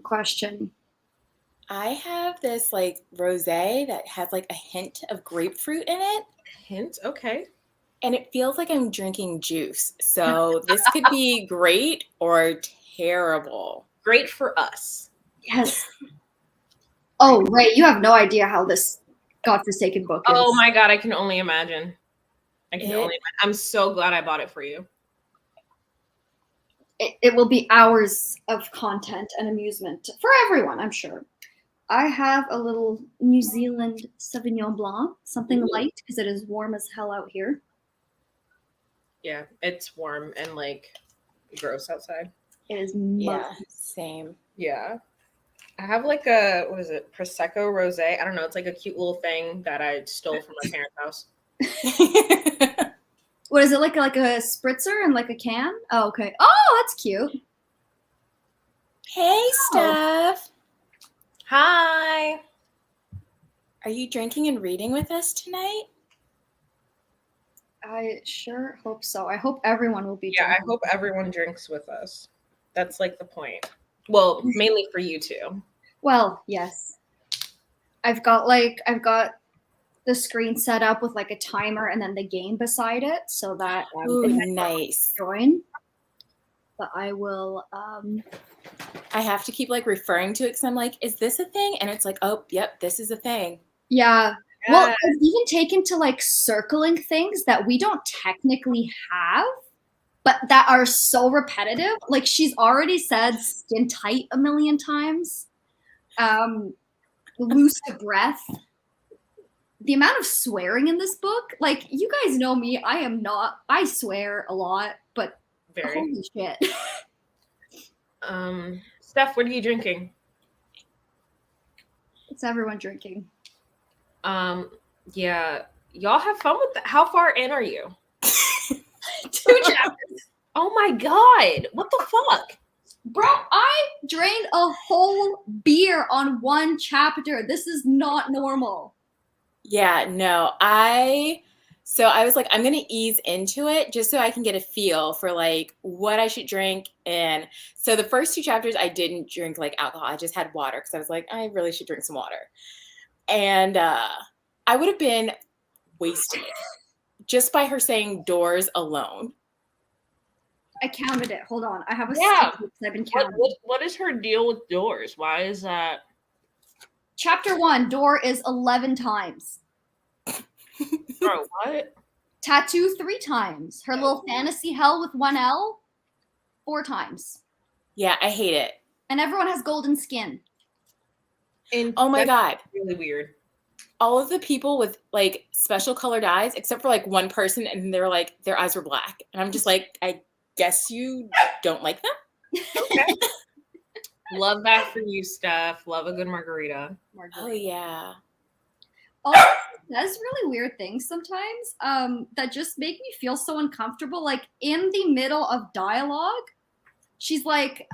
question. I have this like rosé that has like a hint of grapefruit in it, Hint. Okay. and it feels like I'm drinking juice. So this could be great or terrible. Great for us. Yes. Oh, Ray, you have no idea how this godforsaken book is. Oh my God, I can only imagine. It- I'm so glad I bought it for you. It will be hours of content and amusement for everyone, I'm sure. I have a little New Zealand Sauvignon Blanc, something light because it is warm as hell out here. Yeah, it's warm and like gross outside. It is Yeah, muggy. same. Yeah. I have like a, what is it, Prosecco Rosé. I don't know. It's like a cute little thing that I stole from my parents' house. What is it, like a spritzer and like a can? Oh, okay. Oh, that's cute. Hey, Steph. Hi. Are you drinking and reading with us tonight? I sure hope so. I hope everyone will be Yeah, I drinking. hope everyone drinks with us. That's like the point. Well, mainly for you two. Well, yes. I've got the screen set up with like a timer and then the game beside it so that Ooh, if anyone nice. join. But I will I have to keep like referring to it because I'm like, is this a thing? And it's like, oh, yep, this is a thing. yeah. Well, I've even taken to like circling things that we don't technically have, but that are so repetitive. Like she's already said skin tight a million times. Loose to breath. The amount of swearing in this book, like you guys know me, I swear a lot, but Very. holy shit. Steph, what are you drinking? It's everyone drinking. Yeah. Y'all have fun with that. How far in are you? 2 chapters. Oh my God. What the fuck? Bro, I drained a whole beer on 1 chapter. This is not normal. Yeah, no, I was like, I'm gonna ease into it just so I can get a feel for like what I should drink. And so the first 2 chapters, I didn't drink like alcohol. I just had water because I was like, I really should drink some water. And I would have been wasted just by her saying doors alone. I counted it. Hold on. I have a Yeah. stick because I've been counting. What is her deal with doors? Why is that? Chapter 1, door is 11 times. Bro, what? Tattoo 3 times. Her little fantasy hell with 1 L 4 times. Yeah, I hate it. And everyone has golden skin. And Oh my God. Really weird. All of the people with like special colored eyes, except for like one person, and they're like, their eyes were black. And I'm just like, I guess you don't like them? Okay. Love that for you, Steph. Love a good margarita. Oh, yeah. Oh, that's really weird things sometimes that just make me feel so uncomfortable. Like in the middle of dialogue, she's like,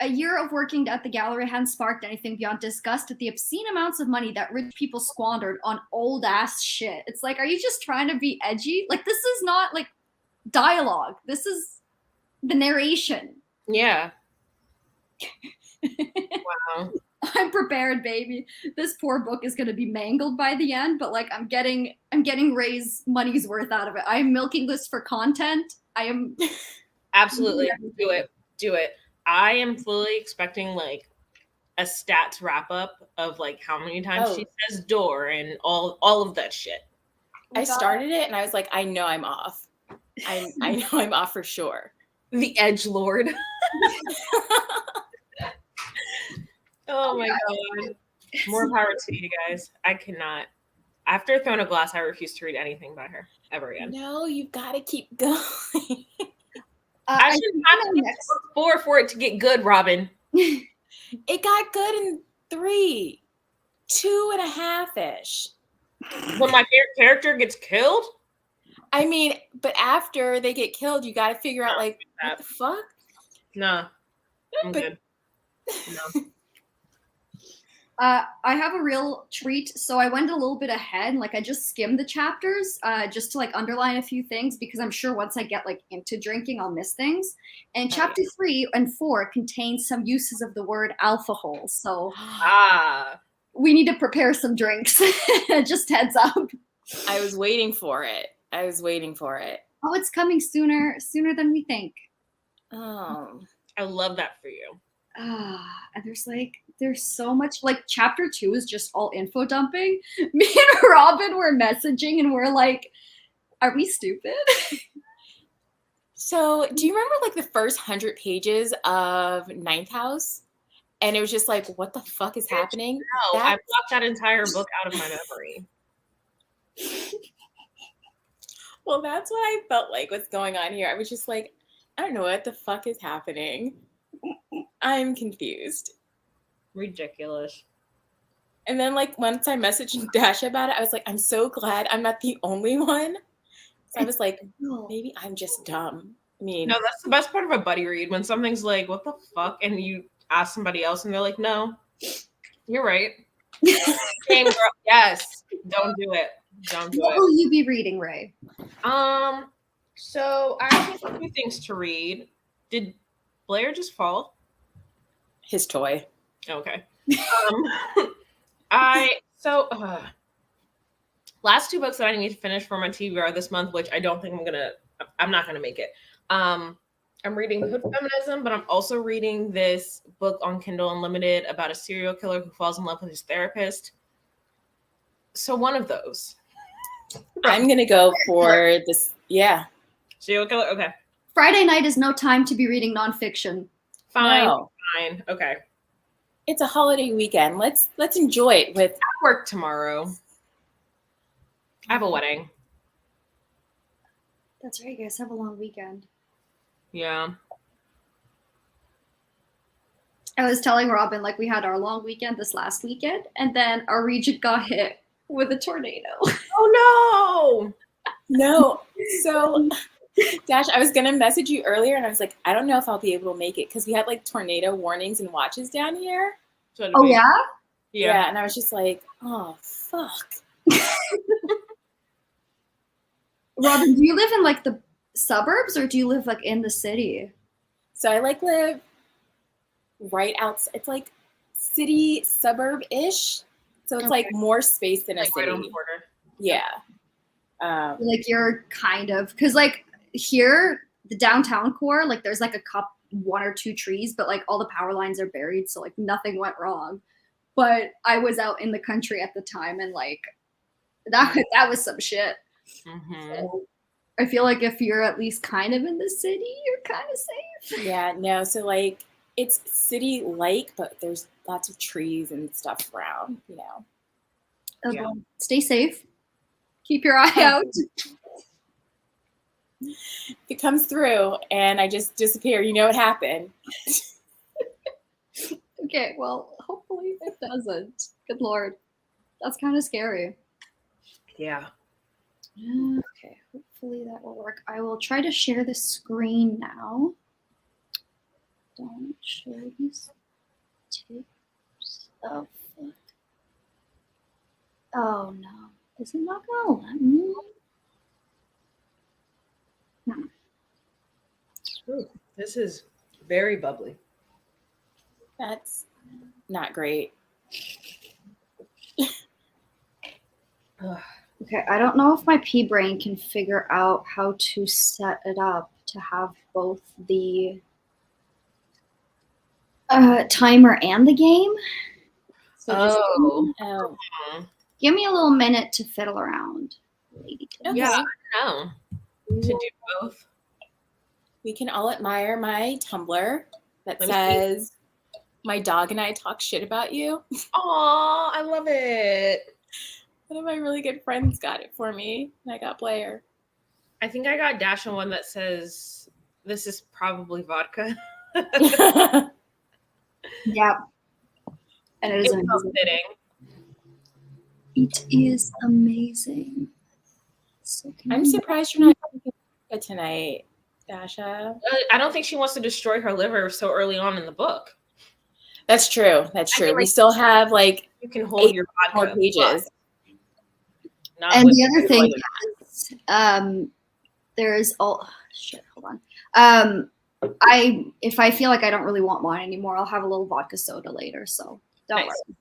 a year of working at the gallery hadn't sparked anything beyond disgust at the obscene amounts of money that rich people squandered on old ass shit. It's like, are you just trying to be edgy? Like, this is not like dialogue. This is the narration. Yeah. Wow. I'm prepared, baby. This poor book is gonna be mangled by the end, but like I'm getting Ray's money's worth out of it. I'm milking this for content. I am Absolutely. Do it. I am fully expecting like a stats wrap up of like how many times she says door and all of that shit. I started it and I was like, I know I'm off. I know I'm off for sure. The edge lord. Oh my God. More power to you guys. I cannot. After Throne of Glass, I refuse to read anything by her ever again. No, you've got to keep going. I should have to get for it to get good, Robin. It got good in 3, 2.5-ish. When my favorite character gets killed? I mean, but after they get killed, you got to figure out like, what the fuck? No, I'm good. No. I have a real treat. So I went a little bit ahead, and like I just skimmed the chapters, just to like underline a few things because I'm sure once I get like into drinking, I'll miss things. And chapter 3 and 4 contains some uses of the word alcohol. So we need to prepare some drinks. Just heads up. I was waiting for it. Oh, it's coming sooner than we think. Oh, I love that for you. And there's so much, like chapter 2 is just all info dumping. Me and Robin were messaging and we're like, are we stupid? So do you remember like the first 100 pages of Ninth House? And it was just like, what the fuck is happening? No, I blocked that entire book out of my memory. Well, that's what I felt like was going on here. I was just like, I don't know what the fuck is happening. I'm confused. Ridiculous. And then like once I messaged Dasha about it, I was like, I'm so glad I'm not the only one. So I was like, maybe I'm just dumb. I mean, no, that's the best part of a buddy read when something's like, what the fuck? And you ask somebody else and they're like, no, you're right. Same girl. Yes. Don't do it. What will you be reading, Ray? So I have a few things to read. Did Blair just fall? His toy. Okay. Last 2 books that I need to finish for my TBR this month, which I don't think I'm not gonna make it. I'm reading Hood Feminism, but I'm also reading this book on Kindle Unlimited about a serial killer who falls in love with his therapist. So one of those. I'm gonna go for this. Yeah. Serial killer. Okay. Friday night is no time to be reading nonfiction. Fine. No. Fine. Okay. It's a holiday weekend. Let's enjoy it with work tomorrow. I have a wedding. That's right. You guys have a long weekend. Yeah. I was telling Robin, like, we had our long weekend this last weekend, and then our region got hit with a tornado. Oh, no. So, Dash, I was going to message you earlier, and I was like, I don't know if I'll be able to make it, because we had, like, tornado warnings and watches down here. Oh, yeah? Yeah, and I was just like, oh, fuck. Robin, do you live in, like, the suburbs, or do you live, like, in the city? So I, like, live right outside. It's, like, city suburb-ish. So it's, like, more space than a city. Right on the border. Yeah. Like, you're kind of, because, like, here, the downtown core, like, there's, like, one or two trees, but, like, all the power lines are buried, so, like, nothing went wrong. But I was out in the country at the time, and, like, that was some shit. Mm-hmm. So I feel like if you're at least kind of in the city, you're kind of safe. Yeah, no, so, like, it's city-like, but there's lots of trees and stuff around, you know. Okay. Yeah. Stay safe. Keep your eye out. If it comes through and I just disappear, you know what happened. Okay, well, hopefully it doesn't. Good Lord. That's kind of scary. Yeah. Okay, hopefully that will work. I will try to share the screen now. Don't share these tips. Oh, fuck. Oh, no. Is it not going to let me? This is very bubbly. That's not great. Okay, I don't know if my pea brain can figure out how to set it up to have both the timer and the game. So give me a little minute to fiddle around. Okay. Yeah, I don't know. To do both. We can all admire my Tumblr that says, my dog and I talk shit about you. Aw, I love it. One of my really good friends got it for me, and I got Blair. I think I got Dasha one that says, this is probably vodka. Yeah. And it is amazing. It is amazing. So I'm surprised you're not drinking vodka tonight, Dasha. I don't think she wants to destroy her liver so early on in the book. That's true. That's true. We still have like You can hold your more vodka. pages. Not And with the other thing is, there's hold on. If I feel like I don't really want wine anymore, I'll have a little vodka soda later. So don't Nice. worry.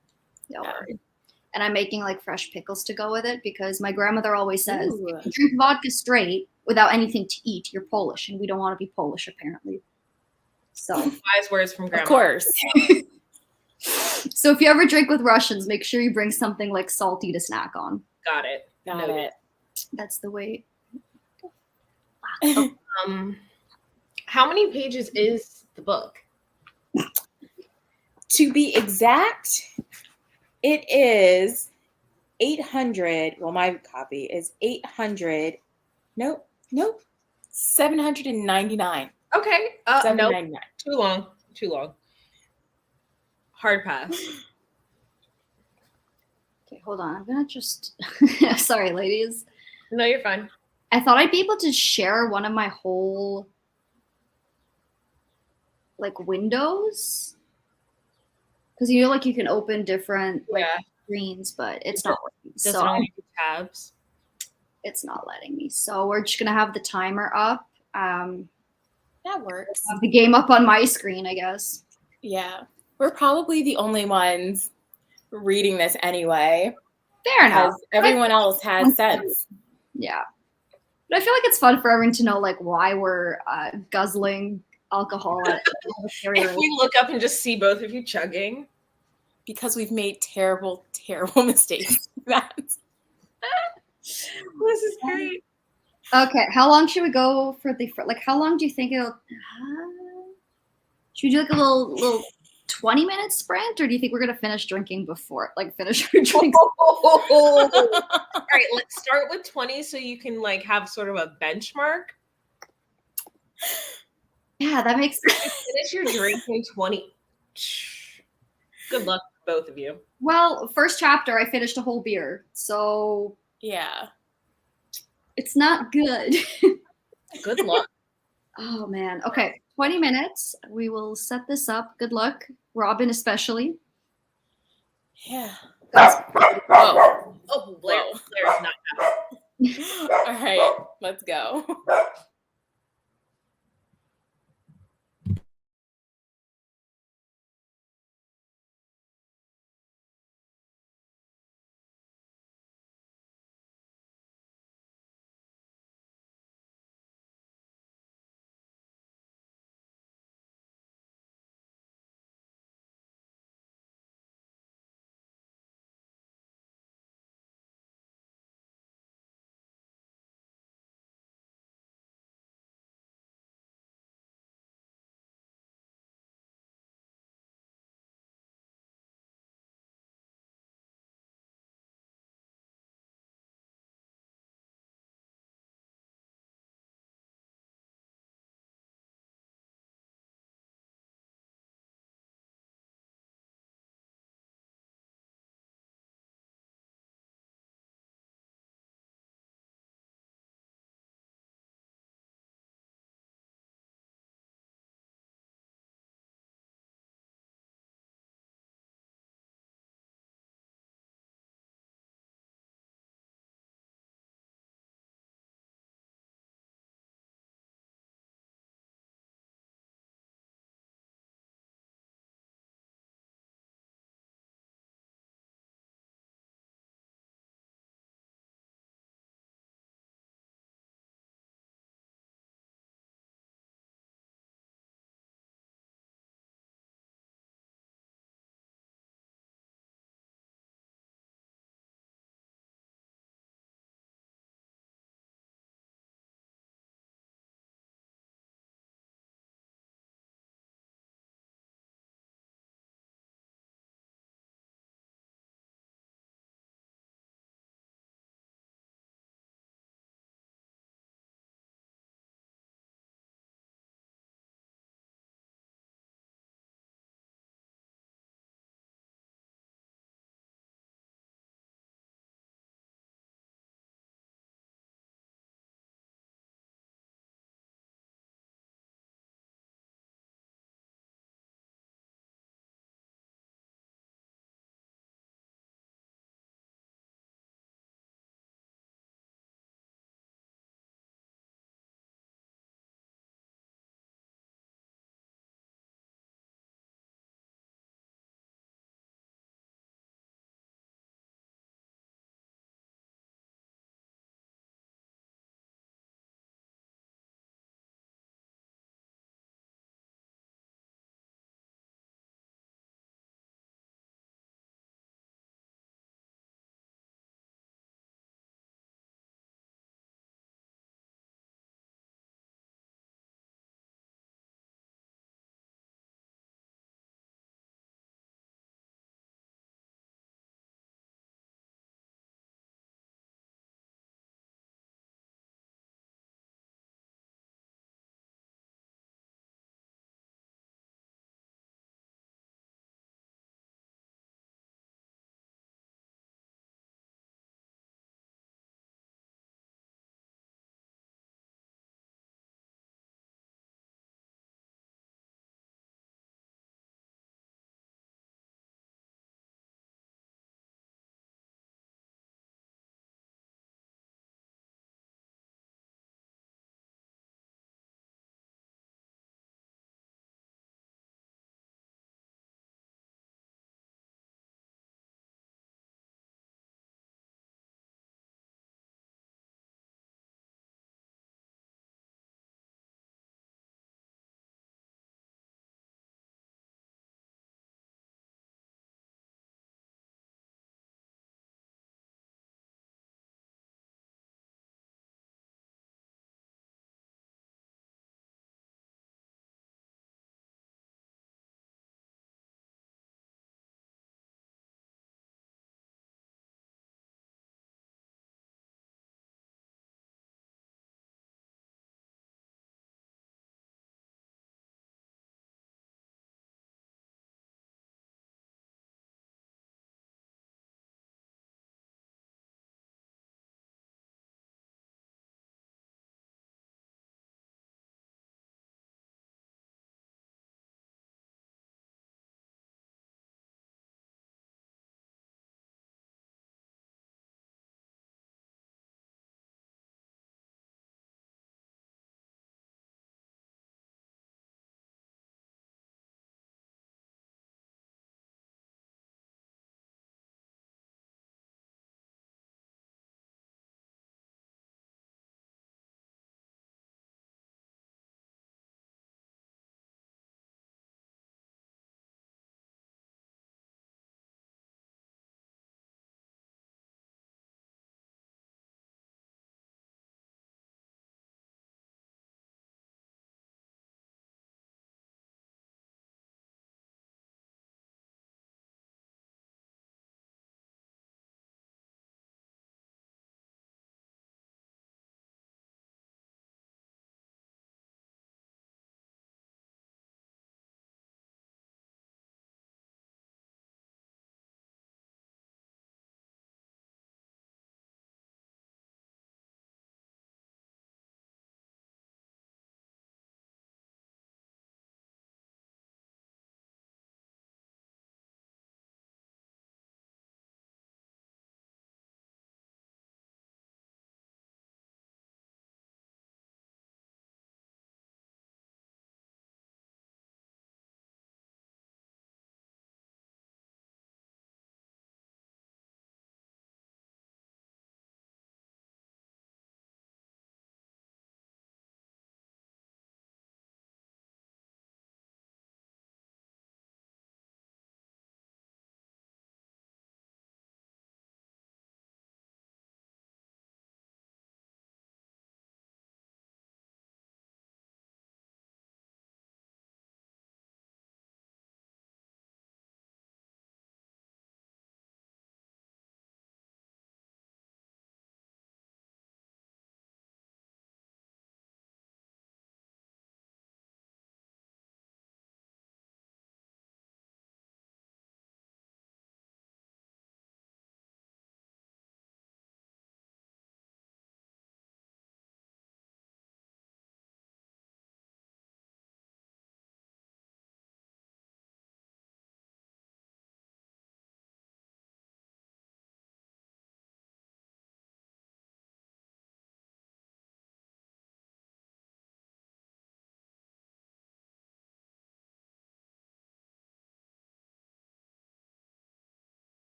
Don't worry. And I'm making like fresh pickles to go with it because my grandmother always says, Ooh. if you drink vodka straight without anything to eat, you're Polish, and we don't want to be Polish apparently. So wise words from grandma. Of course. so if you ever drink with Russians, make sure you bring something like salty to snack on. Got it. Got Noted. it. That's the way. How many pages is the book? To be exact, it is 800. Well, my copy is 800. Nope. 799. Okay. No, 799. too long. Hard pass. Okay, hold on. I'm gonna just. Sorry, ladies. No, you're fine. I thought I'd be able to share one of my whole like windows because you know, like you can open different like screens, but it's not working. Does So it only do tabs? it's not letting me. So we're just gonna have the timer up. That works. Have the game up on my screen, I guess. Yeah. We're probably the only ones reading this anyway. Fair enough. Because everyone else has sense. Yeah. But I feel like it's fun for everyone to know like why we're guzzling alcohol. If we look up and just see both of you chugging. Because we've made terrible, terrible mistakes. This is great. Okay, how long should we go for the like? How long do you think it'll? Should we do like a little 20-minute sprint, or do you think we're gonna finish drinking before like finish our drinks? All right, let's start with 20 so you can like have sort of a benchmark. Yeah, that makes sense. Finish your drink in 20. Good luck, both of you. Well, first chapter, I finished a whole beer, so Yeah. it's not good. Good luck. Oh man. Okay, 20 minutes. We will set this up. Good luck, Robin, especially. Yeah. Whoa. Oh, Blair's not happy. All right, let's go.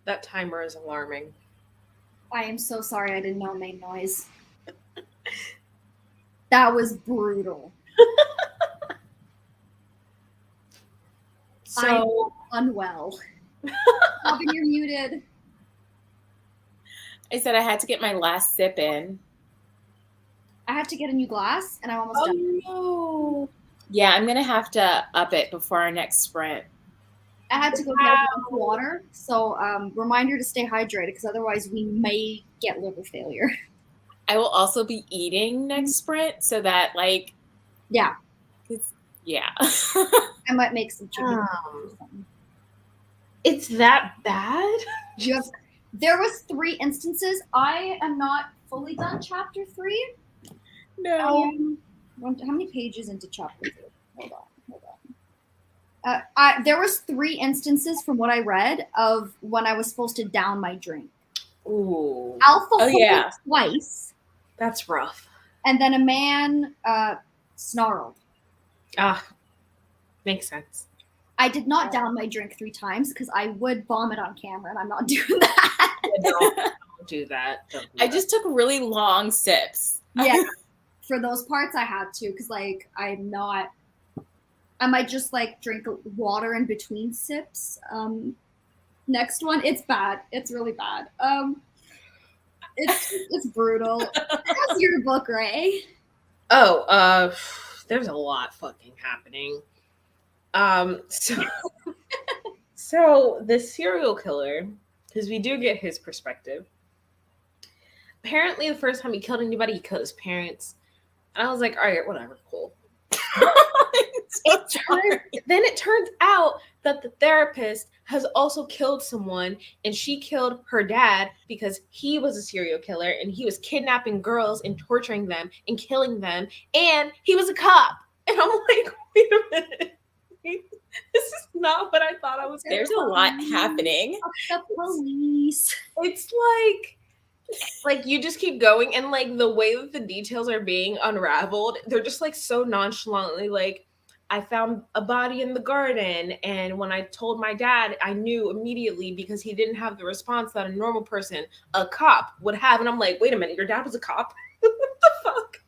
That timer is alarming. I am so sorry I did not make noise. That was brutal. So I'm unwell. Robin, you're muted. I said I had to get my last sip in. I have to get a new glass, and I'm almost done. no. Yeah, I'm gonna have to up it before our next sprint. I had to go get a glass of water, so reminder to stay hydrated, because otherwise we may get liver failure. I will also be eating next sprint, so that like, Yeah, yeah. I might make some chicken or something. It's that bad? You have. There was 3 instances. I am not fully done chapter 3. No. How many pages into chapter 3? Hold on. There was 3 instances from what I read of when I was supposed to down my drink. Ooh. Alpha twice. That's rough. And then a man snarled. Makes sense. I did not down my drink 3 times because I would vomit on camera, and I'm not doing that. Don't do that. I just took really long sips. Yeah, for those parts I had to, because like I might just like drink water in between sips. Next one, it's bad. It's really bad. It's brutal. How's your book, Ray? Oh, there's a lot fucking happening. So the serial killer, because we do get his perspective. Apparently, the first time he killed anybody, he killed his parents. And I was like, all right, whatever, cool. Then it turns out that the therapist has also killed someone, and she killed her dad because he was a serial killer and he was kidnapping girls and torturing them and killing them, and he was a cop. And I'm like, wait a minute. This is not what I thought I was. There's a lot happening. The police. It's like you just keep going, and like the way that the details are being unraveled, they're just like so nonchalantly like, I found a body in the garden, and when I told my dad, I knew immediately because he didn't have the response that a normal person, a cop, would have. And I'm like, wait a minute, your dad was a cop? What the fuck?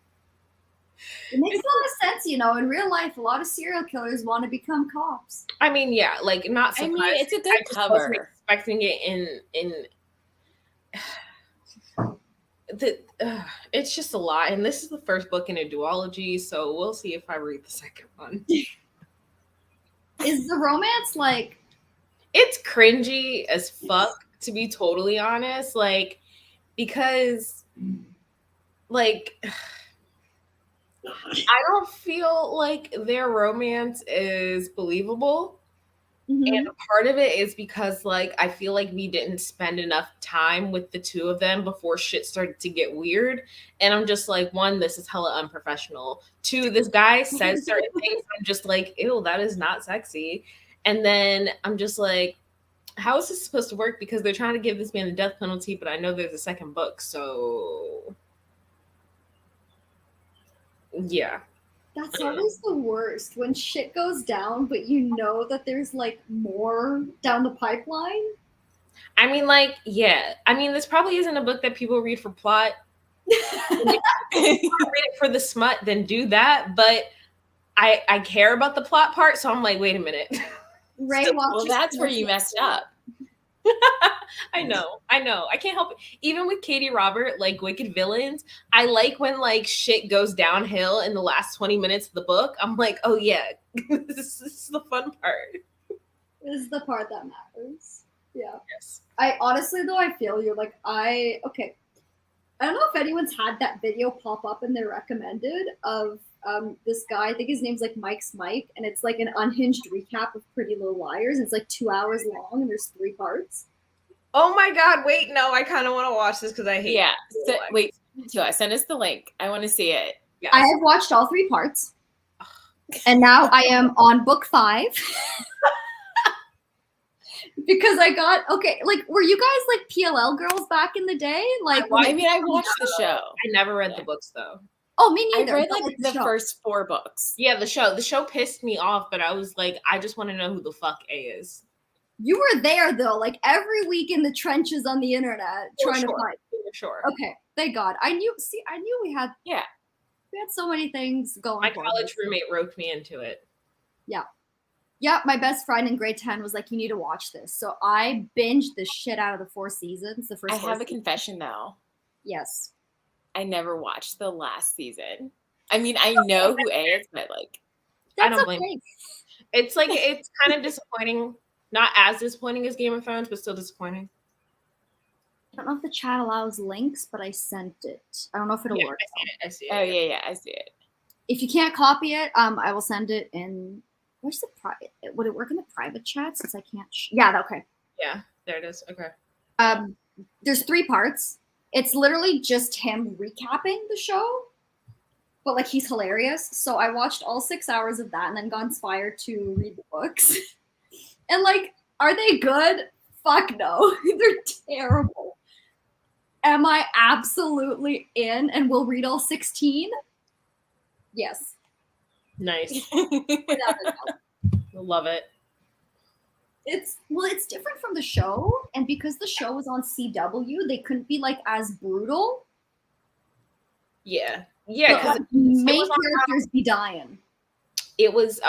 It makes a lot of sense, in real life, a lot of serial killers want to become cops. I mean, yeah, like not surprised. I mean, it's a good cover. Wasn't expecting it in it's just a lot, and this is the first book in a duology, so we'll see if I read the second one. Is the romance like? It's cringy as fuck, to be totally honest, like, because like I don't feel like their romance is believable. Mm-hmm. And part of it is because like I feel like we didn't spend enough time with the two of them before shit started to get weird. And I'm just like, 1, this is hella unprofessional. 2, this guy says certain things. I'm just like, ew, that is not sexy. And then I'm just like, how is this supposed to work? Because they're trying to give this man the death penalty, but I know there's a second book, so yeah. That's always the worst, when shit goes down, but you know that there's like more down the pipeline. I mean, like, yeah. I mean, this probably isn't a book that people read for plot. If you want to read it for the smut, then do that. But I care about the plot part, so I'm like, wait a minute. Ray, well, that's where you messed up. I know. I can't help it. Even with Katie Robert, like Wicked Villains, I like when like shit goes downhill in the last 20 minutes of the book. I'm like, oh yeah, this is the fun part. This is the part that matters. Yeah. Yes. I honestly though, I feel you. Like I don't know if anyone's had that video pop up in their recommended of this guy. I think his name's like Mike's Mike, and it's like an unhinged recap of Pretty Little Liars. It's like 2 hours long, and there's 3 parts. Oh my god! Wait, no, I kind of want to watch this because I hate. Yeah, wait, send us the link. I want to see it. Yes. I have watched all 3 parts, and now I am on book 5. Because I got like, were you guys like PLL girls back in the day? Like, I mean, I watched the show. I never read the books though. Oh, me neither. I read like the first 4 books. Yeah, the show pissed me off, but I was like, I just want to know who the fuck A is. You were there though, like every week in the trenches on the internet trying to find. Sure. Okay, thank God. I knew we had so many things going My for college us. roommate roped me into it. Yeah. Yeah, my best friend in grade 10 was like, you need to watch this. So I binged the shit out of the 4 seasons. The first I have a confession though. Yes. I never watched the last season. I mean, I know who A is, but like, I don't blame you. It's like, it's kind of disappointing. Not as disappointing as Game of Thrones, but still disappointing. I don't know if the chat allows links, but I sent it. I don't know if it'll work. I see it. Oh yeah, I see it. If you can't copy it, I will send it in. Where's the private? Would it work in the private chat since I can't? Yeah, okay. Yeah, there it is. Okay. There's 3 parts. It's literally just him recapping the show, but like he's hilarious. So I watched all 6 hours of that and then got inspired to read the books. And like, are they good? Fuck no. They're terrible. Am I absolutely in and will read all 16? Yes. Nice. Love it. It's different from the show, and because the show was on CW, they couldn't be like as brutal. Yeah, because like, main characters be dying. It was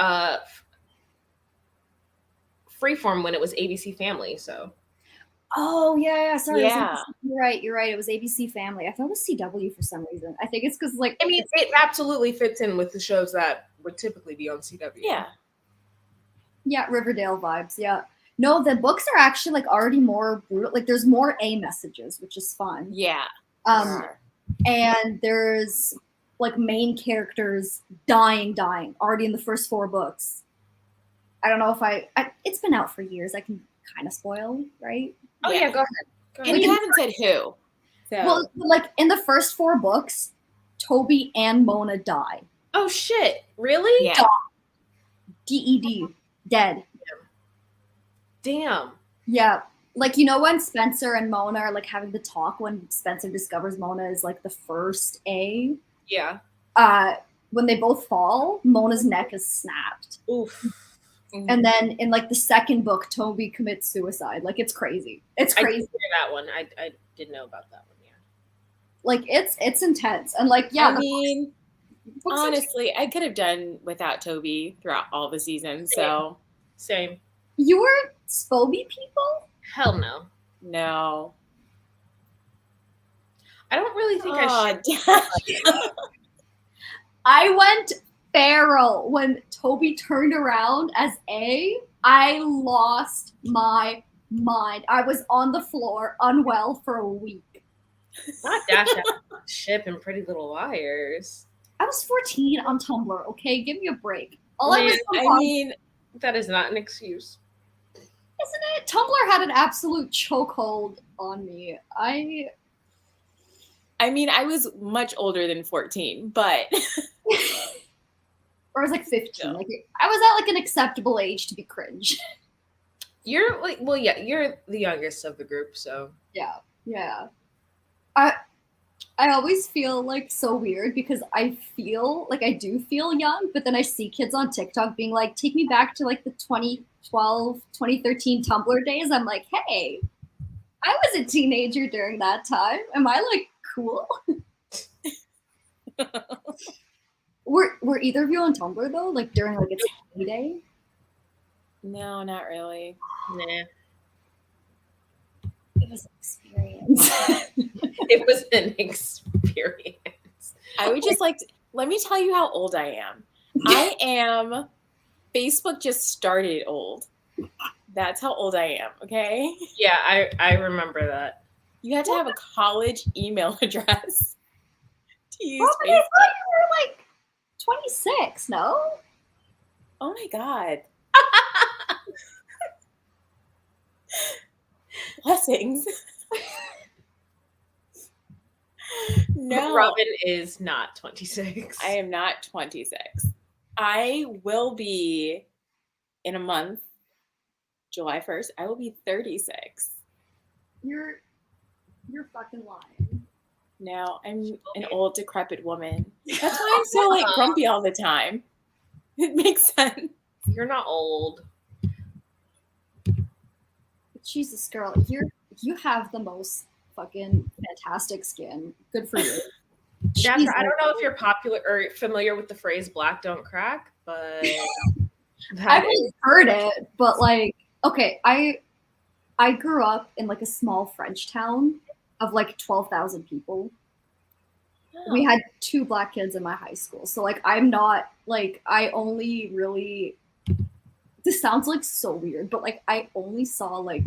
Freeform when it was ABC Family, so. Oh yeah, sorry. Yeah. You're right. It was ABC Family. I thought it was CW for some reason. I think it's because like I mean, it absolutely fits in with the shows that would typically be on CW. Yeah. Yeah, Riverdale vibes. Yeah. No, the books are actually like already more brutal. Like there's more A messages, which is fun. Yeah. And there's like main characters dying already in the first 4 books. I don't know if it's been out for years. I can kind of spoil, right? Oh yeah, go ahead. And you haven't said who. So. Well, like in the first 4 books, Toby and Mona die. Oh shit! Really? Yeah. DED. Dead. Damn. Yeah. Like, you know when Spencer and Mona are like having the talk when Spencer discovers Mona is like the first A? Yeah. When they both fall, Mona's neck is snapped. Oof. Mm-hmm. And then in like the second book, Toby commits suicide. Like it's crazy. It's crazy. I did hear that one. I didn't know about that one. Yeah. Like it's intense. And like, yeah. I mean, honestly, I could have done without Toby throughout all the seasons. So same. You were Spoby people? Hell no. No. I don't really think I should. I went feral when Toby turned around as A. I lost my mind. I was on the floor, unwell for a week. Not Dash Out Ship and Pretty Little Liars. I was 14 on Tumblr, okay? Give me a break. I mean, that is not an excuse. Isn't it? Tumblr had an absolute chokehold on me. I mean, I was much older than 14, but... or I was like 15. Yeah. Like I was at like an acceptable age to be cringe. You're like, well, yeah, you're the youngest of the group, so. Yeah. I always feel like so weird because I feel like I do feel young, but then I see kids on TikTok being like, take me back to like the 2012, 2013 Tumblr days. I'm like, hey, I was a teenager during that time. Am I like cool? Were either of you on Tumblr though? Like during like its heyday? No, not really. Nah. It was an experience. It was an experience. I would just like to, let me tell you how old I am. I am, Facebook just started old. That's how old I am, okay? Yeah, I remember that. You had to have a college email address to use I Facebook. thought you were like 26, no? Oh my God. Blessings. No. Robin is not 26. I am not 26. I will be in a month, July 1st, I will be 36. You're fucking lying. No, I'm an old, decrepit woman. That's why I'm so like grumpy all the time. It makes sense. You're not old. Jesus, girl, you have the most fucking fantastic skin. Good for you. Jasper, I Jesus. don't know if you're popular or familiar with the phrase "black don't crack," but I've always heard it, but like, okay, I grew up in like a small French town of like 12,000 people. We had 2 black kids in my high school, so like I'm not like I only really. This sounds like so weird, but like I only saw like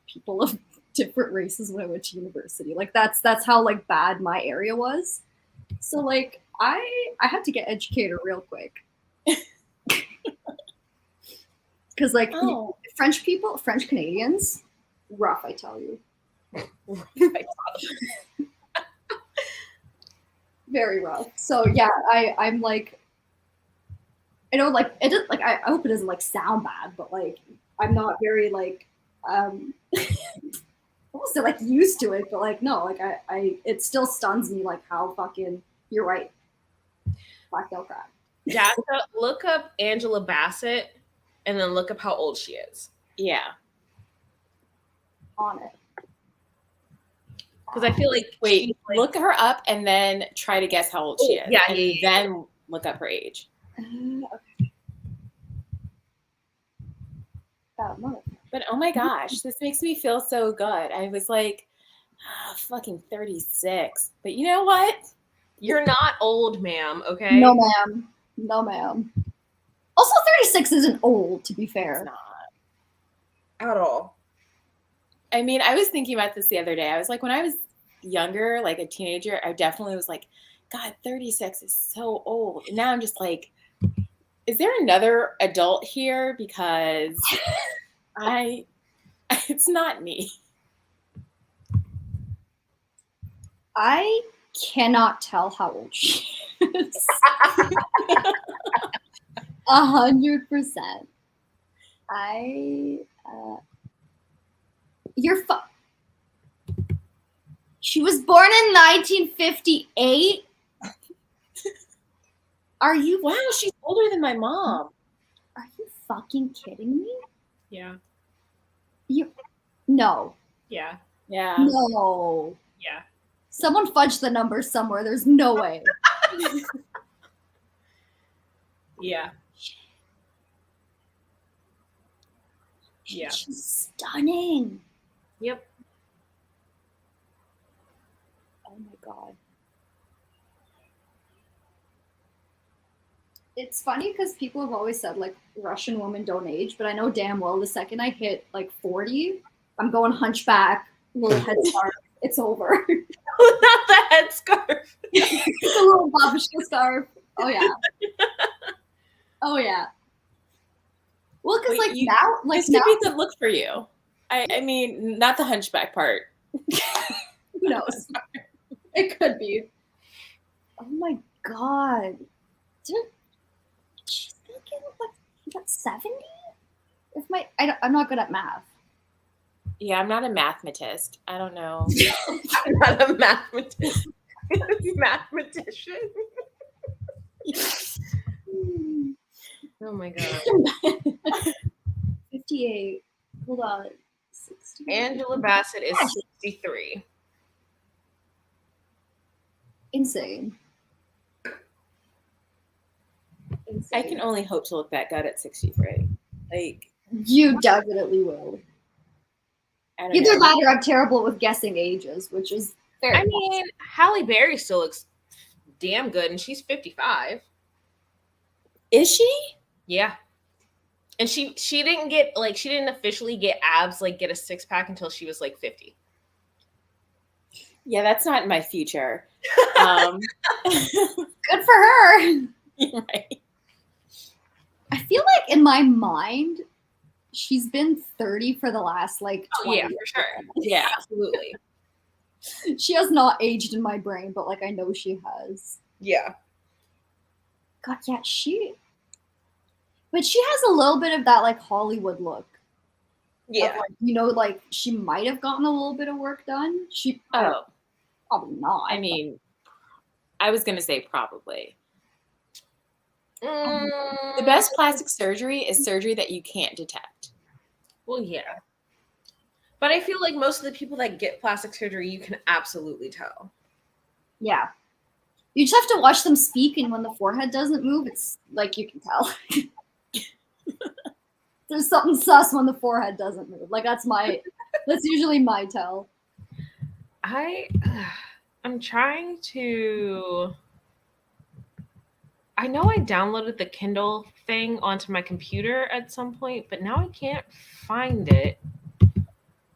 people of different races when I went to university. Like that's how like bad my area was. So like I had to get educated real quick because like French people, French Canadians, rough, I tell you. Very rough. So yeah, I'm like, I know like it does, like I hope it doesn't like sound bad, but like I'm not very like almost like used to it, but like no, like I it still stuns me like how fucking you're right. Black don't crack. Jasper, look up Angela Bassett and then look up how old she is. Yeah. On it. Because I feel like look her up and then try to guess how old she is. Yeah, and then look up her age. Okay. But oh my gosh, this makes me feel so good. I was like, fucking 36. But you know what? You're not old, ma'am, okay? No, ma'am. No, ma'am. Also, 36 isn't old, to be fair. It's not. At all. I mean, I was thinking about this the other day. I was like, when I was younger, like a teenager, I definitely was like, God, 36 is so old. And now I'm just like, is there another adult here? Because it's not me. I cannot tell how old she is. 100%. She was born in 1958. Are you? Wow, she's older than my mom. Are you fucking kidding me? Yeah. No. Yeah. Yeah. No. Yeah. Someone fudged the numbers somewhere. There's no way. Yeah. Yeah. She's stunning. Yep. Oh my god. It's funny because people have always said like Russian women don't age, but I know damn well the second I hit like 40, I'm going hunchback, little headscarf. It's over. Not the headscarf. It's a little babushka scarf. Oh yeah. Oh yeah. Well, because like now, like this could be a good look for you. I mean, not the hunchback part. Who knows? It could be. Oh my god. Dude, she's thinking like 70? I'm not good at math. Yeah, I'm not a mathematist. I don't know. I'm not a mathematician. Mathematician. Oh my god. 58. Hold on. 60. Angela Bassett is 63. Insane. I can only hope to look that good at 63. Like, you definitely will. Either that or I'm terrible with guessing ages, which is very I mean, Halle Berry still looks damn good, and she's 55. Is she? Yeah. And she didn't officially get abs, like get a 6-pack until she was like 50. Yeah, that's not in my future. Good for her. Right. I feel like in my mind, she's been 30 for the last like 20 yeah, years. for sure. Yeah, Absolutely. She has not aged in my brain, but like I know she has. Yeah. God, yeah, but she has a little bit of that like Hollywood look. Yeah. Of, like, like she might have gotten a little bit of work done. Probably not. I mean, I was gonna say probably. The best plastic surgery is surgery that you can't detect. Well, yeah. But I feel like most of the people that get plastic surgery, you can absolutely tell. Yeah. You just have to watch them speak, and when the forehead doesn't move, it's like you can tell. There's something sus when the forehead doesn't move. Like that's usually my tell. I'm trying to. I know I downloaded the Kindle thing onto my computer at some point, but now I can't find it.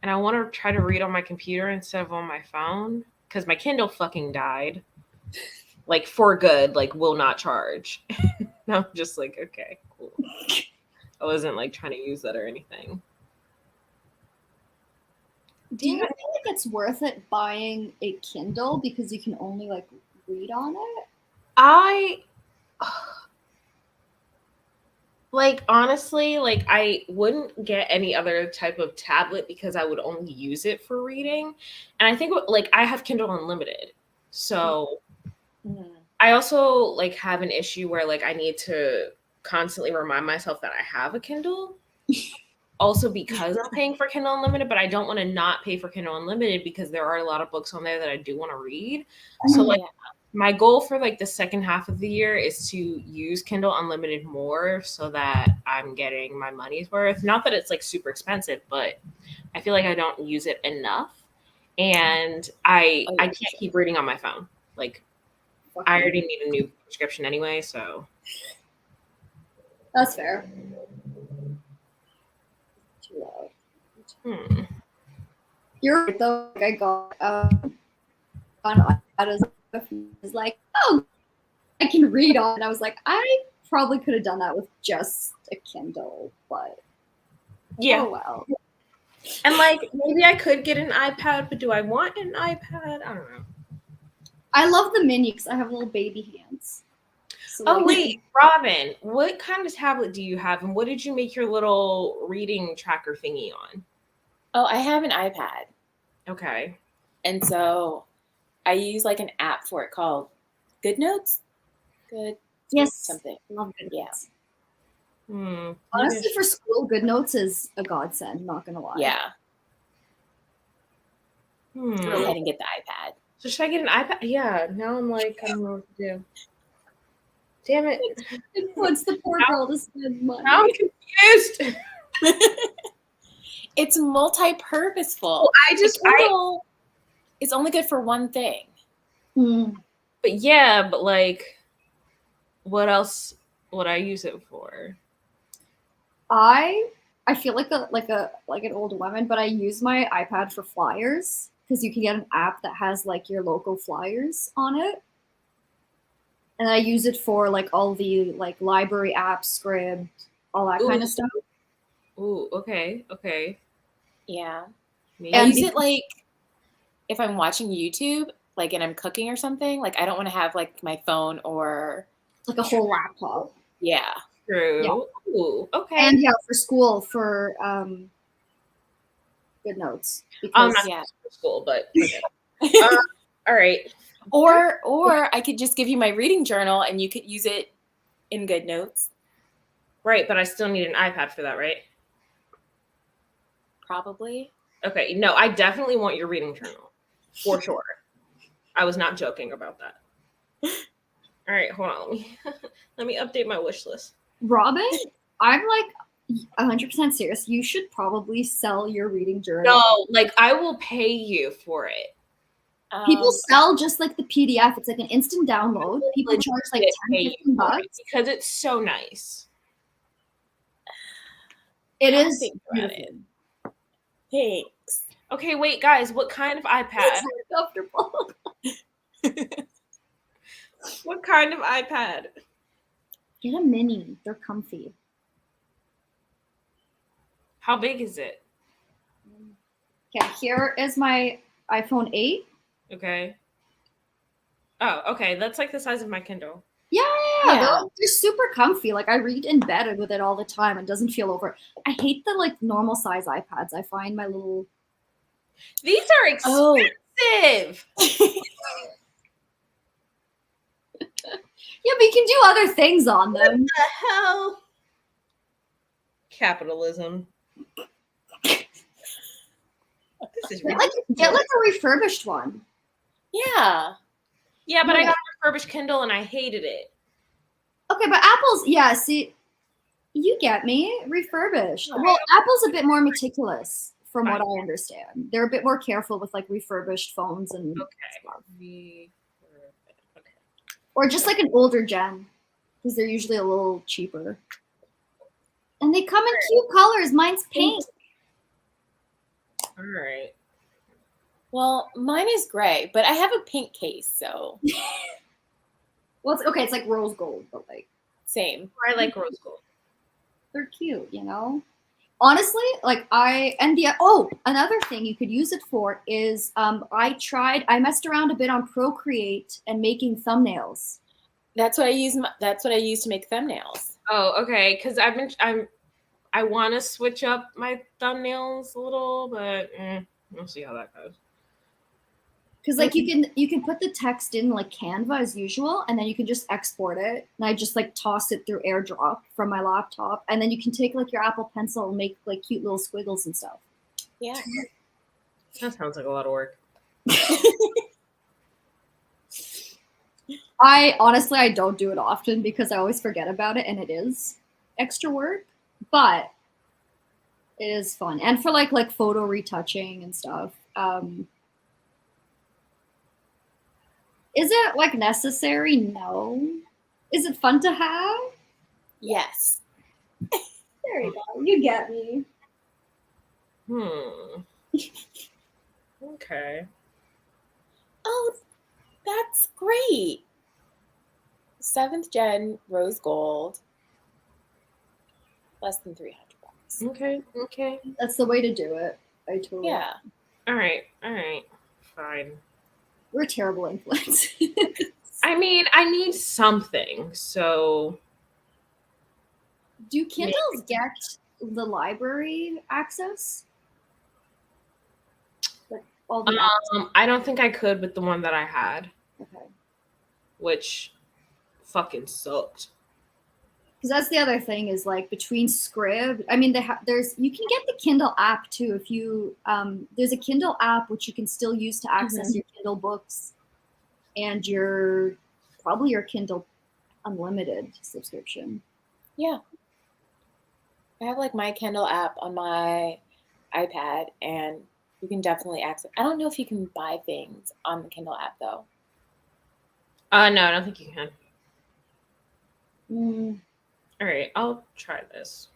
And I want to try to read on my computer instead of on my phone because my Kindle fucking died. Like for good, like will not charge. No, I'm just like, okay, cool. I wasn't like trying to use that or anything. Do you think it's worth it buying a Kindle because you can only like read on it? Like honestly, like I wouldn't get any other type of tablet because I would only use it for reading. And I think like I have Kindle Unlimited. So I also like have an issue where like I need to constantly remind myself that I have a Kindle. Also because I'm paying for Kindle Unlimited, but I don't want to not pay for Kindle Unlimited because there are a lot of books on there that I do want to read. So like my goal for like the second half of the year is to use Kindle Unlimited more so that I'm getting my money's worth. Not that it's like super expensive, but I feel like I don't use it enough. And I can't keep reading on my phone. Like I already need a new prescription anyway, so That's fair. Too loud. You're right, though. Like, I got on is like, oh, I can read on. And I was like, I probably could have done that with just a Kindle, but yeah. Oh well. And like maybe I could get an iPad, but do I want an iPad? I don't know. I love the mini because I have little baby hands. So oh wait, Robin, what kind of tablet do you have, and what did you make your little reading tracker thingy on? Oh, I have an iPad. Okay. And so I use like an app for it called Good Notes. Good. Yes. Something. Love Good Notes. Yeah. Honestly, for school, Good Notes is a godsend. Not gonna lie. Yeah. Go ahead and get the iPad. So should I get an iPad? Yeah. Now I'm like, I don't know what to do. Damn it! It puts the poor girl to spend money. I'm confused. It's multi-purposeful. Well, it's only good for one thing. But yeah, but like, what else would I use it for? I feel like an old woman, but I use my iPad for flyers because you can get an app that has like your local flyers on it. And I use it for like all the like library apps, Scribd, all that kind of stuff. Ooh, okay. Yeah. Maybe. I use it like if I'm watching YouTube, like and I'm cooking or something, like I don't want to have like my phone or like a whole laptop. Yeah. True. Yeah. Ooh, okay. And yeah, for school for Good Notes. Because, not for school, but okay. All right. Or I could just give you my reading journal and you could use it in Good Notes. Right, but I still need an iPad for that, right? Probably. Okay, no, I definitely want your reading journal. For sure. I was not joking about that. All right, hold on. Let me update my wish list. Robin, I'm like 100% serious. You should probably sell your reading journal. No, like I will pay you for it. People sell just like the PDF. It's like an instant download. People charge like $10-15 because it's so nice. It is. Thanks. Okay, wait, guys. What kind of iPad? Comfortable. What kind of iPad? Get a mini. They're comfy. How big is it? Okay, here is my iPhone 8. Okay. Oh, okay. That's like the size of my Kindle. Yeah. They're super comfy. Like I read in bed with it all the time. It doesn't feel over. I hate the like normal size iPads. I find my little. These are expensive. Yeah, but you can do other things on them. What the hell? Capitalism. This is Get like a refurbished one. Yeah. Yeah, but I got a refurbished Kindle and I hated it. Okay, but Apple's see, you get me. Refurbished. Right. Well, Apple's a bit more meticulous, from what I understand. They're a bit more careful with like refurbished phones and stuff. Okay. Or just like an older gen, because they're usually a little cheaper. And they come in cute colors. Mine's pink. All right. Well, mine is gray, but I have a pink case, so. Well, it's okay. It's like rose gold, but like same. I like rose gold. They're cute, you know. Honestly, like another thing you could use it for is I messed around a bit on Procreate and making thumbnails. That's what I use. That's what I use to make thumbnails. Oh, okay. Because I want to switch up my thumbnails a little, but we'll see how that goes. Because like you can put the text in like Canva as usual, and then you can just export it. And I just like toss it through AirDrop from my laptop, and then you can take like your Apple Pencil and make like cute little squiggles and stuff. Yeah, that sounds like a lot of work. I don't do it often because I always forget about it, and it is extra work, but it is fun. And for like photo retouching and stuff. Is it like necessary? No. Is it fun to have? Yes. There you go. You get me. Okay. Oh, that's great. 7th gen rose gold. Less than $300. Okay. That's the way to do it. I totally. Yeah. All right. Fine. We're terrible influence. I mean, I need something, so. Do Kindles get the library access? Like all the I don't think I could with the one that I had. Okay. Which fucking sucked. Because that's the other thing is like between Scrib. I mean, you can get the Kindle app too. If you there's a Kindle app which you can still use to access your Kindle books, and probably your Kindle Unlimited subscription. Yeah. I have like my Kindle app on my iPad, and you can definitely access. I don't know if you can buy things on the Kindle app though. No, I don't think you can. All right, I'll try this.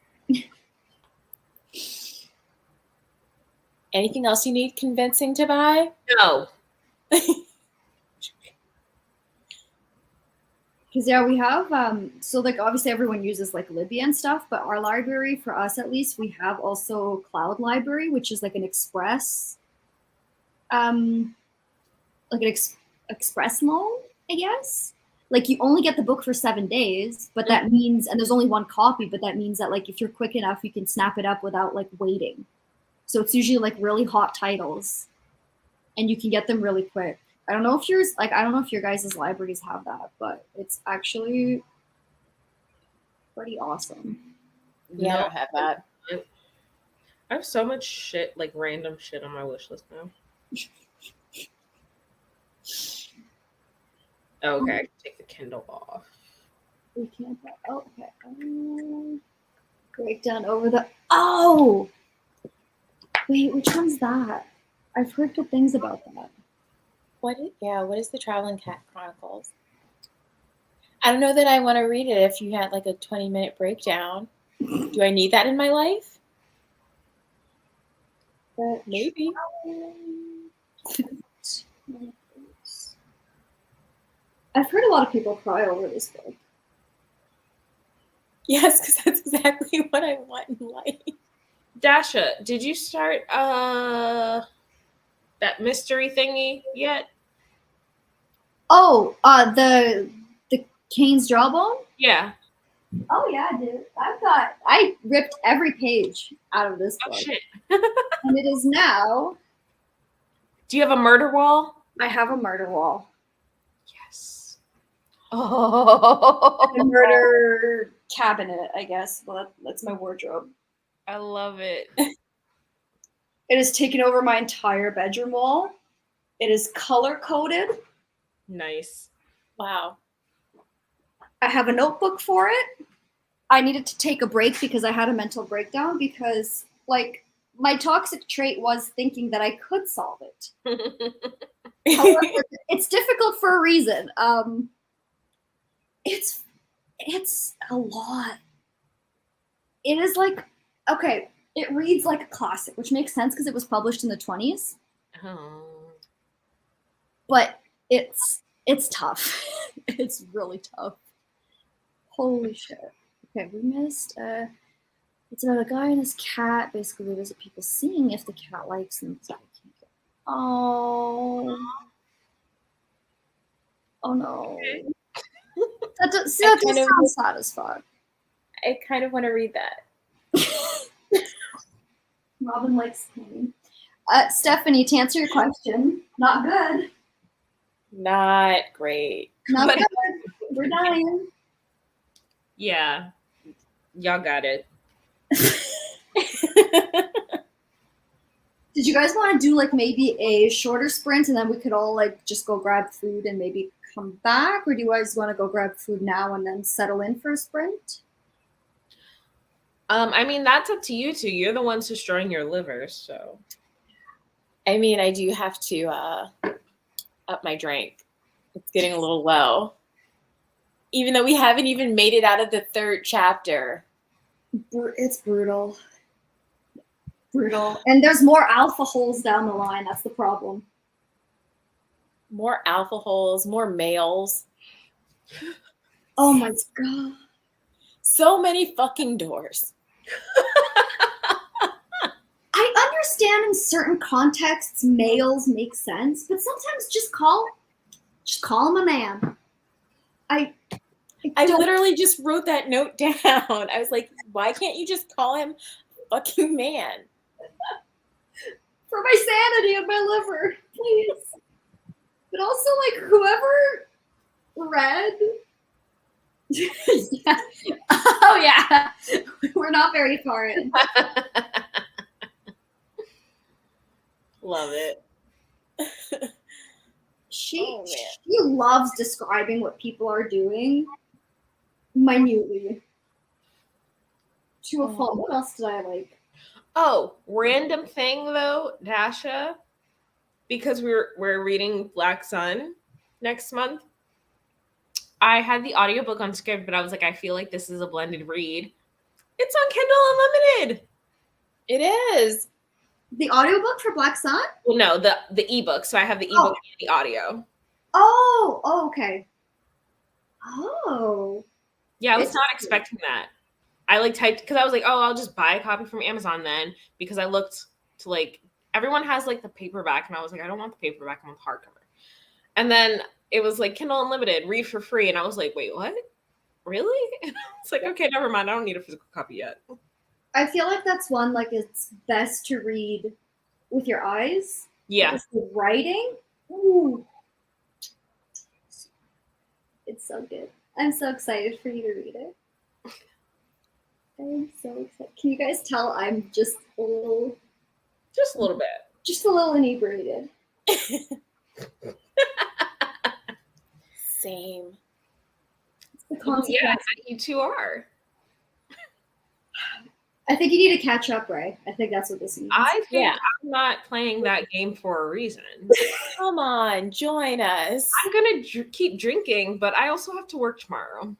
Anything else you need convincing to buy? No. Because we have so like obviously everyone uses like Libby and stuff, but our library, for us at least, we have also Cloud Library, which is like an express express loan, I guess. Like you only get the book for 7 days, but that means, and there's only one copy, but that means that like if you're quick enough, you can snap it up without like waiting. So it's usually like really hot titles, and you can get them really quick. I don't know if your guys' libraries have that, but it's actually pretty awesome. Yeah, I don't have that. I have so much shit, like random shit on my wish list now. Okay, I can take the Kindle off. We can't. Oh, okay. Breakdown over the. Oh! Wait, which one's that? I've heard good things about that. What is the Traveling Cat Chronicles? I don't know that I want to read it if you had like a 20-minute breakdown. Do I need that in my life? But maybe. I've heard a lot of people cry over this book. Yes, because that's exactly what I want in life. Dasha, did you start that mystery thingy yet? Oh, the Kane's Jawbone? Yeah. Oh yeah, dude. I ripped every page out of this book. Oh shit. And it is now. Do you have a murder wall? I have a murder wall. Yes. Oh. A murder cabinet, I guess. Well, that's my wardrobe. I love it. It has taken over my entire bedroom wall. It is color coded. Nice. Wow. I have a notebook for it. I needed to take a break because I had a mental breakdown because, like, my toxic trait was thinking that I could solve it. However, it's difficult for a reason. It's a lot. It is like, okay, it reads like a classic, which makes sense because it was published in the 20s. Oh. But it's tough. It's really tough. Holy shit. Okay, we missed. It's about a guy and his cat. Basically, they visit people, seeing if the cat likes them. Oh. Oh no. That does sound sad as fuck. I kind of want to read that. Robin likes pain. Stephanie, to answer your question, not good. Not great. Not good. We're dying. Yeah. Y'all got it. Did you guys want to do like maybe a shorter sprint and then we could all like just go grab food and maybe come back? Or do you guys want to go grab food now and then settle in for a sprint? I mean, that's up to you two. You're the ones destroying your livers, so. I mean, I do have to up my drink. It's getting a little low. Even though we haven't even made it out of the 3rd chapter. It's brutal. Brutal. And there's more alpha holes down the line. That's the problem. More alpha holes, more males. Oh my god. So many fucking doors. I understand in certain contexts males make sense, but sometimes just call him a man. I literally just wrote that note down. I was like, why can't you just call him fucking man? For my sanity and my liver, please. But also, like, whoever read. Yeah. Oh, yeah. We're not very far in. Love it. She loves describing what people are doing minutely. To a fault. What else did I like? Oh, random thing though, Dasha, because we're reading Black Sun next month. I had the audiobook on script, but I was like, I feel like this is a blended read. It's on Kindle Unlimited. It is. The audiobook for Black Sun? Well, no, the ebook. So I have the ebook and the audio. Oh, okay. Oh. Yeah, I was not expecting that. I like typed because I was like, oh, I'll just buy a copy from Amazon then, because I looked to like everyone has like the paperback, and I was like, I don't want the paperback, I want the hardcover. And then it was like Kindle Unlimited, read for free, and I was like, wait, what? Really? And it's like, okay, never mind. I don't need a physical copy yet. I feel like that's one like it's best to read with your eyes. Yeah. The writing, ooh, it's so good. I'm so excited for you to read it. I'm so excited. Can you guys tell I'm just a little inebriated? Same. Yeah, you two are. I think you need to catch up, Ray. I think that's what this means. I think I'm not playing that game for a reason. Come on, join us. I'm going to keep drinking, but I also have to work tomorrow.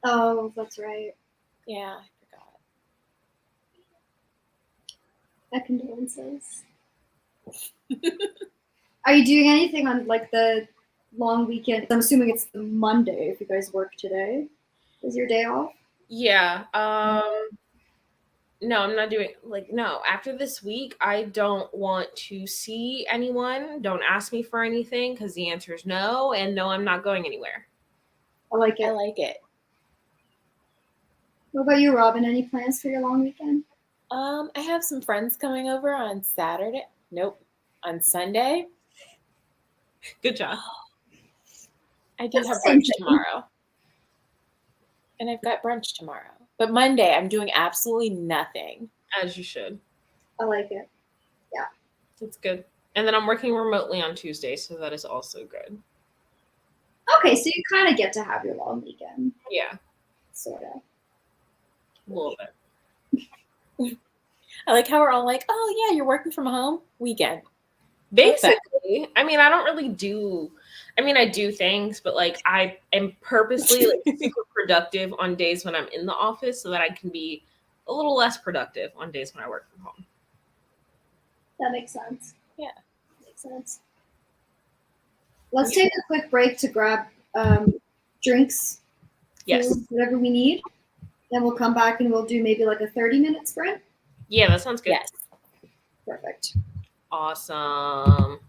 Oh, that's right. Yeah, I forgot. My condolences. Are you doing anything on like the long weekend? I'm assuming it's the Monday if you guys work today. Is your day off? Yeah. No, I'm not doing no. After this week, I don't want to see anyone. Don't ask me for anything because the answer is no, and no, I'm not going anywhere. I like it. I like it. What about you, Robin? Any plans for your long weekend? I have some friends coming over on Saturday. Nope, on Sunday. Good job. I do have brunch tomorrow. And I've got brunch tomorrow. But Monday, I'm doing absolutely nothing. As you should. I like it. Yeah. It's good. And then I'm working remotely on Tuesday, so that is also good. Okay, so you kind of get to have your long weekend. Yeah. Sort of. A little bit. I like how we're all like, oh yeah, you're working from home weekend. Basically, I mean, I don't really do. I mean, I do things, but like I am purposely like super productive on days when I'm in the office, so that I can be a little less productive on days when I work from home. That makes sense. Yeah. Makes sense. Let's take a quick break to grab drinks, Yes. food, whatever we need. Then we'll come back and we'll do maybe like a 30-minute sprint. Yeah, that sounds good. Yes. Perfect. Awesome.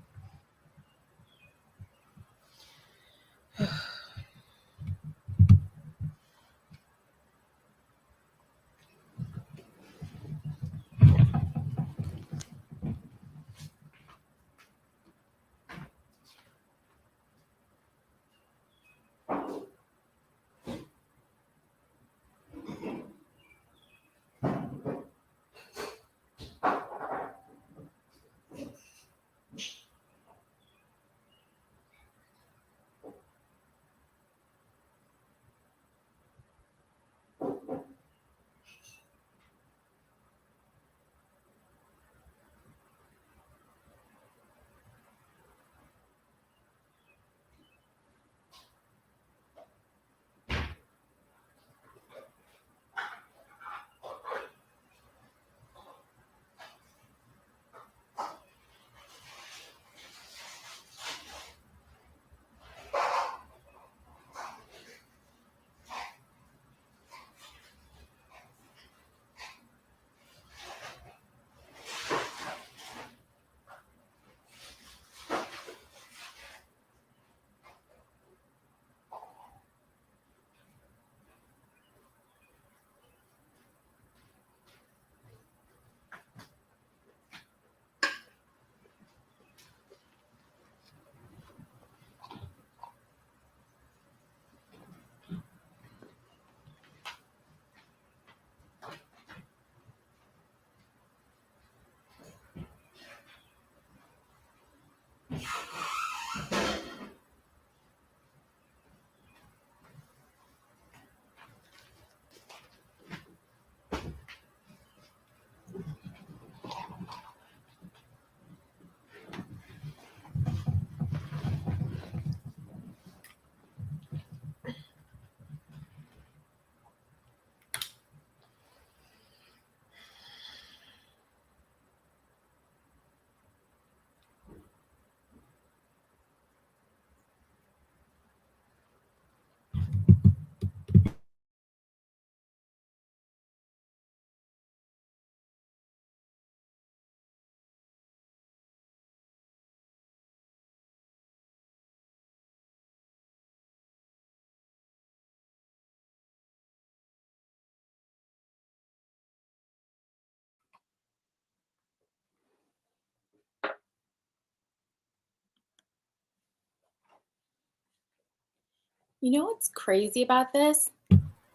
You know what's crazy about this?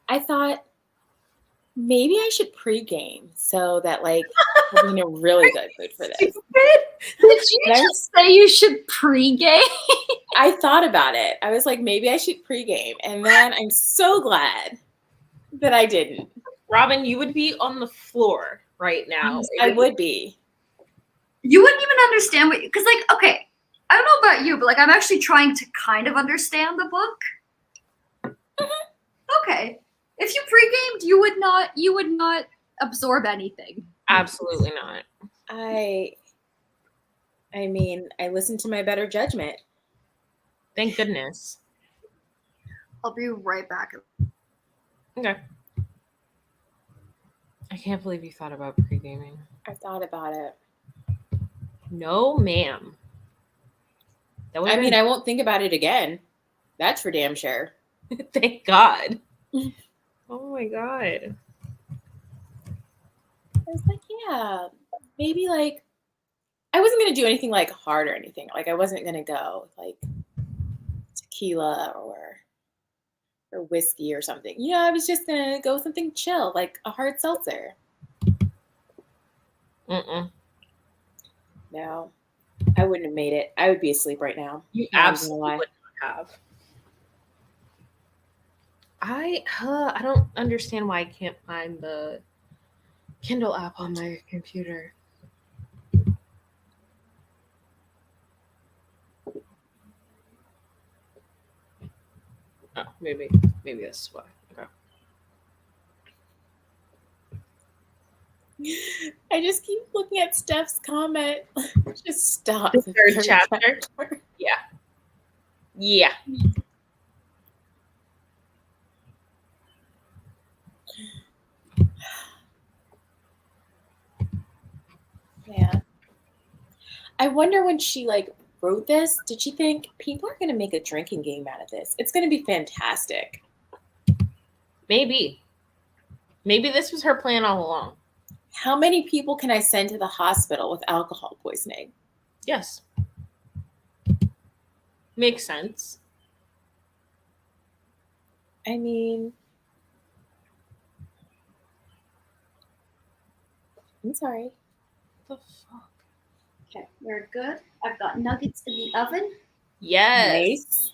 I thought maybe I should pregame so that like I'll be in a really good mood for this. Did you And just say you should pregame? I thought about it. I was like, maybe I should pregame. And then I'm so glad that I didn't. Robin, you would be on the floor right now. I would be. You wouldn't even understand what, because like, okay, I don't know about you, but like I'm actually trying to kind of understand the book. Okay. If you pre-gamed, you would not absorb anything. Absolutely not. I mean, I listened to my better judgment. Thank goodness. I'll be right back. Okay. I can't believe you thought about pre-gaming. I thought about it. No, ma'am. I mean, I won't think about it again. That's for damn sure. Thank God. Oh my God. I was like, yeah, maybe like I wasn't gonna do anything like hard or anything. Like I wasn't gonna go like tequila or whiskey or something. You know, I was just gonna go with something chill, like a hard seltzer. Mm-mm. No, I wouldn't have made it. I would be asleep right now. You Not even gonna absolutely lie. would not have. I don't understand why I can't find the Kindle app on my computer. Oh, maybe that's why. Okay. I just keep looking at Steph's comment. Just stop. The The third chapter. Yeah. Yeah. Yeah. I wonder when she like wrote this, did she think people are gonna make a drinking game out of this? It's gonna be fantastic. Maybe. Maybe this was her plan all along. How many people can I send to the hospital with alcohol poisoning? Yes. Makes sense. I mean, I'm sorry. What the fuck? Okay, we're good. I've got nuggets in the oven. Yes. Nice.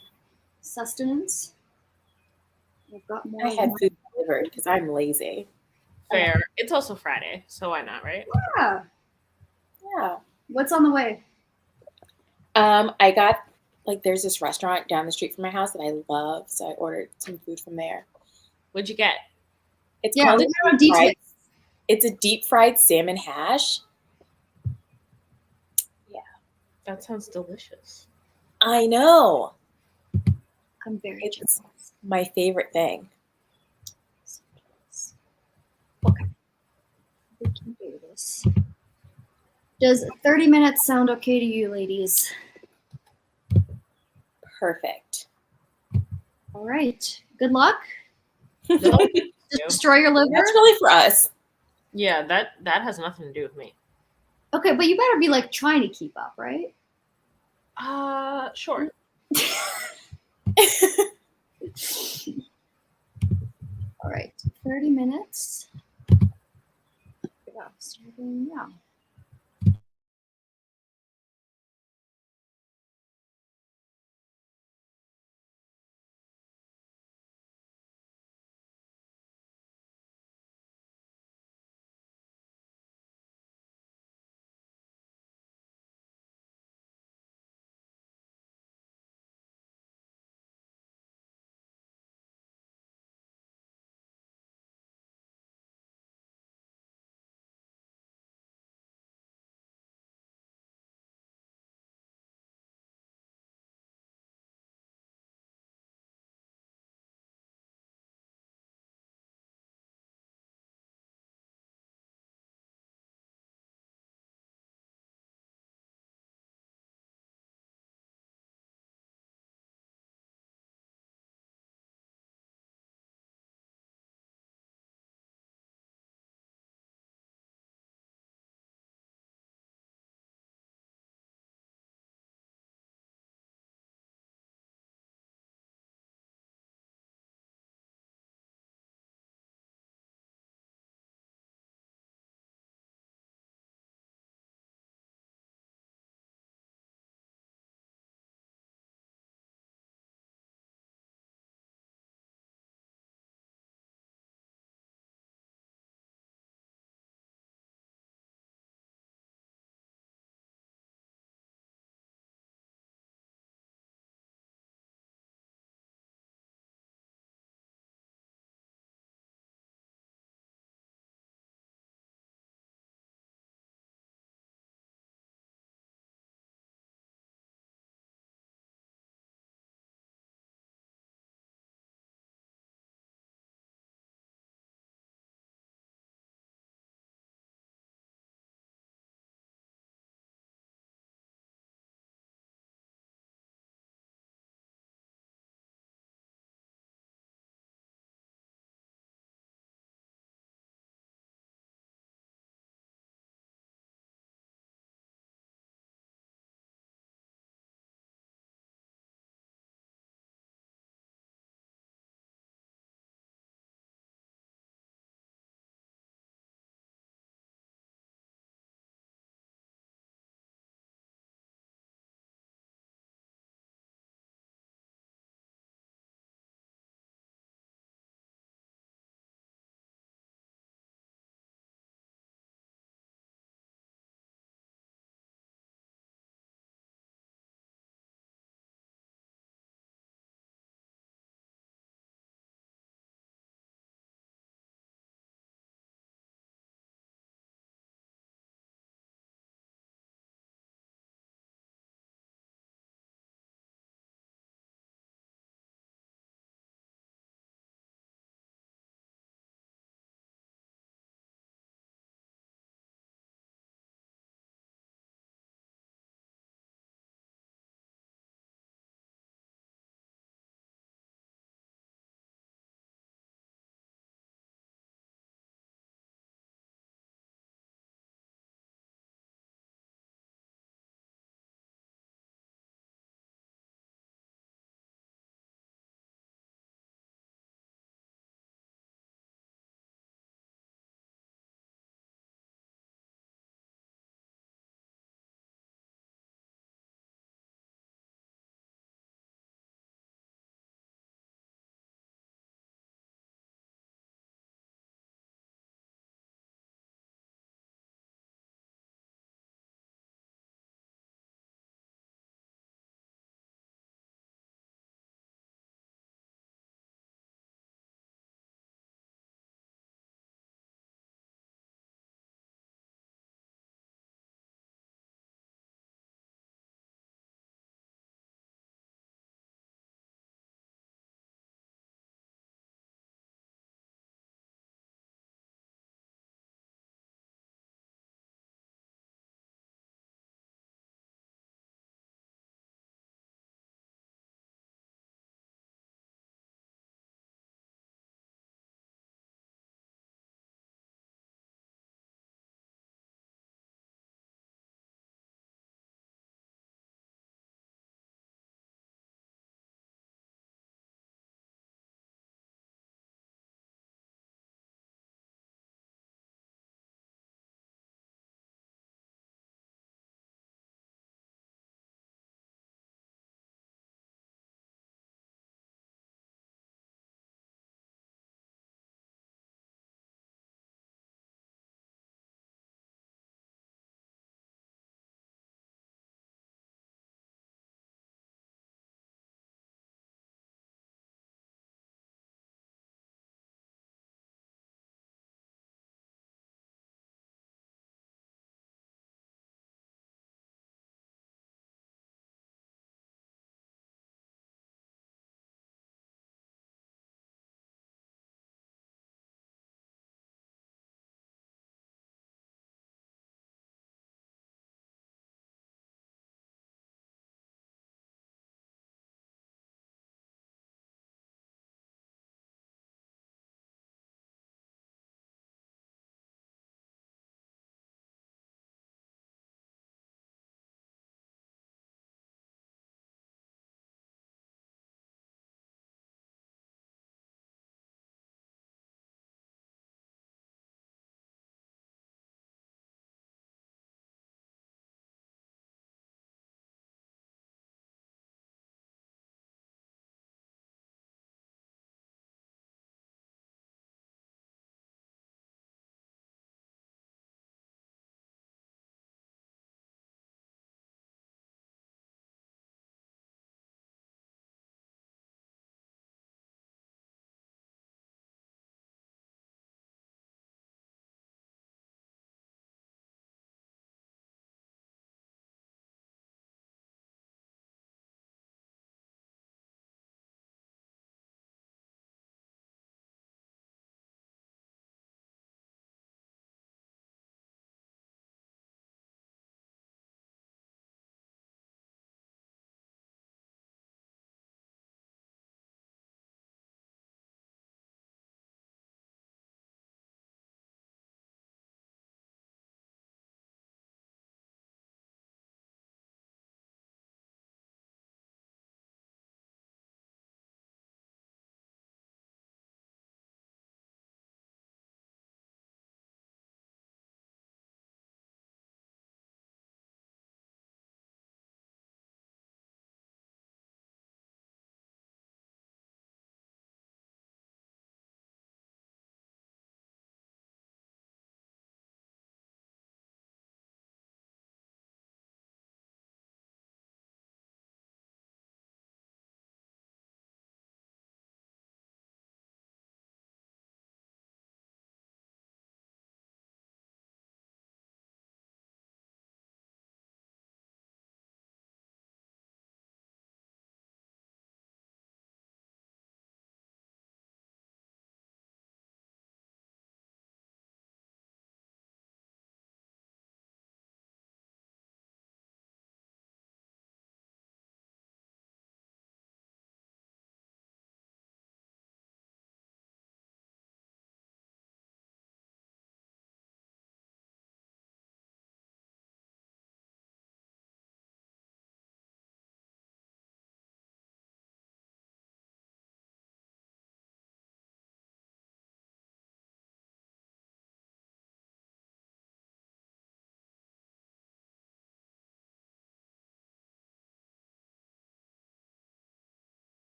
Sustenance. I've got more. I had food delivered because I'm lazy. Fair. It's also Friday, so why not, right? Yeah. Yeah. What's on the way? I got like there's this restaurant down the street from my house that I love, so I ordered some food from there. What'd you get? It's Yeah, called let me know details. it's a deep fried salmon hash. That sounds delicious. I know. I'm very It's jealous. my favorite thing. Okay. We can do this. Does 30 minutes sound okay to you, ladies? Perfect. All right. Good luck. That's Destroy your liver. really for us. Yeah, that has nothing to do with me. Okay, but you better be like trying to keep up, right? Sure. All right. 30 minutes. Yeah, starting now.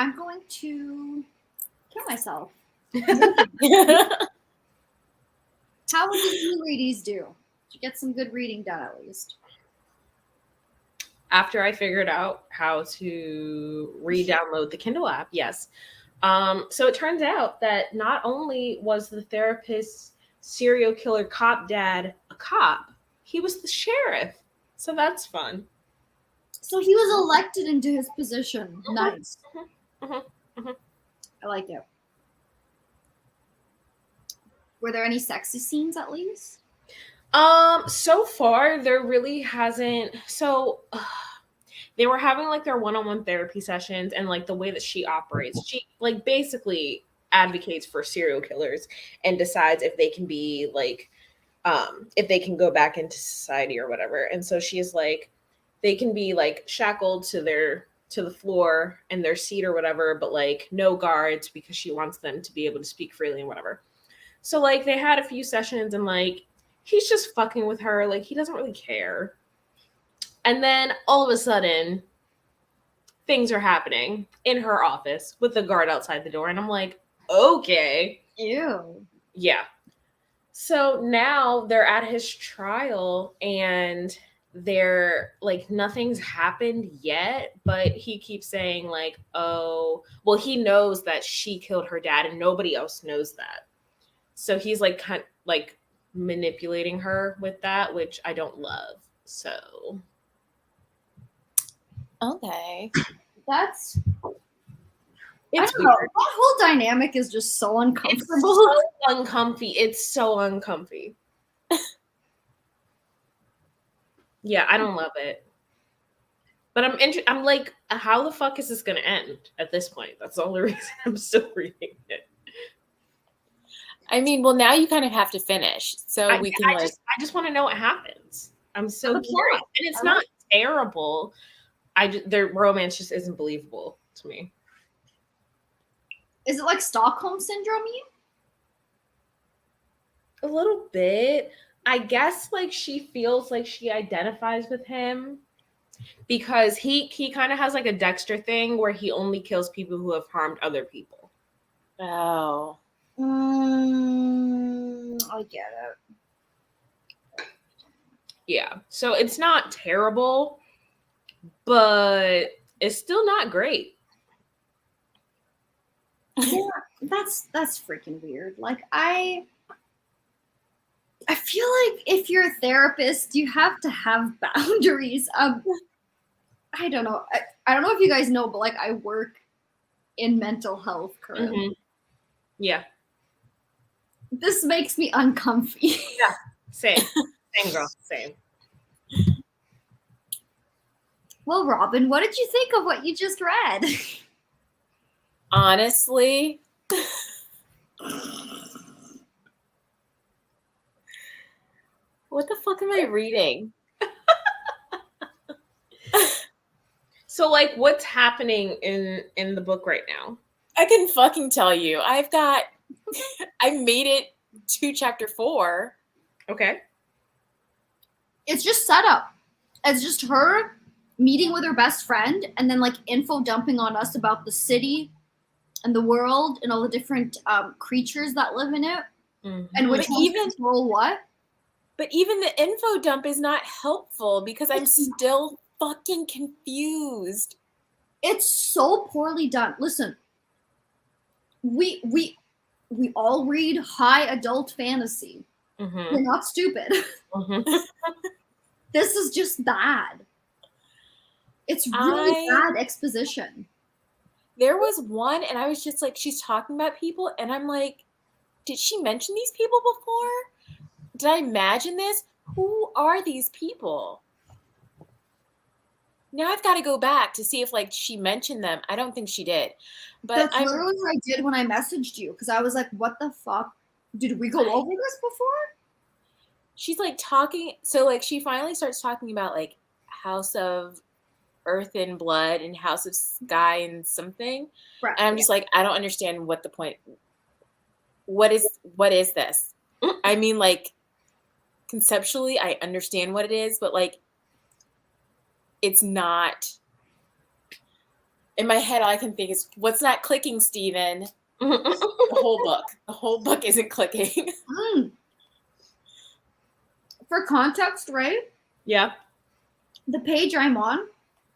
I'm going to kill myself. How did you ladies do? Did you get some good reading done at least? After I figured out how to re-download the Kindle app, yes. So it turns out that not only was the therapist's serial killer cop dad a cop, he was the sheriff. So that's fun. So he was elected into his position. Nice. Mm-hmm. I like it. Were there any sexy scenes at least? So far there really hasn't. So they were having like their one-on-one therapy sessions, and like the way that she operates, she like basically advocates for serial killers and decides if they can be like if they can go back into society or whatever. And so she's like, they can be like shackled to the floor and their seat or whatever, but like no guards, because she wants them to be able to speak freely and whatever. So like they had a few sessions, and like he's just fucking with her, like he doesn't really care. And then all of a sudden things are happening in her office with the guard outside the door, and I'm like, okay. Ew. Yeah. So now they're at his trial, and they're like, nothing's happened yet, but he keeps saying like, oh, well, he knows that she killed her dad and nobody else knows that. So he's like kind of like manipulating her with that, which I don't love. So Okay. That's it's I don't know. weird. That whole dynamic is just so It's uncomfortable. so uncomfy. It's so uncomfy. Yeah, I don't love it. But I'm like, how the fuck is this gonna end at this point? That's the only reason I'm still reading it. I mean, well, now you kind of have to finish, so we can I just want to know what happens. I'm so The curious, plot. and it's I not like- terrible. Their romance just isn't believable to me. Is it like Stockholm syndrome? A little bit. I guess like she feels like she identifies with him because he kind of has like a Dexter thing where he only kills people who have harmed other people. Oh. I get it. Yeah. So it's not terrible, but it's still not great. Yeah, that's freaking weird. Like I feel like if you're a therapist, you have to have boundaries. I don't know. I don't know if you guys know, but like I work in mental health currently. Mm-hmm. Yeah. This makes me uncomfy. Yeah. Same. Same, girl. Same. Well, Robin, what did you think of what you just read? Honestly, what the fuck am I reading? So like what's happening in the book right now? I can fucking tell you. I made it to chapter 4. Okay. It's just setup. It's just her meeting with her best friend and then like info dumping on us about the city and the world and all the different creatures that live in it and which But ones control what. But even the info dump is not helpful because I'm still fucking confused. It's so poorly done. Listen, we all read high adult fantasy. Mm-hmm. We're not stupid. Mm-hmm. This is just bad. It's really bad exposition. There was one, and I was just like, she's talking about people, and I'm like, did she mention these people before? Did I imagine this? Who are these people? Now I've got to go back to see if like she mentioned them. I don't think she did. But That's literally what I did when I messaged you because I was like, what the fuck? Did we go over this before? She's like talking. So like she finally starts talking about like House of Earth and Blood and House of Sky and something. Right. And I'm just like, I don't understand what the point. What is this? I mean, like conceptually, I understand what it is, but like it's not In my head, all I can think is, what's not clicking, Steven? The whole book isn't clicking. For context, right? Yeah. The page I'm on,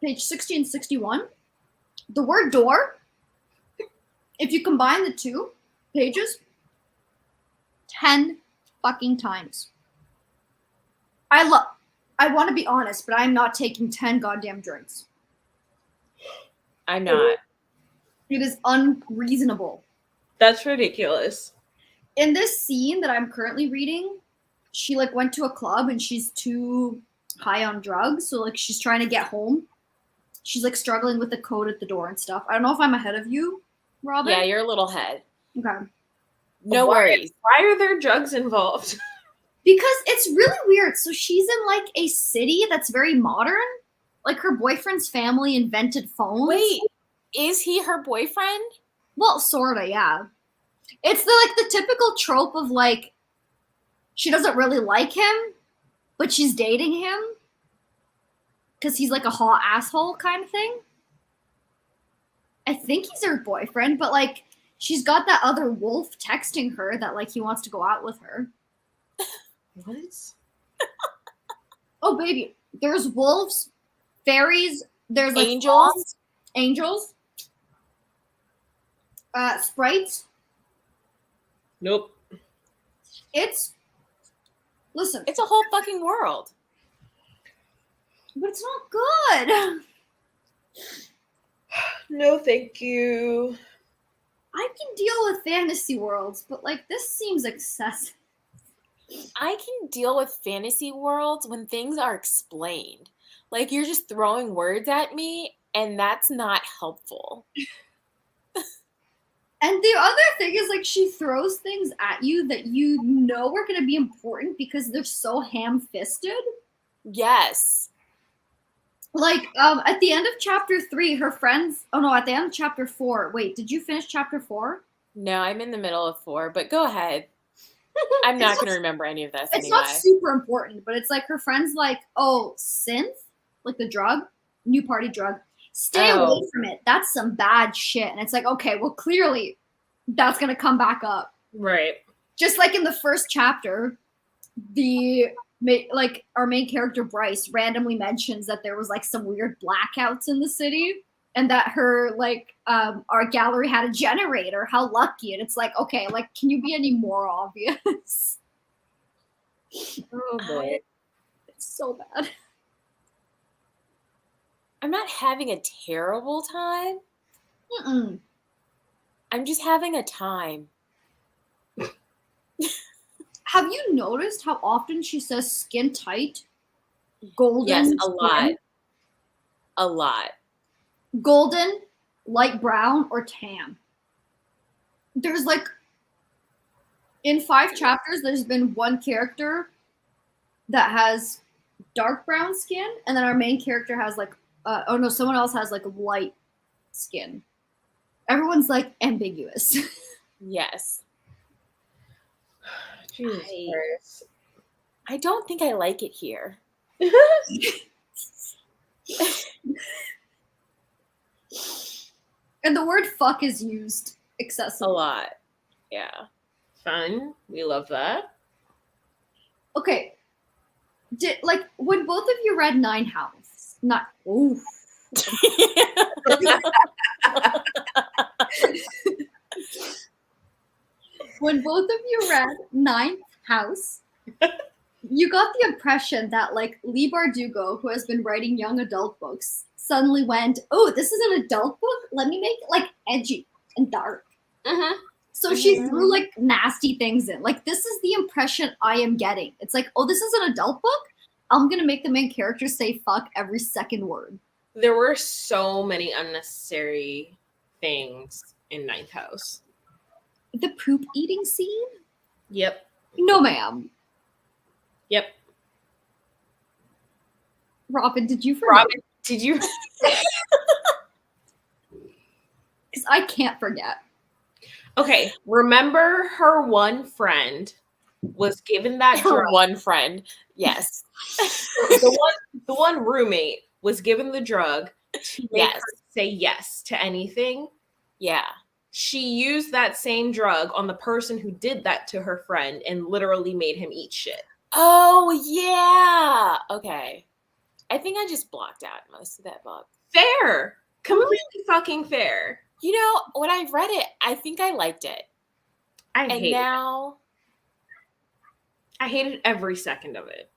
page 1661, the word door, if you combine the two pages, 10 fucking times. I want to be honest, but I'm not taking 10 goddamn drinks. I'm not. It is unreasonable. That's ridiculous. In this scene that I'm currently reading, she like went to a club and she's too high on drugs, so like she's trying to get home. She's like struggling with the code at the door and stuff. I don't know if I'm ahead of you, Robin. Yeah, you're a little ahead. Okay. No worries. Why are there drugs involved? Because it's really weird. So she's in like a city that's very modern. Like her boyfriend's family invented phones. Wait, is he her boyfriend? Well, sorta, yeah. It's the typical trope of like she doesn't really like him, but she's dating him because he's like a hot asshole kind of thing. I think he's her boyfriend, but like she's got that other wolf texting her that like he wants to go out with her. What? Oh baby, there's wolves, fairies, there's like Angels? frogs, angels, sprites. Nope. Listen, It's a whole fucking world. but it's not good. No, thank you. I can deal with fantasy worlds, but like this seems excessive. I can deal with fantasy worlds when things are explained. Like you're just throwing words at me, and that's not helpful. And the other thing is like she throws things at you that you know are going to be important because they're so ham-fisted. Yes. Like at the end of chapter 3, her friends. Oh no, at the end of chapter 4. Wait, did you finish chapter 4? No, I'm in the middle of 4, but go ahead. I'm not going to remember any of this It's anyway. not super important, but it's like her friends like, oh, synth, like the drug, new party drug. Stay away from it. That's some bad shit. And it's like, okay, well, clearly that's going to come back up. Right. Just like in the first chapter, our main character Bryce randomly mentions that there was like some weird blackouts in the city and that her like our gallery had a generator. How lucky. And it's like, okay, like can you be any more obvious? Oh boy. It's so bad. I'm not having a terrible time. Mm-mm. I'm just having a time. Have you noticed how often she says skin tight? Golden. Yes, a skin, lot. A lot. Golden, light brown, or tan. There's like in 5 chapters, there's been one character that has dark brown skin, and then our main character has like someone else has like light skin. Everyone's like ambiguous. Yes. Jesus Christ. I don't think I like it here. And the word fuck is used A excessively. lot. Yeah. Fun. We love that. Okay. When both of you read Nine House, not oof. When both of you read Ninth House, you got the impression that like Lee Bardugo, who has been writing young adult books, suddenly went, "Oh, this is an adult book. Let me make it like edgy and dark." Mm-hmm. So she threw like nasty things in. Like this is the impression I am getting. It's like, "Oh, this is an adult book. I'm gonna make the main character say fuck every second word." There were so many unnecessary things in Ninth House. The poop eating scene? Yep. No, ma'am. Yep. Robin, did you forget? Robin, did you? Because I can't forget. Okay. Remember her one friend was given that Her drug. one friend. Yes. The one roommate was given the drug to make Yes. her say yes to anything. Yeah. She used that same drug on the person who did that to her friend and literally made him eat shit. Oh, yeah. Okay. I think I just blocked out most of that book. Fair. Completely fucking fair. You know, when I read it, I think I liked it. I hated every second of it.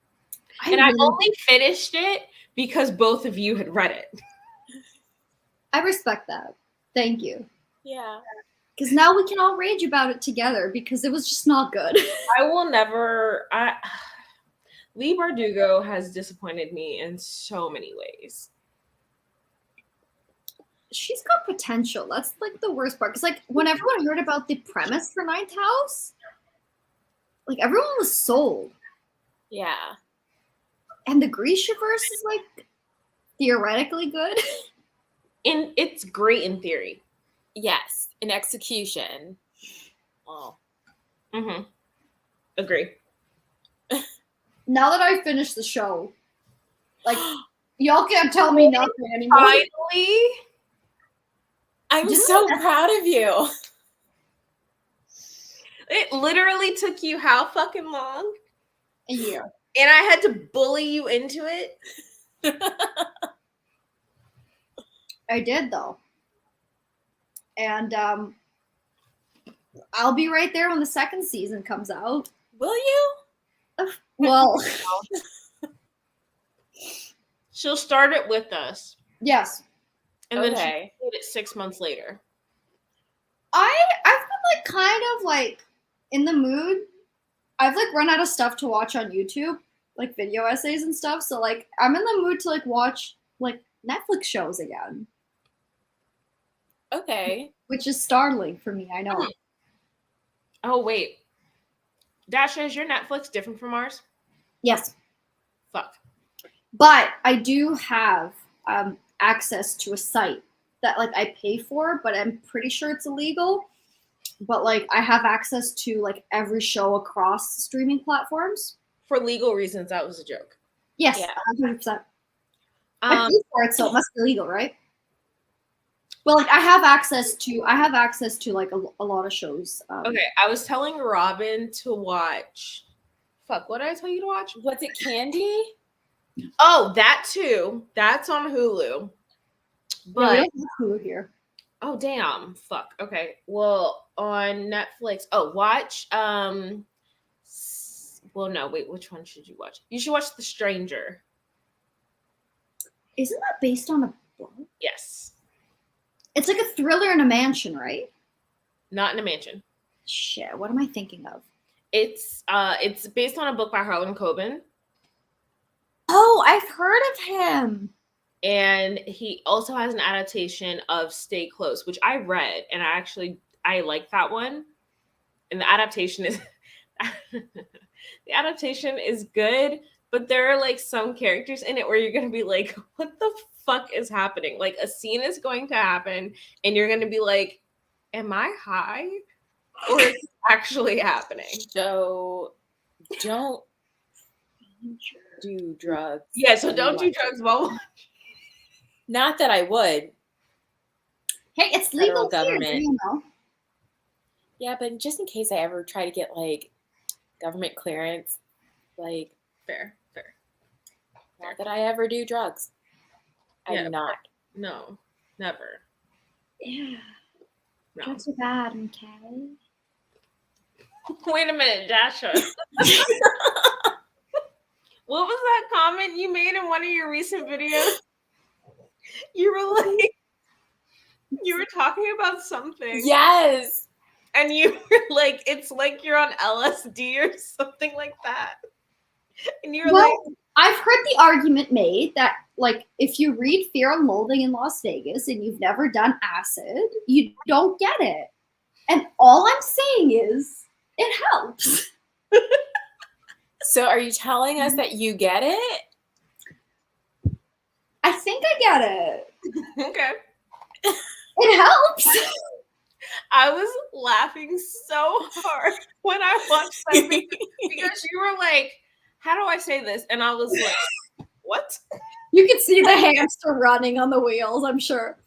I only finished it because both of you had read it. I respect that. Thank you. Yeah. Because now we can all rage about it together because it was just not good. I will never. Leigh Bardugo has disappointed me in so many ways. She's got potential. That's like the worst part. Because like when everyone heard about the premise for Ninth House, like everyone was sold. Yeah. And the Grishaverse is like theoretically good. It's great in theory. Yes. In execution. Oh. Mm-hmm. Agree. Now that I finished the show, like y'all can't tell me nothing anymore. Finally. I'm so proud of you. It literally took you how fucking long? A year. And I had to bully you into it? I did though. And I'll be right there when the second season comes out. Will you? Well, she'll start it with us. Yes. And then she'll do it 6 months later. I've been like kind of like in the mood. I've like run out of stuff to watch on YouTube, like video essays and stuff. So like I'm in the mood to like watch like Netflix shows again. Okay. Which is startling for me, I know. Oh wait. Dasha, is your Netflix different from ours? Yes. Fuck. But I do have access to a site that like I pay for, but I'm pretty sure it's illegal. But like I have access to like every show across streaming platforms. For legal reasons, that was a joke. Yes, yeah. 100%. I pay for it, so it must be legal, right? Well, like I have access to like a lot of shows. Okay, I was telling Robin to watch. Fuck, what did I tell you to watch? Was it Candy? Oh, that too. That's on Hulu. But no, we don't have Hulu here. Oh damn! Fuck. Okay. Well, on Netflix. Oh, watch. Well, no. Wait. Which one should you watch? You should watch The Stranger. Isn't that based on a book? Yes. It's like a thriller in a mansion, right? Not in a mansion. Shit. What am I thinking of? It's based on a book by Harlan Coben. Oh, I've heard of him. And he also has an adaptation of Stay Close, which I read, and I like that one. And the adaptation is good, but there are like some characters in it where you're gonna be like, what the fuck is happening? Like a scene is going to happen, and you're gonna be like, am I high? Or is it actually happening? So don't do drugs. Yeah, so don't do drugs while watching. Not that I would. Hey, it's legal government. You know. Yeah, but just in case I ever try to get like government clearance, like fair. Not that I ever do drugs. I do not. No, never. Yeah. No. Drugs are bad, okay? Wait a minute, Dasha. What was that comment you made in one of your recent videos? You were talking about something. Yes. And you were like, it's like you're on LSD or something like that. And you were like, I've heard the argument made that like if you read Fear and Loathing in Las Vegas and you've never done acid, you don't get it. And all I'm saying is it helps. So are you telling us that you get it? I think I get it. Okay. It helps. I was laughing so hard when I watched that video because you were like, how do I say this? And I was like, what? You can see the hamster running on the wheels, I'm sure.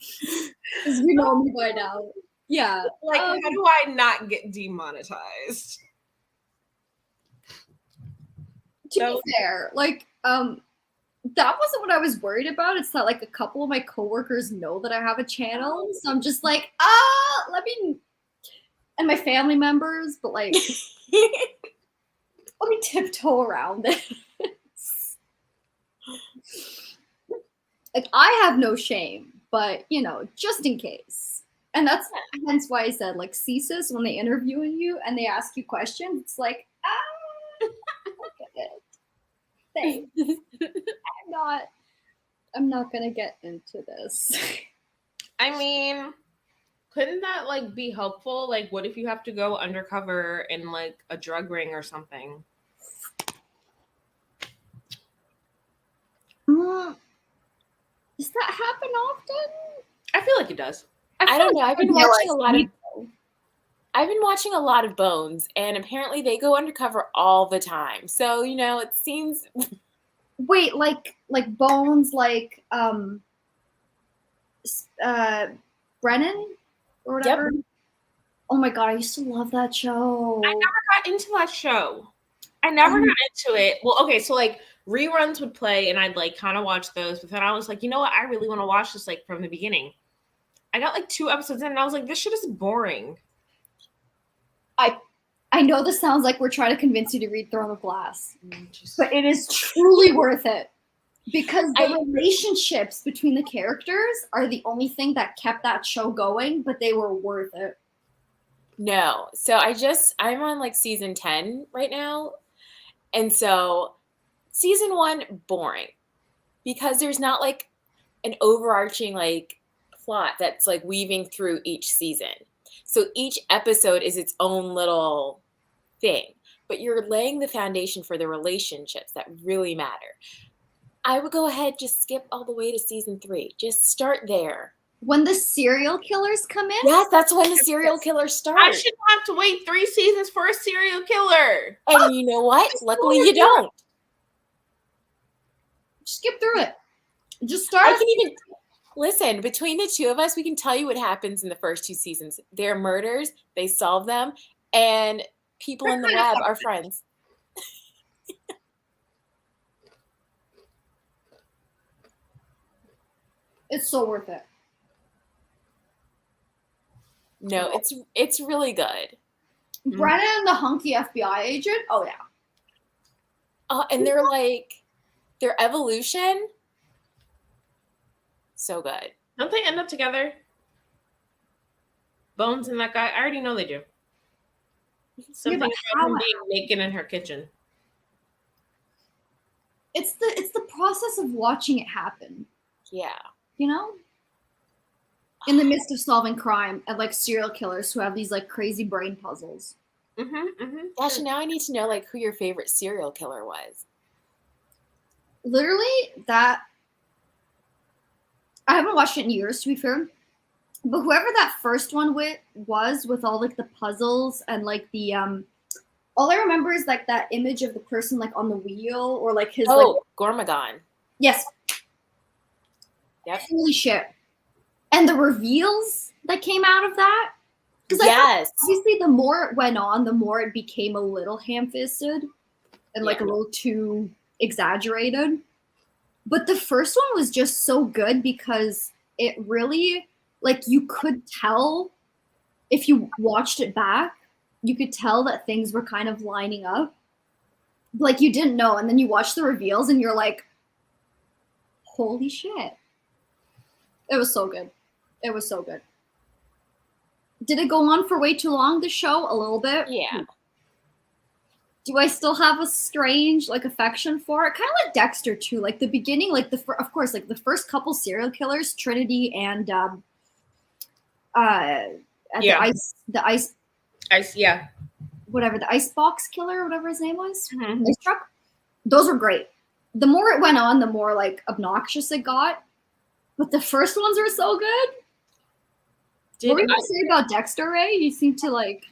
Because you know me by now. Yeah. Like, how do I not get demonetized? To be fair, like, that wasn't what I was worried about. It's that like a couple of my coworkers know that I have a channel. So I'm just like, let me, and my family members, but like, let me tiptoe around it. Like, I have no shame, but you know, just in case. And that's hence why I said, like, CSIS, when they interview you and they ask you questions, it's like, look at it. Thanks. I'm not gonna get into this. I mean, couldn't that like be helpful? Like, what if you have to go undercover in like a drug ring or something? Does that happen often? I feel like it does. I don't know. I've been watching a lot of Bones, and apparently they go undercover all the time. So, you know, it seems. Wait, like Bones, like Brennan or whatever. Yep. Oh my god, I used to love that show. I never got into that show. I never got into it. Well, okay, so like reruns would play, and I'd like kind of watch those, but then I was like, you know what? I really want to watch this like from the beginning. I got like 2 episodes in, and I was like, this shit is boring. I know this sounds like we're trying to convince you to read Throne of Glass, but it is truly worth it because the relationships between the characters are the only thing that kept that show going, but they were worth it. No. So I'm on like season 10 right now. And so season 1, boring because there's not like an overarching like plot that's like weaving through each season. So each episode is its own little thing, but you're laying the foundation for the relationships that really matter. I would go ahead, just skip all the way to season 3. Just start there. When the serial killers come in? Yes, that's when the serial killers start. I shouldn't have to wait 3 seasons for a serial killer. And you know what? Luckily you don't. Skip through it. Just start. I can even listen, between the two of us, we can tell you what happens in the first 2 seasons. They're murders, they solve them, and people in the web are friends. It's so worth it. No, it's really good. Brennan and the hunky FBI agent? Oh, yeah. And they're like, their evolution, so good. Don't they end up together? Bones and that guy? I already know they do. Something about him being naked in her kitchen. It's the process of watching it happen. Yeah. You know? In the midst of solving crime and like serial killers who have these like crazy brain puzzles. Gosh, now I need to know like who your favorite serial killer was. Literally, that I haven't watched it in years, to be fair. But whoever that first one was with all like the puzzles and like the all I remember is like that image of the person like on the wheel or like his like Gormagon. Yes. Yep. Holy shit. And the reveals that came out of that. Because yes. Obviously the more it went on, the more it became a little ham-fisted and like a little too exaggerated. But the first one was just so good because it really, like, you could tell if you watched it back, you could tell that things were kind of lining up. Like, you didn't know. And then you watch the reveals and you're like, holy shit. It was so good. It was so good. Did it go on for way too long, the show? A little bit? Yeah. Do I still have a strange like affection for it? Kind of like Dexter too. Like the beginning, like of course, like the first couple serial killers, Trinity and the ice, whatever, the icebox killer, whatever his name was, ice truck. Those were great. The more it went on, the more like obnoxious it got. But the first ones were so good. What were you gonna say about Dexter, Ray? You seem to like.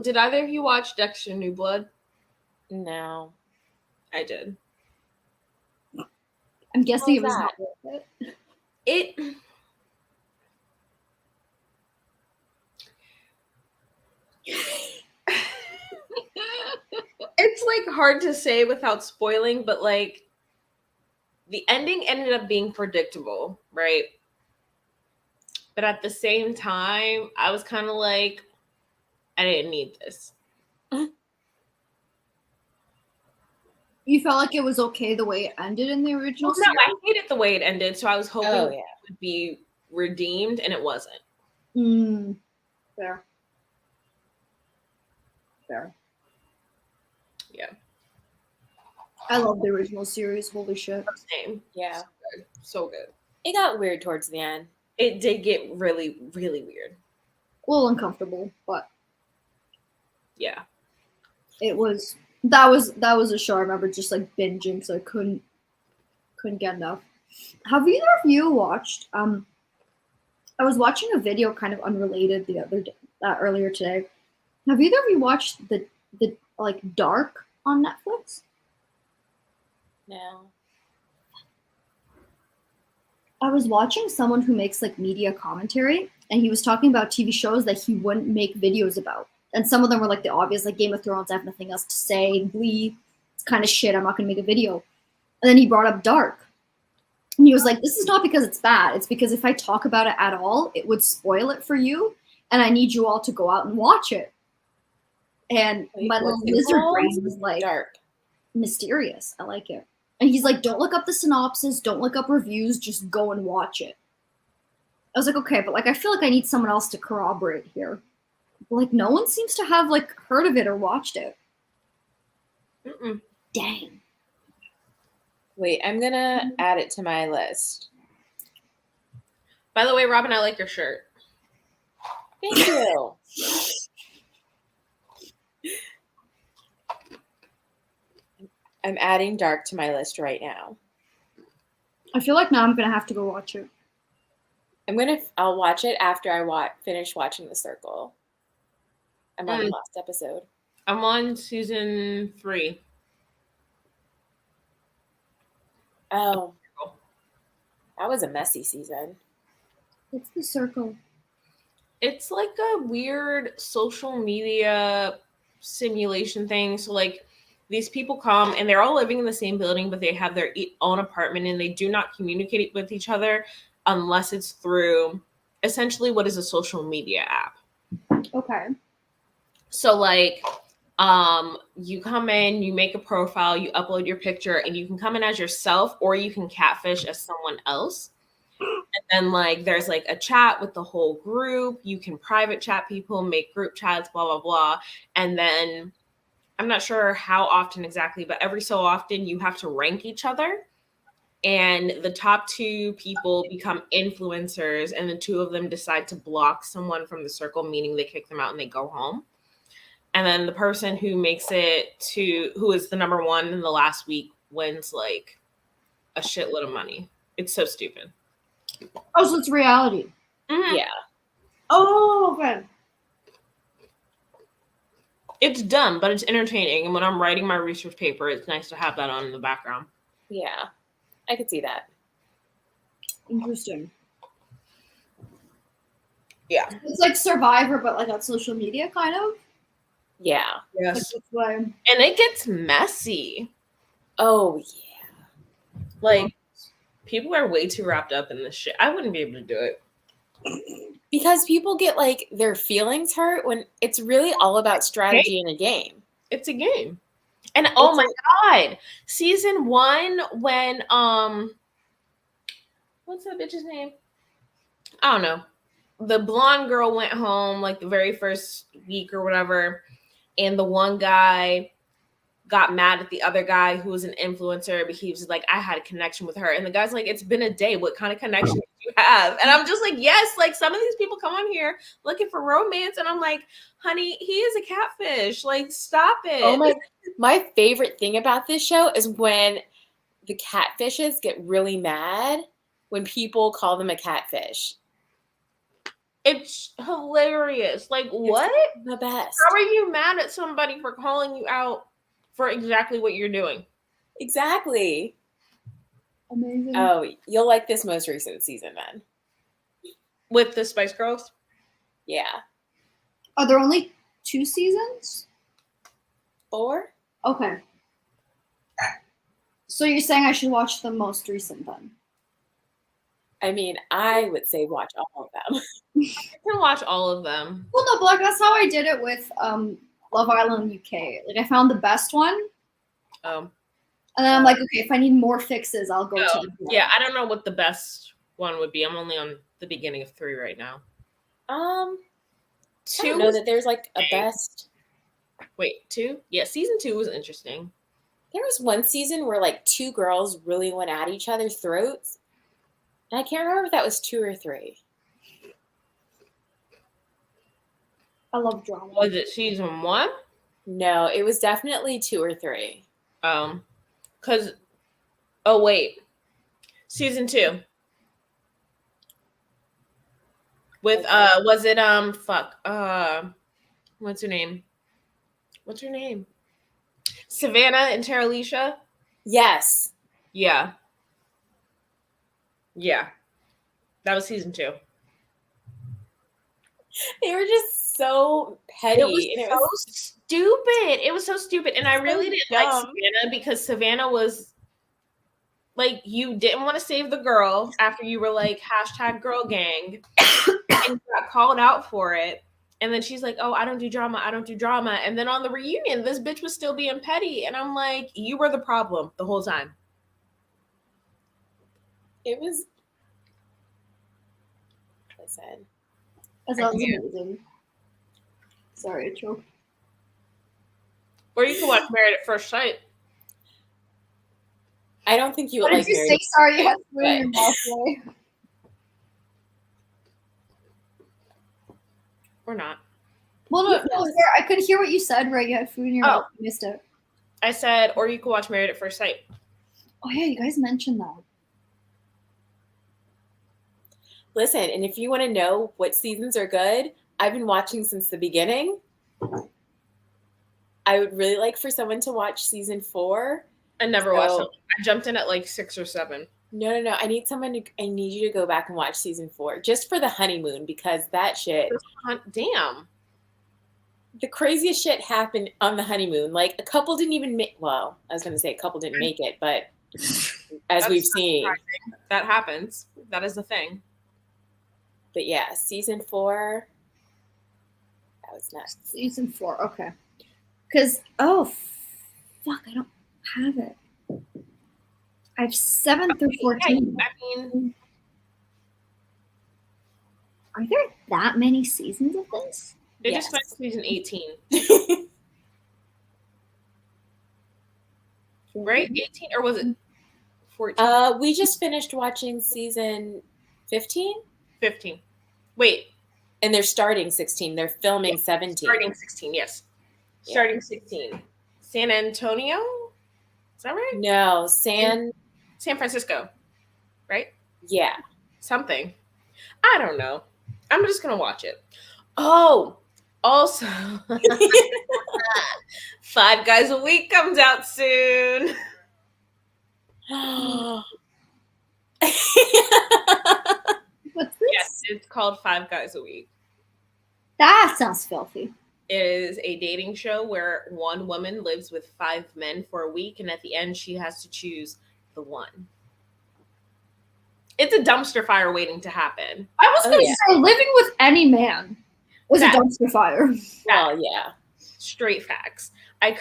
Did either of you watch Dexter New Blood? No. I did. I'm guessing How it was was not that? worth it. It it's like hard to say without spoiling, but like the ending ended up being predictable, right? But at the same time, I was kind of like, I didn't need this. You felt like it was okay the way it ended in the original Well, no, series? I hated the way it ended, so I was hoping Oh it yeah. would be redeemed, and it wasn't. Fair. Fair. Yeah. I love the original series. Holy shit. Same. Yeah. So good. So good. It got weird towards the end. It did get really, really weird. A little uncomfortable, but Yeah. it was that was a show I remember just like binging because I couldn't get enough. Have either of you watched I was watching a video kind of unrelated the other day, earlier today. Have either of you watched the like Dark on Netflix? No. I was watching someone who makes like media commentary, and he was talking about TV shows that he wouldn't make videos about. And some of them were like the obvious, like Game of Thrones, I have nothing else to say, Glee, it's kind of shit, I'm not gonna make a video. And then he brought up Dark. And he was like, this is not because it's bad, it's because if I talk about it at all, it would spoil it for you, and I need you all to go out and watch it. And Wait, my little what's it lizard called? brain was like, Dark. mysterious. I like it. And he's like, don't look up the synopsis, don't look up reviews, just go and watch it. I was like, okay, but like I feel like I need someone else to corroborate here. But, like no one seems to have like heard of it or watched it. Mm-mm. Dang. Wait, I'm gonna add it to my list. By the way, Robin, I like your shirt. Thank you. I'm adding Dark to my list right now. I feel like now I'm gonna have to go watch it. I'll watch it after I finish watching The Circle. I'm on the last episode. I'm on season 3. Oh, that was a messy season. It's The Circle. It's like a weird social media simulation thing. So like these people come and they're all living in the same building, but they have their own apartment and they do not communicate with each other unless it's through essentially what is a social media app. Okay. So like you come in, you make a profile, you upload your picture, and you can come in as yourself or you can catfish as someone else. And then like there's like a chat with the whole group. You can private chat people, make group chats, blah blah blah. And then I'm not sure how often exactly, but every so often you have to rank each other. And the top 2 people become influencers, and the 2 of them decide to block someone from the circle, meaning they kick them out and they go home. And then the person who makes it who is the number 1 in the last week wins like a shitload of money. It's so stupid. Oh, so it's reality. Mm-hmm. Yeah. Oh, okay. It's dumb, but it's entertaining. And when I'm writing my research paper, it's nice to have that on in the background. Yeah. I could see that. Interesting. Yeah. It's like Survivor, but like on social media, kind of. Yeah. Like, Yes. that's why. And it gets messy. Oh, yeah. Like, people are way too wrapped up in this shit. I wouldn't be able to do it. Because people get like their feelings hurt when it's really all about strategy in a game. It's a game. And oh my god, season 1 when what's that bitch's name? I don't know. The blonde girl went home like the very first week or whatever, and the one guy got mad at the other guy who was an influencer, but he was like, I had a connection with her. And the guy's like, it's been a day. What kind of connection did you have? And I'm just like, yes, like some of these people come on here looking for romance. And I'm like, honey, he is a catfish. Like, stop it. Oh my favorite thing about this show is when the catfishes get really mad when people call them a catfish. It's hilarious. Like, what? The best. How are you mad at somebody for calling you out for exactly what you're doing? Exactly. Amazing. Oh, you'll like this most recent season then. With the Spice Girls? Yeah. Are there only 2 seasons? 4? Okay. So you're saying I should watch the most recent then? I mean, I would say watch all of them. You can watch all of them. Well, no, but like that's how I did it with Love Island UK. Like I found the best one, Um, and then I'm like, okay, if I need more fixes, I'll go no. to the Yeah, I don't know what the best one would be. I'm only on the beginning of 3 right now. I 2 don't know was that there's like a best. Wait, 2? Yeah, season 2 was interesting. There was one season where like 2 girls really went at each other's throats. And I can't remember if that was 2 or 3. I love drama. Was it season 1? No, it was definitely 2 or 3. Cause oh wait, season 2 with was it what's her name? What's her name? Savannah and Teralicia? Yes. Yeah. Yeah. That was season 2. They were just so petty. It was so stupid. It was so stupid. And I really didn't like dumb. Savannah because Savannah was like, you didn't want to save the girl after you were like #girl gang and you got called out for it. And then she's like, oh, I don't do drama. I don't do drama. And then on the reunion, this bitch was still being petty. And I'm like, you were the problem the whole time. It was, I said. That sounds amazing. Sorry, I choked. Or you can watch Married at First Sight. I don't think you would What like did you Married say? at Sorry, you had First food in your Sight, mouth. Right? Or not. Well, no, Sarah, I couldn't hear what you said. Right, you had food in your mouth. I missed it. I said, or you could watch Married at First Sight. Oh yeah, you guys mentioned that. Listen, and if you want to know what seasons are good, I've been watching since the beginning. I would really like for someone to watch season 4. I never watched it. I jumped in at like 6 or 7. No. I need you to go back and watch season 4 just for the honeymoon because that shit. Damn. The craziest shit happened on the honeymoon. Like a couple didn't even make. Well, I was going to say a couple didn't make it, but as we've seen, that happens. That is the thing. But yeah, season 4. That was nuts. Season 4, okay. Because fuck, I don't have it. I have 7 through 14. Yeah, I mean, are there that many seasons of this? they just finished season 18. Right? 18 or was it 14? We just finished watching season 15. 15. Wait. And they're starting 16. They're filming 17. Starting 16, yes. Yeah. Starting 16. San Antonio? Is that right? No, San Francisco. Right? Yeah. Something. I don't know. I'm just going to watch it. Oh, also, 5 Guys a Week comes out soon. What's this? Yes, it's called 5 Guys a Week. That sounds filthy. It is a dating show where one woman lives with 5 men for a week, and at the end, she has to choose the one. It's a dumpster fire waiting to happen. I was going to say, living with any man was a dumpster fire. Well, yeah. Straight facts. I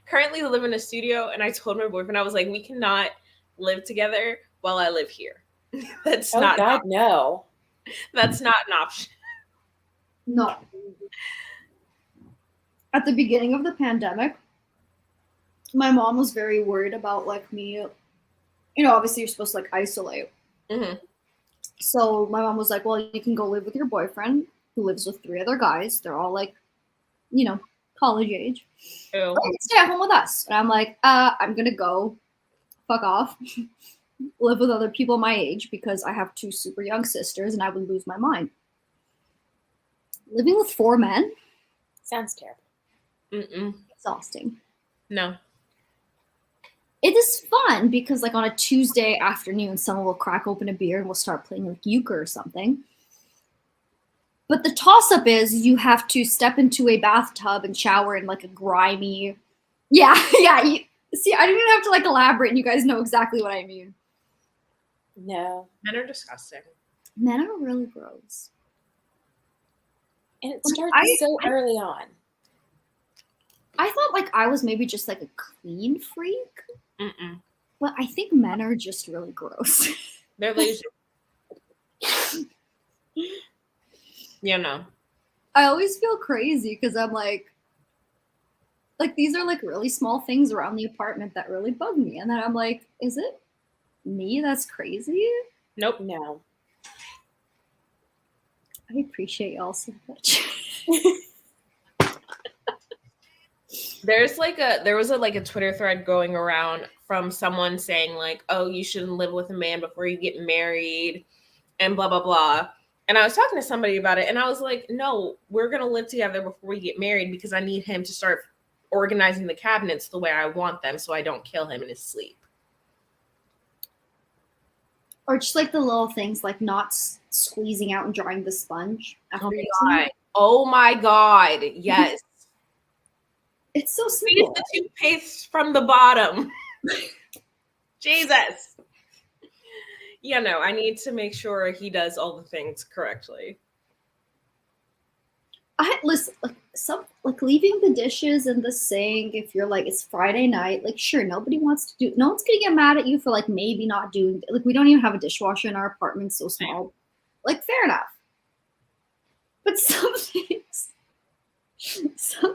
currently live in a studio, and I told my boyfriend, I was like, we cannot live together while I live here. That's not. God, no. That's not an option. No. At the beginning of the pandemic, my mom was very worried about like me. You know, obviously you're supposed to like isolate. Mm-hmm. So my mom was like, well, you can go live with your boyfriend who lives with 3 other guys. They're all like, you know, college age. Ew. Or you can stay at home with us. And I'm like, I'm going to go fuck off, live with other people my age because I have 2 super young sisters and I would lose my mind. Living with 4 men? Sounds terrible. Mm-mm. Exhausting. No. it is fun because like on a Tuesday afternoon, someone will crack open a beer and we'll start playing like euchre or something. But the toss up is you have to step into a bathtub and shower in like a grimy, yeah, yeah. See, I didn't even have to like elaborate, and you guys know exactly what I mean. No. Men are disgusting. Men are really gross. And it starts so early on. I thought like I was maybe just like a clean freak, Mm-mm. but I think men are just really gross. They're lazy. Yeah, no. I always feel crazy because I'm like these are like really small things around the apartment that really bug me, and then I'm like, is it me that's crazy? Nope. No. I appreciate y'all so much. There was a Twitter thread going around from someone saying like, oh, you shouldn't live with a man before you get married and blah blah blah. And I was talking to somebody about it and I was like, no, we're gonna live together before we get married because I need him to start organizing the cabinets the way I want them so I don't kill him in his sleep. Or just like the little things like not squeezing out and drying the sponge after using it. Oh my god, yes. It's so Squeeze simple. the toothpaste from the bottom. Jesus. Yeah, no, I need to make sure he does all the things correctly. I listen like leaving the dishes in the sink if you're like it's Friday night, like sure, no one's gonna get mad at you for like maybe not doing like we don't even have a dishwasher in our apartment, so small. Like fair enough. But some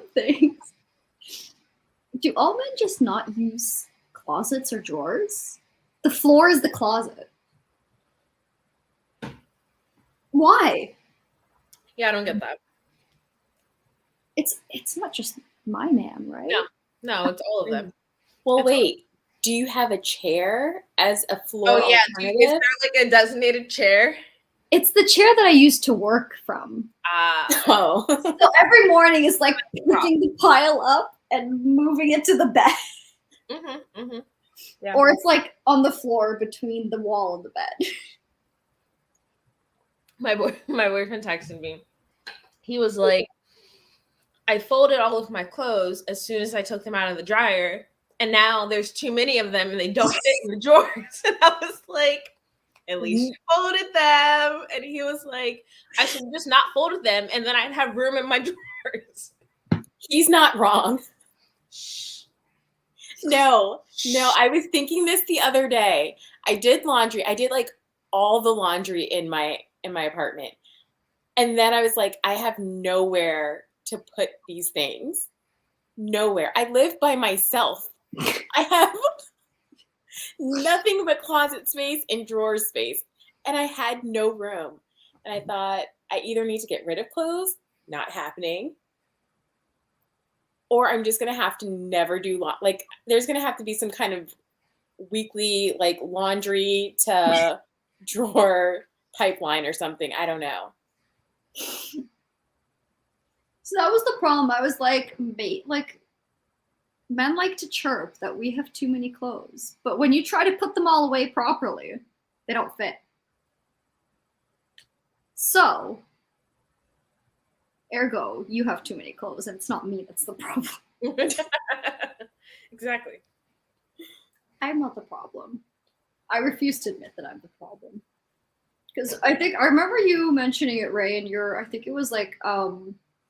things do all men just not use closets or drawers? The floor is the closet. Why? Yeah, I don't get that. It's not just my man, right? No, it's all of them. Well, wait. Do you have a chair as a floor alternative? Is there like a designated chair? It's the chair that I used to work from. Oh. So every morning it's like picking the pile up and moving it to the bed. Mm-hmm, mm-hmm. Yeah. Or it's like on the floor between the wall and the bed. My boyfriend texted me. He was like, I folded all of my clothes as soon as I took them out of the dryer, and now there's too many of them and they don't fit in the drawers. And I was like, at least you folded them. And he was like, I should just not folded them and then I'd have room in my drawers. He's not wrong. No, I was thinking this the other day. I did laundry. I did like all the laundry in my apartment. And then I was like, I have nowhere to put these things. Nowhere. I live by myself. I have nothing but closet space and drawer space. And I had no room. And I thought, I either need to get rid of clothes, not happening, or I'm just going to have to never do like there's going to have to be some kind of weekly like laundry to drawer pipeline or something. I don't know. So that was the problem. I was like, mate, like men like to chirp that we have too many clothes. But when you try to put them all away properly, they don't fit. So, ergo, you have too many clothes, and it's not me that's the problem. Exactly. I'm not the problem. I refuse to admit that I'm the problem. Because I remember you mentioning it, Ray, and I think it was like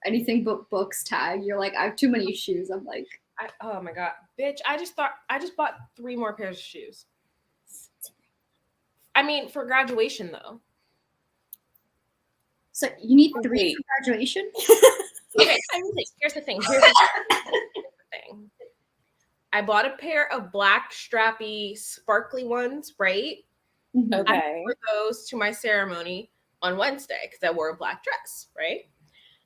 anything but books tag. You're like, I have too many shoes. I'm like, oh my god, bitch! I just bought 3 more pairs of shoes. I mean, for graduation though. So you need 3 for graduation? Okay, here's the thing. I bought a pair of black strappy sparkly ones, right? Okay. I wore those to my ceremony on Wednesday because I wore a black dress, right?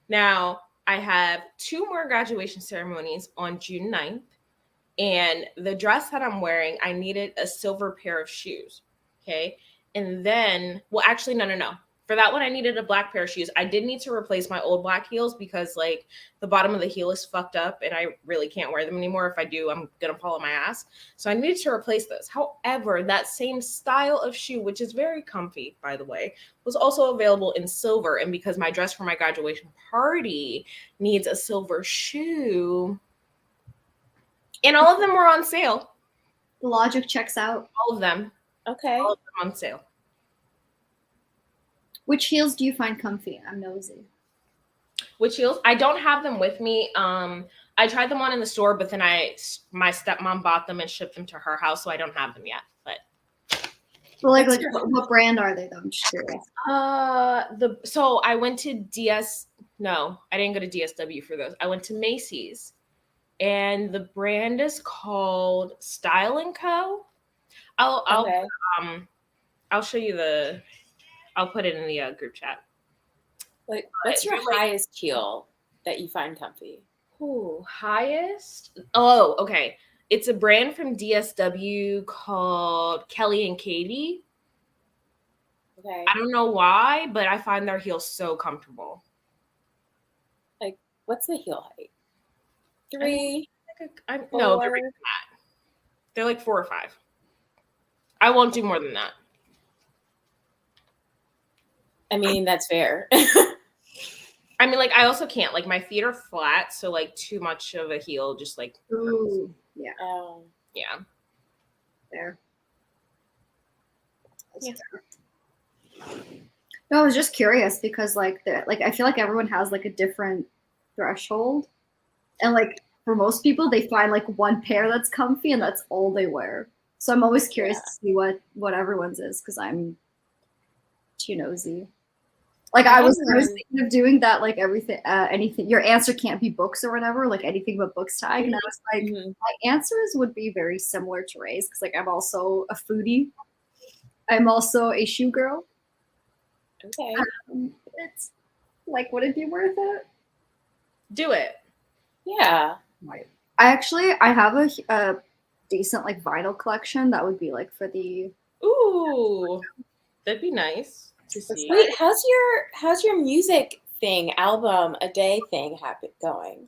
Now, I have 2 more graduation ceremonies on June 9th. And the dress that I'm wearing, I needed a silver pair of shoes. Okay. And then, well, actually, no. For that one, I needed a black pair of shoes. I did need to replace my old black heels because like the bottom of the heel is fucked up and I really can't wear them anymore. If I do, I'm going to fall on my ass. So I needed to replace those. However, that same style of shoe, which is very comfy, by the way, was also available in silver. And because my dress for my graduation party needs a silver shoe, and all of them were on sale. The logic checks out. All of them. Okay. All of them on sale. Which heels do you find comfy? I'm nosy. Which heels? I don't have them with me. I tried them on in the store, but then my stepmom bought them and shipped them to her house, so I don't have them yet. But well, like what brand are they though? I'm just curious. So I went to DS. No, I didn't go to DSW for those. I went to Macy's, and the brand is called Style and Co. I'll show you the. I'll put it in the group chat. Like, what's your highest heel that you find comfy? Ooh, highest? Oh, okay. It's a brand from DSW called Kelly and Katie. Okay. I don't know why, but I find their heels so comfortable. Like, what's the heel height? 3? No, they're bigger than that. They're like 4 or 5. I won't do more than that. I mean, that's fair. I mean, like, I also can't. Like, my feet are flat, so, like, too much of a heel just, like... Ooh, yeah. Yeah. Fair. Yeah. No, I was just curious because, like, I feel like everyone has, like, a different threshold. And, like, for most people, they find, like, one pair that's comfy and that's all they wear. So I'm always curious to see what everyone's is because I'm too nosy. Like I was thinking of doing that, like everything, anything. Your answer can't be books or whatever, like anything but books tag. And I was like, my answers would be very similar to Ray's because, like, I'm also a foodie. I'm also a shoe girl. Okay. It's like, would it be worth it? Do it. Yeah. I have a decent like vinyl collection that would be like for the. Ooh, that'd be nice to see. Wait, how's your music thing, album a day thing going?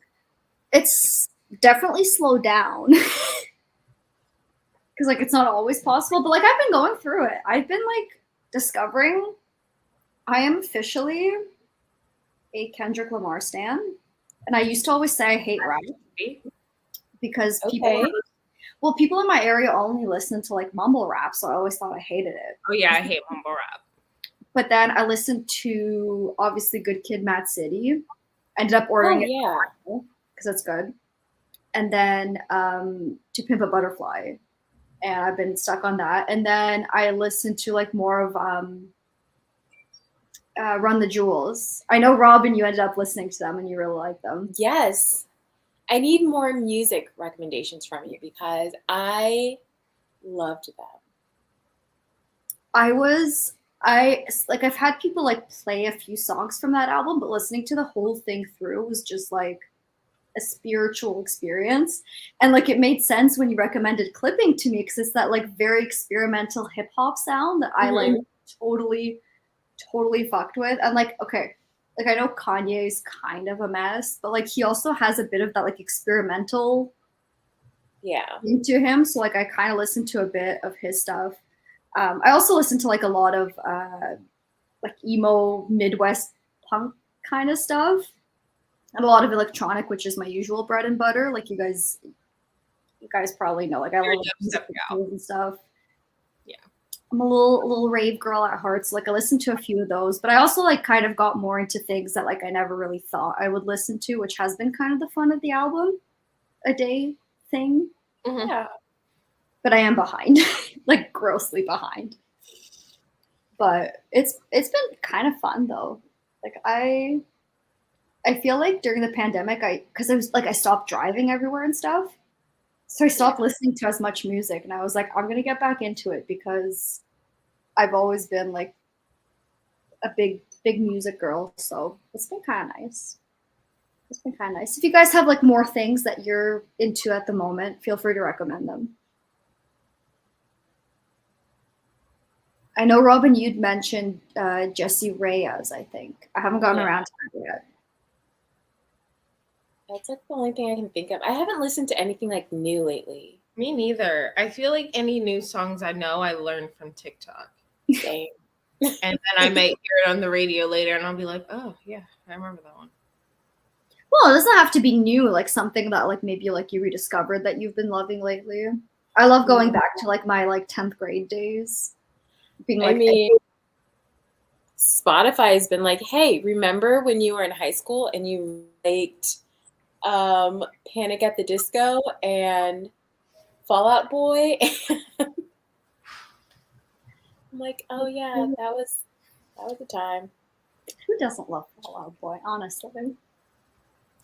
It's definitely slowed down because like it's not always possible, but like I've been going through it. I've been like discovering I am officially a Kendrick Lamar stan, and I used to always say I hate rap because people in my area only listen to like mumble rap, so I always thought I hated it. Oh yeah, I hate mumble rap. But then I listened to obviously Good Kid, Mad City. Ended up ordering it because that's good. And then To Pimp a Butterfly, and I've been stuck on that. And then I listened to like more of Run the Jewels. I know Robin, you ended up listening to them and you really like them. Yes. I need more music recommendations from you because I loved them. I've had people like play a few songs from that album, but listening to the whole thing through was just like a spiritual experience. And like it made sense when you recommended Clipping to me because it's that like very experimental hip hop sound that I like totally fucked with. And like, okay, like I know Kanye is kind of a mess, but like he also has a bit of that like experimental into him. So like I kind of listened to a bit of his stuff. I also listened to like a lot of like emo Midwest punk kind of stuff and a lot of electronic, which is my usual bread and butter. Like you guys probably know, like I love music and stuff. Yeah. I'm a little rave girl at heart. So like I listened to a few of those, but I also like kind of got more into things that like I never really thought I would listen to, which has been kind of the fun of the album a day thing. Mm-hmm. Yeah. But I am behind, like grossly behind. But it's been kind of fun though. Like I feel like during the pandemic, because I was like I stopped driving everywhere and stuff, so I stopped listening to as much music, and I was like, I'm gonna get back into it because I've always been like a big music girl. So it's been kind of nice. It's been kind of nice. If you guys have like more things that you're into at the moment, feel free to recommend them. I know, Robin, you'd mentioned Jesse Reyes, I think. I haven't gotten around to it yet. That's like the only thing I can think of. I haven't listened to anything like new lately. Me neither. I feel like any new songs I know, I learned from TikTok. Same. And then I might hear it on the radio later and I'll be like, oh, yeah, I remember that one. Well, it doesn't have to be new, like something that like maybe like you rediscovered that you've been loving lately. I love going back to like my like 10th grade days. Being like, I mean, Spotify has been like, hey, remember when you were in high school and you liked Panic at the Disco and Fall Out Boy? I'm like, oh yeah, that was a time. who doesn't love Fall Out Boy, honestly?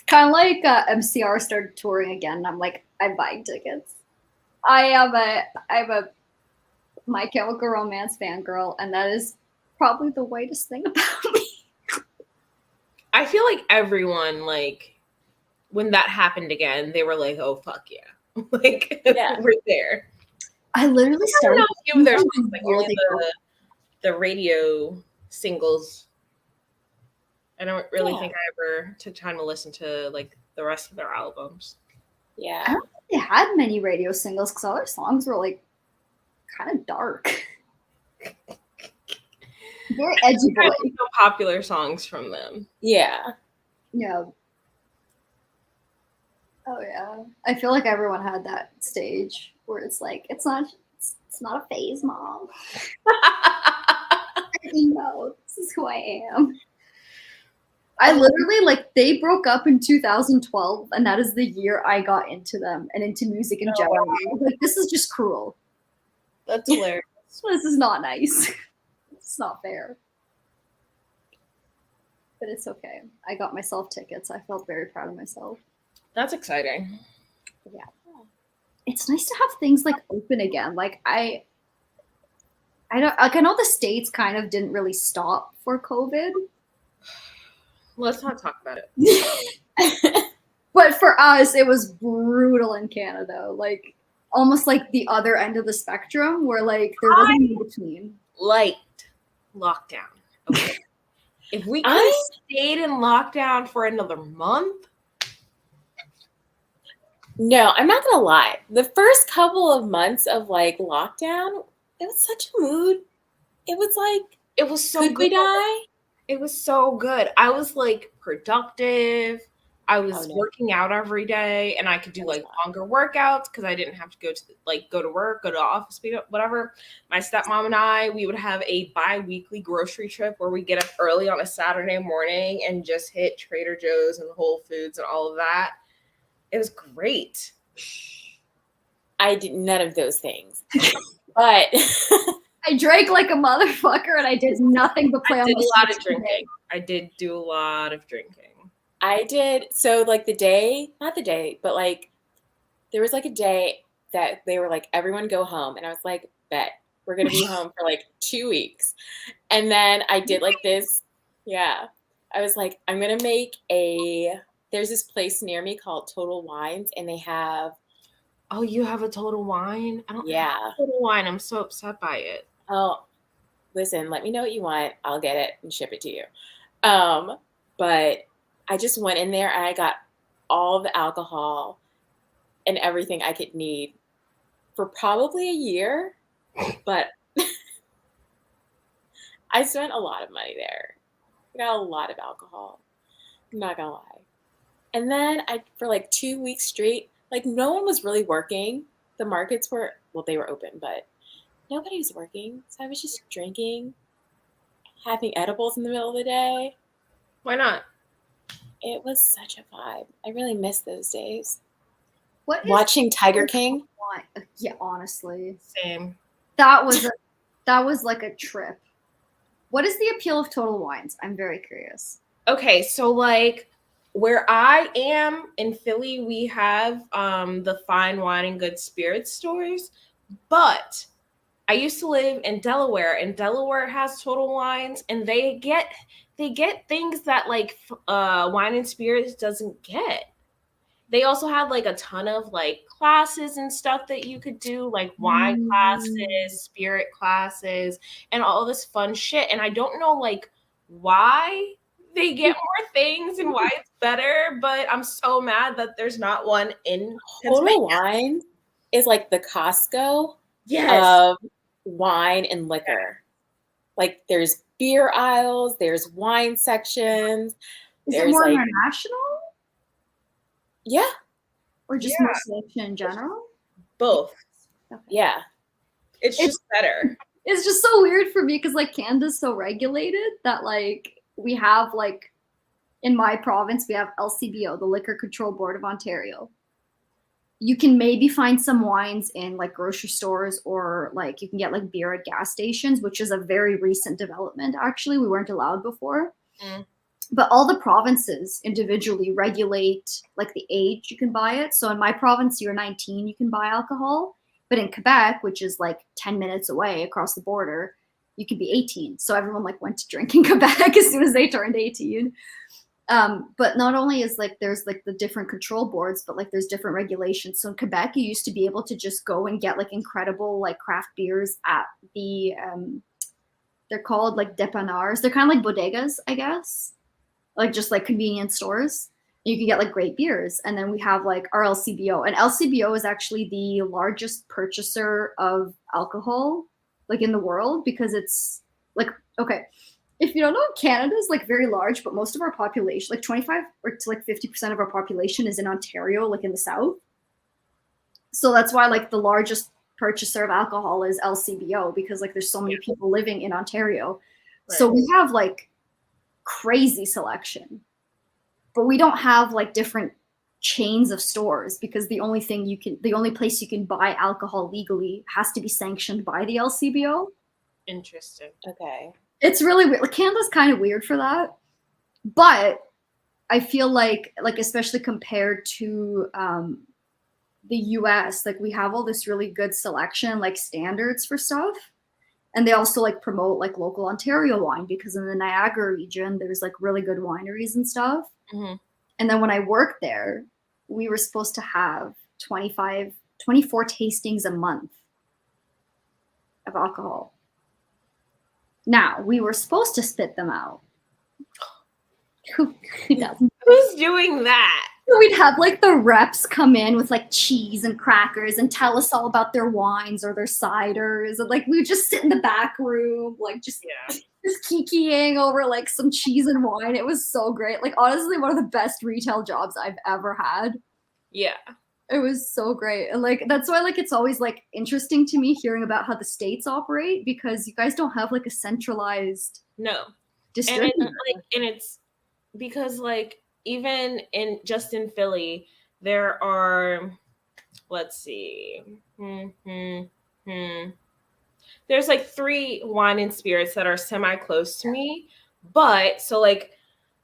Kind of like MCR started touring again, and I'm like, I'm buying tickets. I'm a My Chemical Romance fangirl, and that is probably the whitest thing about me. I feel like everyone, like, when that happened again, they were like, oh, fuck yeah. Like, Yeah. we're there. I literally started. I don't know if you there's like only the radio singles. I don't really think I ever took time to listen to like the rest of their albums. Yeah. I don't think they had many radio singles because all their songs were like kind of dark. Very edgy boy. No popular songs from them. Yeah. Yeah. Oh yeah. I feel like everyone had that stage where it's like it's not a phase, mom. No, this is who I am. I literally like they broke up in 2012, and that is the year I got into them and into music in general. Wow. Like this is just cruel. That's hilarious. This is not nice. It's not fair. But it's okay. I got myself tickets. I felt very proud of myself. That's exciting. Yeah. It's nice to have things like open again. Like I don't like I know the States kind of didn't really stop for COVID. Let's not talk about it. But for us, it was brutal in Canada. Like almost like the other end of the spectrum where like there wasn't in between. Liked lockdown. Okay. If we could have stayed in lockdown for another month. No, I'm not gonna lie. The first couple of months of like lockdown, it was such a mood. It was like, it was so could we die? It was so good. I was like productive. I was working out every day, and I could do like longer workouts because I didn't have to go to work, go to office, whatever. My stepmom and I, we would have a bi-weekly grocery trip where we get up early on a Saturday morning and just hit Trader Joe's and Whole Foods and all of that. It was great. I did none of those things, but I drank like a motherfucker, and I did nothing but play on the lot of drinking. I did do a lot of drinking. I did. So like not the day, but like there was like a day that they were like, everyone go home. And I was like, bet we're going to be home for like 2 weeks. And then I did like this. Yeah. I was like, I'm going to make there's this place near me called Total Wines, and they have. Oh, you have a Total Wine? I don't have a Total Wine. I'm so upset by it. Oh, listen, let me know what you want. I'll get it and ship it to you. But I just went in there and I got all the alcohol and everything I could need for probably a year. But I spent a lot of money there. I got a lot of alcohol. I'm not gonna lie. And then for like 2 weeks straight, like no one was really working. The markets they were open, but nobody was working. So I was just drinking, having edibles in the middle of the day. Why not? It was such a vibe. I really miss those days. Watching Tiger King? Yeah, honestly. Same. That was like a trip. What is the appeal of Total Wines? I'm very curious. Okay, so like where I am in Philly, we have the fine wine and good spirits stores, but I used to live in Delaware, and Delaware has Total Wines, and they get things that like wine and spirits doesn't get. they also had like a ton of like classes and stuff that you could do, like wine classes, spirit classes, and all this fun shit. And I don't know like why they get more things and why it's better, but I'm so mad that there's not one in Pennsylvania. Total Wine is like the Costco Yes. of wine and liquor. Like there's beer aisles, there's wine sections. Is it There's more like, international yeah, or just Yeah. more selection in general? Both. Okay. yeah. It's just better. It's just so weird for me because like Canada's so regulated that like we have like in my province we have LCBO, the Liquor Control Board of Ontario. You can maybe find some wines in like grocery stores or like you can get like beer at gas stations, which is a very recent development actually. We weren't allowed before. But all the provinces individually regulate like the age you can buy it. So in my province, you're 19, you can buy alcohol. But in Quebec, which is like 10 minutes away across the border, you can be 18. So everyone like went to drink in Quebec as soon as they turned 18. But not only is like there's like the different control boards, but like there's different regulations. So in Quebec, you used to be able to just go and get like incredible like craft beers at the they're called like dépanneurs. They're kind of like bodegas, I guess, like just like convenience stores. You can get like great beers. And then we have like our LCBO. And LCBO is actually the largest purchaser of alcohol like in the world because it's like, okay, if you don't know, Canada is like very large, but most of our population, like 25 or to like 50% of our population is in Ontario, like in the South. So that's why like the largest purchaser of alcohol is LCBO because like there's so many people living in Ontario. Right. So we have like crazy selection, but we don't have like different chains of stores because the only place you can buy alcohol legally has to be sanctioned by the LCBO. Interesting. Okay. It's really weird. Like Canada's kind of weird for that, but I feel like especially compared to the US, like we have all this really good selection, like standards for stuff. And they also like promote like local Ontario wine because in the Niagara region, there's like really good wineries and stuff. Mm-hmm. And then when I worked there, we were supposed to have 24 tastings a month of alcohol. Now, we were supposed to spit them out. Who doesn't? Who's doing that? We'd have like the reps come in with like cheese and crackers and tell us all about their wines or their ciders. And like we would just sit in the back room, like just kikiing over like some cheese and wine. It was so great. Like honestly, one of the best retail jobs I've ever had. Yeah. It was so great. And like that's why like it's always like interesting to me hearing about how the states operate because you guys don't have like a centralized distributor. And it's because like even in Philly, there are, let's see, there's like 3 wine and spirits that are semi close to me, but so like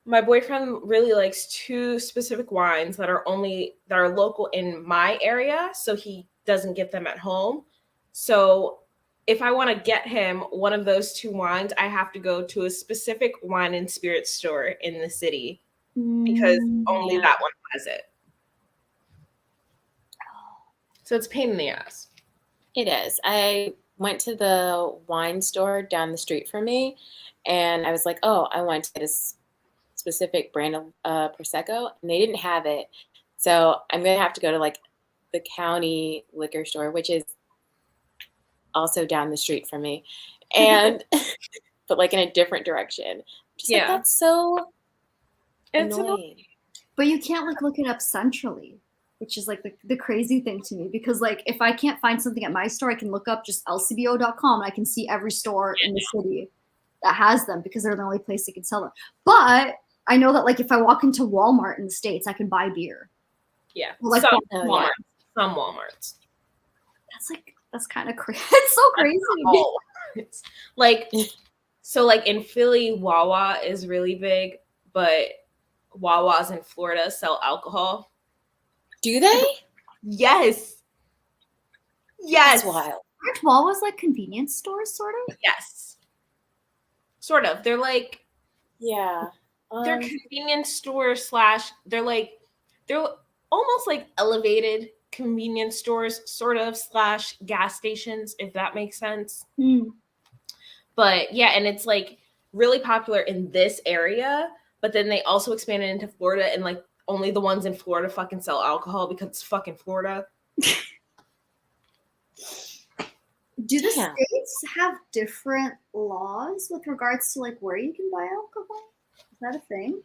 my boyfriend really likes 2 specific wines that are local in my area, so he doesn't get them at home. So if I want to get him one of those 2 wines, I have to go to a specific wine and spirit store in the city because only that one has it. So it's a pain in the ass. It is. I went to the wine store down the street from me and I was like, oh, I want to get a specific brand of Prosecco, and they didn't have it. So I'm going to have to go to like the county liquor store, which is also down the street from me, and but like in a different direction. Just like that's so annoying. But you can't like look it up centrally, which is like the crazy thing to me because like if I can't find something at my store, I can look up just lcbo.com and I can see every store in the city that has them because they're the only place that can sell them. But I know that like if I walk into Walmart in the States, I can buy beer. Yeah, like some Walmarts. That's kind of crazy. It's so crazy. It's like so like in Philly, Wawa is really big, but Wawas in Florida sell alcohol. Do they? Yes. That's wild. Aren't Wawas like convenience stores, sort of? Yes. Sort of. They're like they're convenience store / they're almost like elevated convenience stores, sort of slash gas stations, if that makes sense. But yeah, and it's like really popular in this area, but then they also expanded into Florida, and like only the ones in Florida fucking sell alcohol because it's fucking Florida. Do the states have different laws with regards to like where you can buy alcohol? Is that a thing?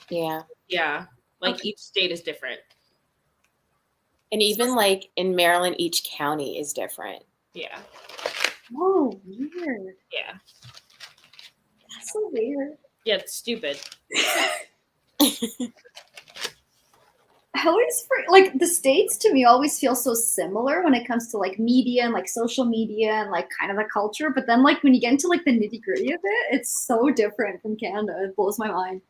Yeah. Yeah. Like Okay. each state is different. And even like in Maryland, each county is different. Yeah. Oh, weird. Yeah. That's so weird. Yeah, it's stupid. Like the states to me always feel so similar when it comes to like media and like social media and like kind of the culture, but then like when you get into like the nitty-gritty of it, it's so different from Canada. It blows my mind.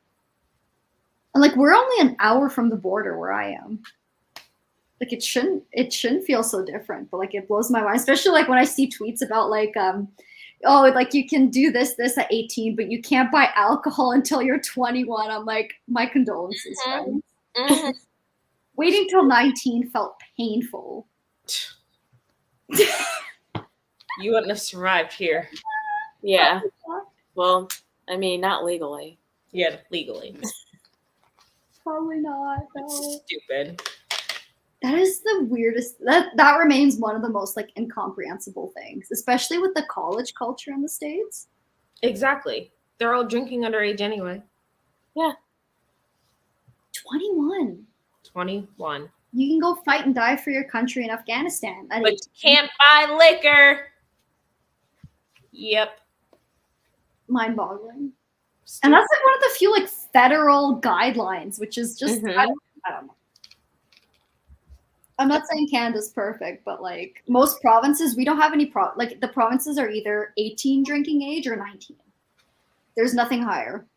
And like we're only an hour from the border where I am. Like it shouldn't feel so different, but like it blows my mind, especially like when I see tweets about like oh, like you can do this at 18, but you can't buy alcohol until you're 21. I'm like, my condolences, friends. Mm-hmm. Waiting till 19 felt painful. You wouldn't have survived here. Yeah. Well, I mean, not legally. Yeah, legally. Probably not. No. It's stupid. That is the weirdest. That remains one of the most like incomprehensible things, especially with the college culture in the States. Exactly. They're all drinking underage anyway. Yeah. 21. 21. You can go fight and die for your country in Afghanistan. But you can't buy liquor. Yep. Mind-boggling. And that's like one of the few like federal guidelines, which is just I don't know. I'm not saying Canada's perfect, but like most provinces, we don't have any like the provinces are either 18 drinking age or 19. There's nothing higher.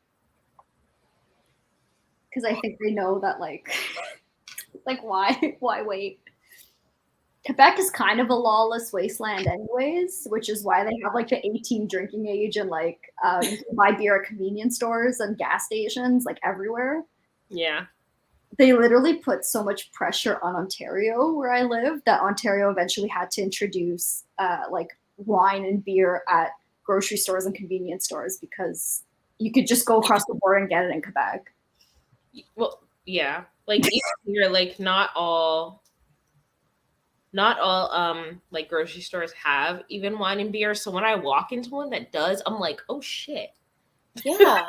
Because I think they know that like why wait? Quebec is kind of a lawless wasteland anyways, which is why they have like the 18 drinking age and like you can buy beer at convenience stores and gas stations like everywhere. Yeah. They literally put so much pressure on Ontario where I live that Ontario eventually had to introduce like wine and beer at grocery stores and convenience stores because you could just go across the border and get it in Quebec. Well, yeah. Like even here, like not all like grocery stores have even wine and beer. So when I walk into one that does, I'm like, oh shit. Yeah.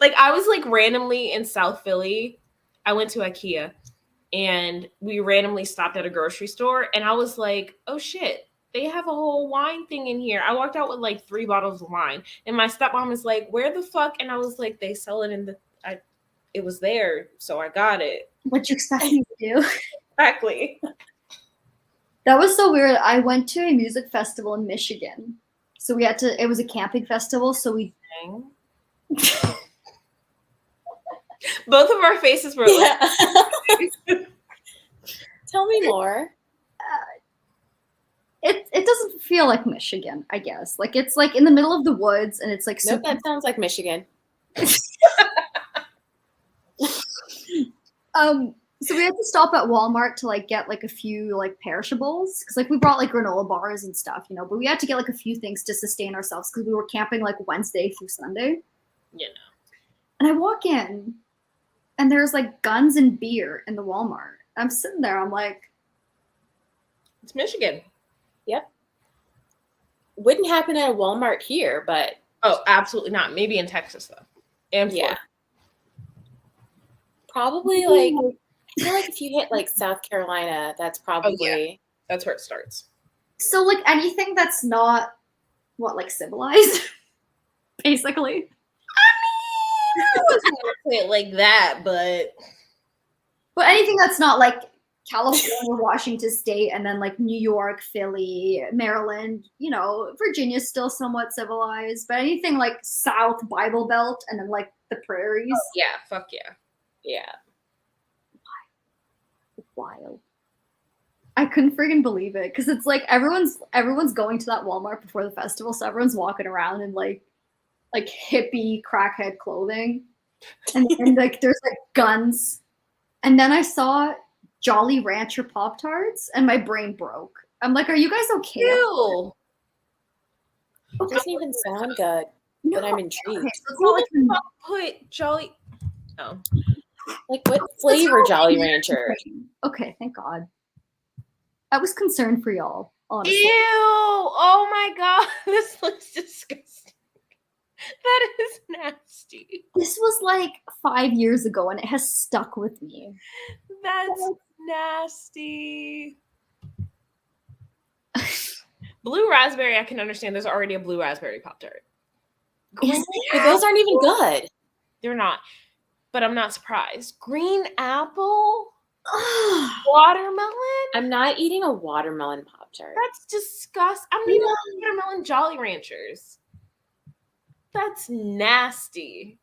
Like I was like randomly in South Philly. I went to IKEA and we randomly stopped at a grocery store and I was like, oh shit, they have a whole wine thing in here. I walked out with like 3 bottles of wine and my stepmom is like, where the fuck? And I was like, they sell it in the, it was there. So I got it. What you expect me to do? Exactly. That was so weird. I went to a music festival in Michigan. So we had to, it was a camping festival. So we, both of our faces were like, Tell me more. It doesn't feel like Michigan, I guess. Like it's like in the middle of the woods and it's like Nope, that sounds like Michigan. So we had to stop at Walmart to like get like a few like perishables because like we brought like granola bars and stuff, you know, but we had to get like a few things to sustain ourselves because we were camping like Wednesday through Sunday. you know. And I walk in and there's like guns and beer in the Walmart. I'm sitting there, I'm like, It's Michigan. Yep. Wouldn't happen at a Walmart here, but Oh, absolutely not. Maybe in Texas though. And yeah. Florida. Probably like I feel like if you hit like South Carolina, that's probably That's where it starts. so like anything that's not what like civilized, basically. I wasn't gonna say it like that, but anything that's not like California, Washington State, and then like New York, Philly, Maryland, you know, Virginia's still somewhat civilized, but anything like South Bible Belt and then like the prairies. yeah, fuck yeah. yeah. Wild. I couldn't friggin' believe it because it's like everyone's going to that Walmart before the festival, so everyone's walking around in like hippie crackhead clothing, and like there's like guns And then I saw Jolly Rancher Pop Tarts, and my brain broke. I'm like, are you guys okay? Ew. It doesn't even sound good, No. but I'm Okay, intrigued. so it's Who not like the fuck put Jolly? Oh, Like, what it's flavor not Jolly like- Rancher? Okay, thank God. I was concerned for y'all, honestly. ew! Oh my god, this looks disgusting. That is nasty. This was like 5 years ago, and it has stuck with me. That's nasty. Blue raspberry, I can understand. There's already a blue raspberry Pop Tart. Is But those aren't even good. They're not, but I'm not surprised. Green apple, Ugh. watermelon. I'm not eating a watermelon Pop-Tart. That's disgusting. I'm eating watermelon Jolly Ranchers. That's nasty.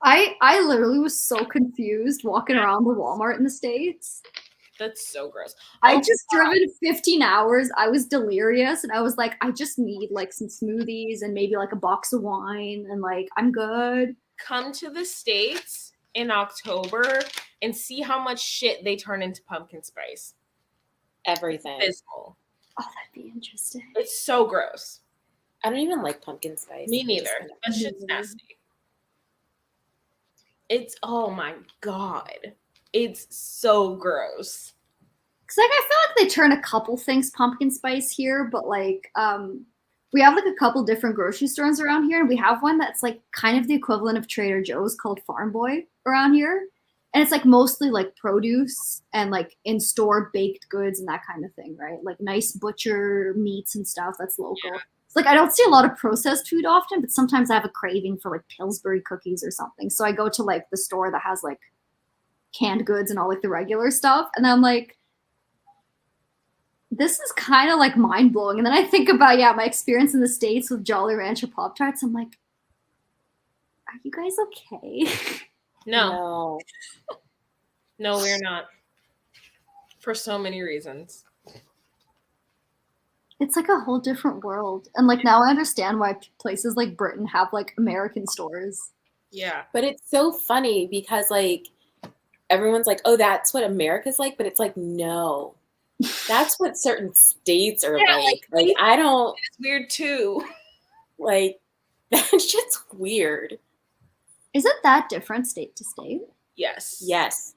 I literally was so confused walking around the Walmart in the States. That's so gross. I Oh just driven 15 hours. I was delirious, and I was like, I just need like some smoothies and maybe like a box of wine, and like I'm good. come to the States in October and see how much shit they turn into pumpkin spice. Everything. Abysmal. Oh, that'd be interesting. It's so gross. I don't even like pumpkin spice. Me I'm neither. just gonna- That shit's nasty. It's, oh my God. It's so gross. Cause like I feel like they turn a couple things pumpkin spice here, but like we have like a couple different grocery stores around here, and we have one that's like kind of the equivalent of Trader Joe's called Farm Boy around here. And it's like mostly like produce and like in store baked goods and that kind of thing, right? Like nice butcher meats and stuff that's local. Yeah. It's like I don't see a lot of processed food often, but sometimes I have a craving for like Pillsbury cookies or something. So I go to like the store that has like canned goods and all like the regular stuff. And I'm like, this is kind of like mind blowing. And then I think about, yeah, my experience in the States with Jolly Rancher Pop Tarts. I'm like, are you guys okay? No, no, we're not. For so many reasons. It's like a whole different world. And like now I understand why places like Britain have like American stores. Yeah. But it's so funny because like everyone's like, oh, that's what America's like, but it's like, no. That's what certain states are Yeah, like. Like I don't It's weird too. like that shit's weird. Is it that different state to state? Yes. Yes.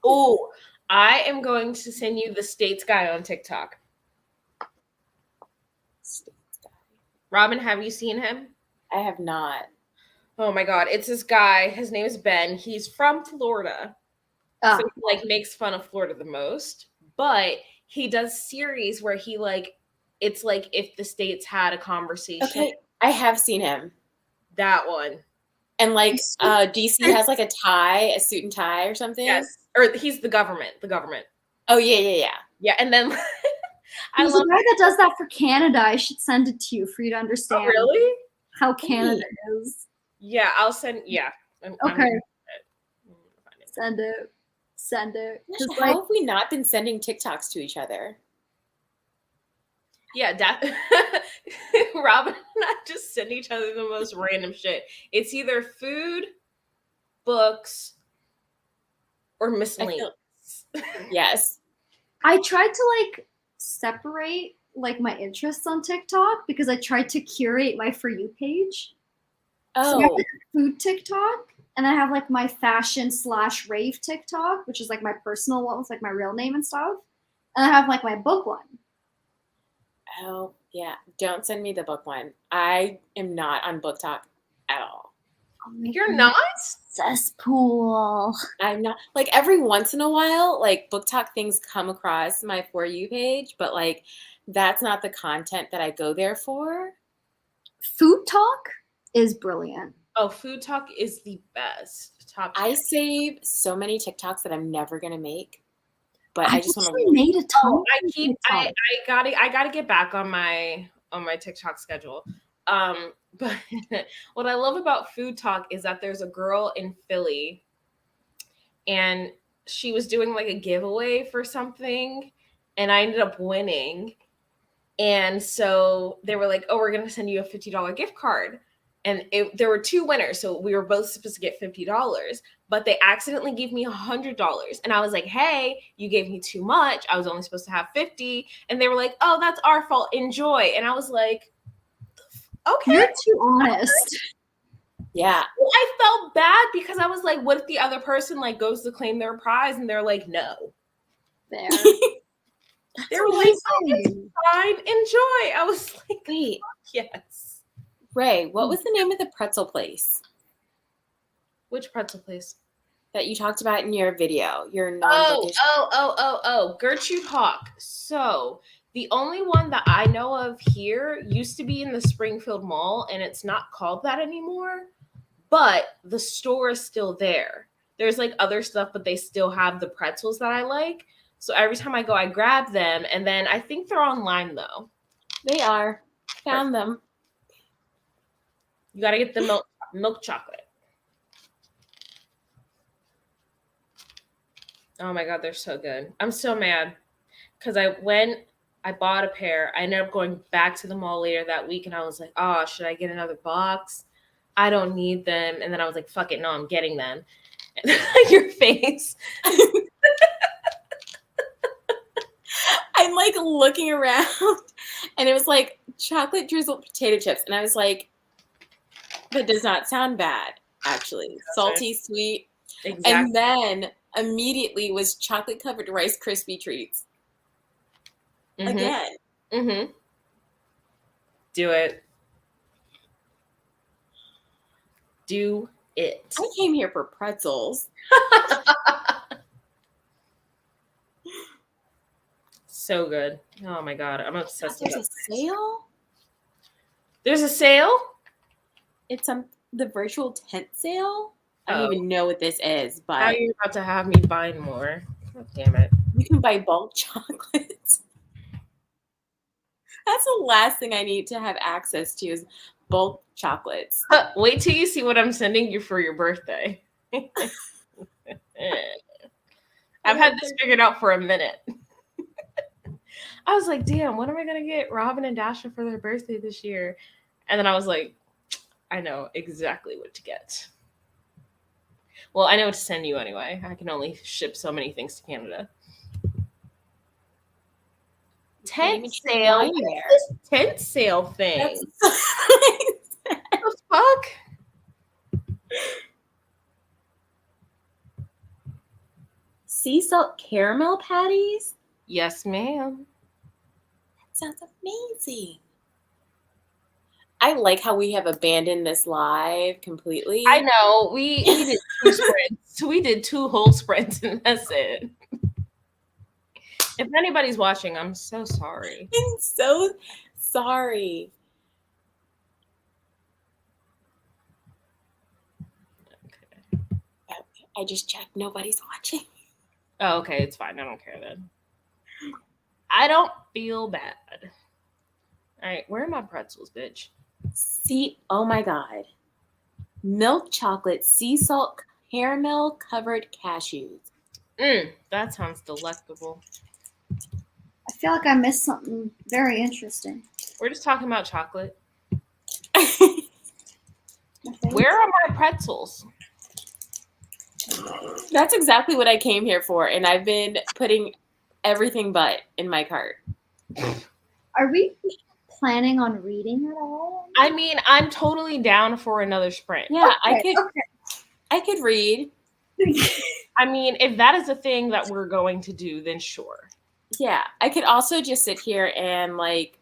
Oh, I am going to send you the States guy on TikTok. Robin, have you seen him? I have not. Oh my God. It's this guy. His name is Ben. He's from Florida. Ah, So he like makes fun of Florida the most. But he does series where he like, it's like if the states had a conversation. Okay, I have seen him. That one. And like DC has like a tie, a suit and tie or something. Yes. Or he's the government. The government. Oh yeah. Yeah. And then I there's love a guy that does that for Canada. I should send it to you for you to Oh, understand really? how Canada is. Yeah, I'll send. Yeah. I'm Okay. gonna find it. Send it. Send it. Gosh, 'Cause, how like, have we not been sending TikToks to each other? Yeah, Robin and I just send each other the most random shit. It's either food, books, or miscellaneous. Yes. I tried to like separate like my interests on TikTok because I tried to curate my For You page. So I have Oh, like a food TikTok, and I have like my fashion/rave TikTok, which is like my personal one with like my real name and stuff. And I have like my book one. oh yeah. Don't send me the book one. I am not on Book Talk at all. Oh my You're God, not? cesspool. I'm not like every once in a while, like Book Talk things come across my For You page, but like that's not the content that I go there for. Food Talk is brilliant. Oh, food talk is the best. Top I tier. save so many TikToks that I'm never gonna make, but I I just want actually to. made a ton. Oh, of TikTok. I gotta get back on my TikTok schedule. But what I love about food talk is that there's a girl in Philly and she was doing like a giveaway for something and I ended up winning. And so they were like, oh, we're gonna send you a $50 gift card. And there were 2 winners, so we were both supposed to get $50, but they accidentally gave me $100. And I was like, hey, you gave me too much. I was only supposed to have 50. And they were like, oh, that's our fault. Enjoy. And I was like, okay. You're too honest. Yeah. Well, I felt bad because I was like, what if the other person like goes to claim their prize and they're like, no. There. They were like, oh, it's fine. Enjoy. I was like, wait, yes. Ray, what was the name of the pretzel place Which pretzel place? that you talked about in your video? Your Oh, non-British. Gertrude Hawk. So the only one that I know of here used to be in the Springfield Mall, and it's not called that anymore, but the store is still there. There's like other stuff, but they still have the pretzels that I like. So every time I go, I grab them, and then I think they're online though. They are. Found them. You got to get the milk chocolate. Oh my God, they're so good. I'm so mad because I bought a pair. I ended up going back to the mall later that week, and I was like, oh, should I get another box? I don't need them. And then I was like, fuck it, no, I'm getting them. And your face. I'm like looking around, and it was like chocolate drizzled potato chips, and I was like, that does not sound bad, actually. That's salty, sweet. Exactly. And then immediately was chocolate covered Rice Krispie treats. Mm-hmm. Again. Mm-hmm. Do it. Do it. I came here for pretzels. So good. Oh my God. I'm obsessed with There's it. a sale? There's a sale? It's the virtual tent sale. I don't even know what this is, but Now you're about to have me buy more. God damn it. you can buy bulk chocolates. That's the last thing I need to have access to is bulk chocolates. Wait till you see what I'm sending you for your birthday. I've had this figured out for a minute. I was like, damn, what am I going to get Robin and Dasha for their birthday this year? And then I was like, I know exactly what to get. Well, I know what to send you anyway. I can only ship so many things to Canada. Tent sale? What is this tent sale thing? What the fuck? Sea salt caramel patties? Yes, ma'am. That sounds amazing. I like how we have abandoned this live completely. I know. We did 2 sprints. We did 2 whole sprints, and that's it. If anybody's watching, I'm so sorry. I'm so sorry. Okay. I just checked. Nobody's watching. Oh, okay. It's fine. I don't care then. I don't feel bad. All right. Where are my pretzels, bitch? See, oh my God. Milk chocolate, sea salt, caramel covered cashews. That sounds delectable. I feel like I missed something very interesting. We're just talking about chocolate. Where are my pretzels? That's exactly what I came here for, and I've been putting everything but in my cart. Are we planning on reading at all? I mean, I'm totally down for another sprint. Yeah, Okay, I could read. I mean, if that is a thing that we're going to do, then sure. Yeah, I could also just sit here and like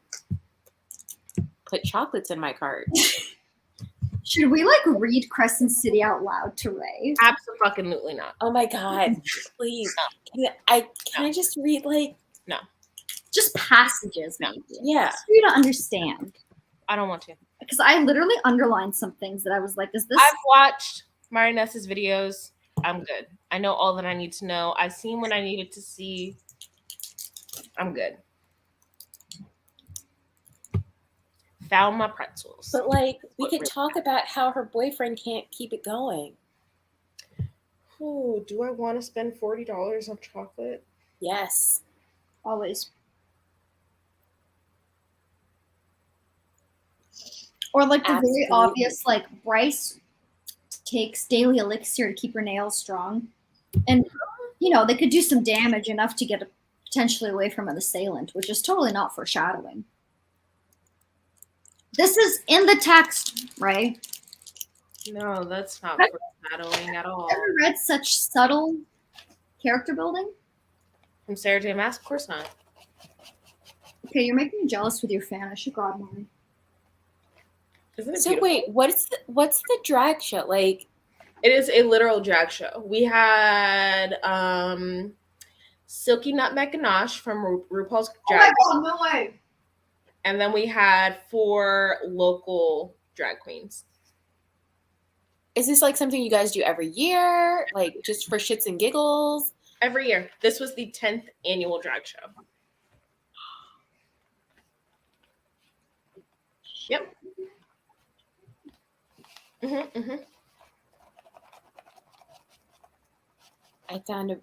put chocolates in my cart. Should we like read Crescent City out loud to Ray? Absolutely not. Oh my God, please. Can I just read like Just passages, maybe. Yeah. For you to understand. I don't want to. Because I literally underlined some things that I was like, is this? I've watched Marionessa's videos. I'm good. I know all that I need to know. I've seen what I needed to see. I'm good. Found my pretzels. But like, we could talk about how her boyfriend can't keep it going. Oh, do I want to spend $40 on chocolate? Yes. Always. Or like the very Absolutely. obvious, like Bryce takes daily elixir to keep her nails strong. And, you know, they could do some damage enough to get potentially away from an assailant, which is totally not foreshadowing. This is in the text, right? No, that's not Have foreshadowing at all. you ever read such subtle character building? From Sarah J. Maas? Of course not. Okay, you're making me jealous with your fan. I should grab mine. Isn't it So beautiful? wait, what's the drag show? Like, It is a literal drag show. We had Silky Nutmeg Ganache from RuPaul's Drag Race. God, no way. And then we had 4 local drag queens. is this like something you guys do every year? Like just for shits and giggles? Every year. This was the 10th annual drag show. Yep. I found a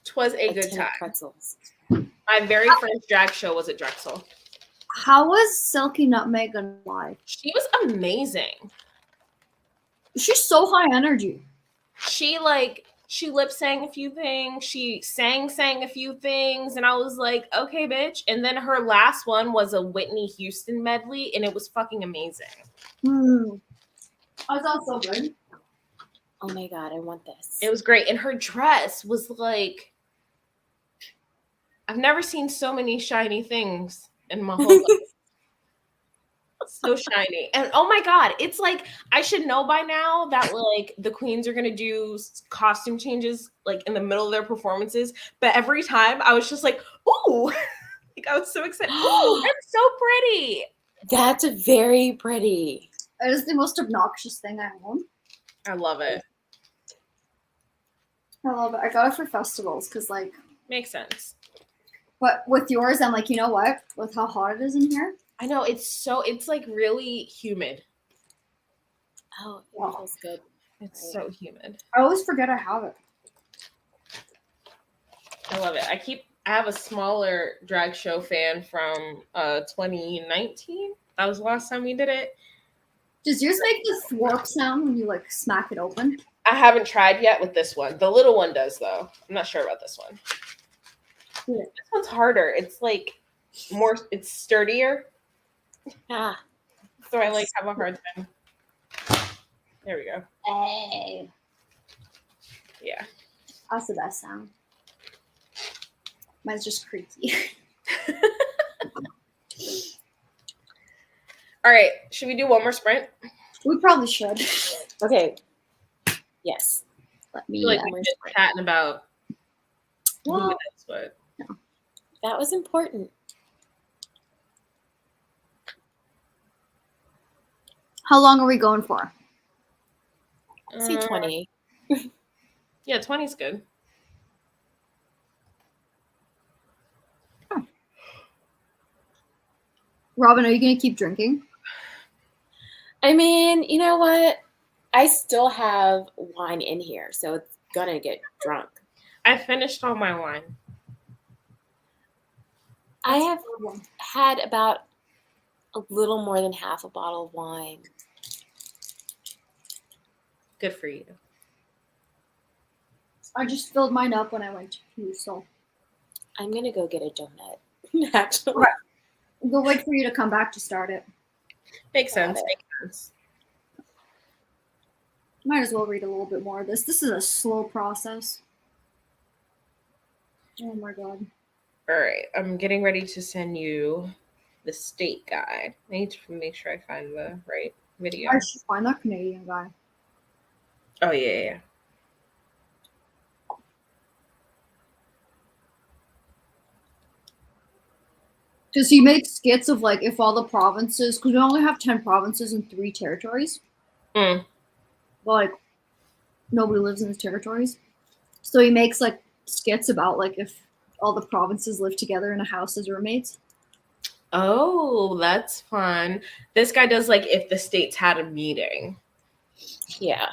'Twas a good tin of time. pretzels. My very first drag show was at Drexel. How was Silky Nutmeg alive? She was amazing. She's so high energy. She lip sang a few things. She sang a few things, and I was like, okay, bitch. And then her last one was a Whitney Houston medley, and it was fucking amazing. Oh, it's all so good. Oh my god, I want this. It was great, and her dress was like, I've never seen so many shiny things in my whole life. So shiny. And oh my god, it's like I should know by now that like the queens are gonna do costume changes like in the middle of their performances, but every time I was just like, ooh. Like I was so excited. Ooh, that's so pretty. That's very pretty. It is the most obnoxious thing I own. I love it. I love it. I got it for festivals because, like, Makes sense. but with yours, I'm like, you know what? With how hot it is in here, I know it's like really humid. Oh, it Wow. feels good. It's so humid. I always forget I have it. I love it. I have a smaller drag show fan from 2019. That was the last time we did it. Does yours make the thwarp sound when you like smack it open? I haven't tried yet with this one. The little one does though. I'm not sure about this one. Yeah. This one's harder. It's like it's sturdier. Ah, So I like have a hard time. There we go. Hey, Yeah. that's the best sound. Mine's just creaky. All right. Should we do one more sprint? We probably should. okay. Yes. Let I me. feel like we've been chatting about who Well, it is, but That was important. how long are we going for? Say 20. Yeah, 20 is good. Robin, are you gonna keep drinking? I mean, you know what? I still have wine in here, so it's gonna get drunk. I finished all my wine. I have had about a little more than half a bottle of wine. Good for you. I just filled mine up when I went to pee, so I'm gonna go get a donut. Actually. Right. we'll wait for you to come back to start it. Makes sense. Got it. Makes sense. Might as well read a little bit more of this. This is a slow process. Oh my god. All right. I'm getting ready to send you the state guide. I need to make sure I find the right video. I should find that Canadian guy. Oh, yeah. Does he make skits of like if all the provinces, because we only have 10 provinces and 3 territories, Mm. but like nobody lives in the territories. So he makes like skits about like if all the provinces live together in a house as roommates. Oh, that's fun. This guy does like if the states had a meeting. Yeah.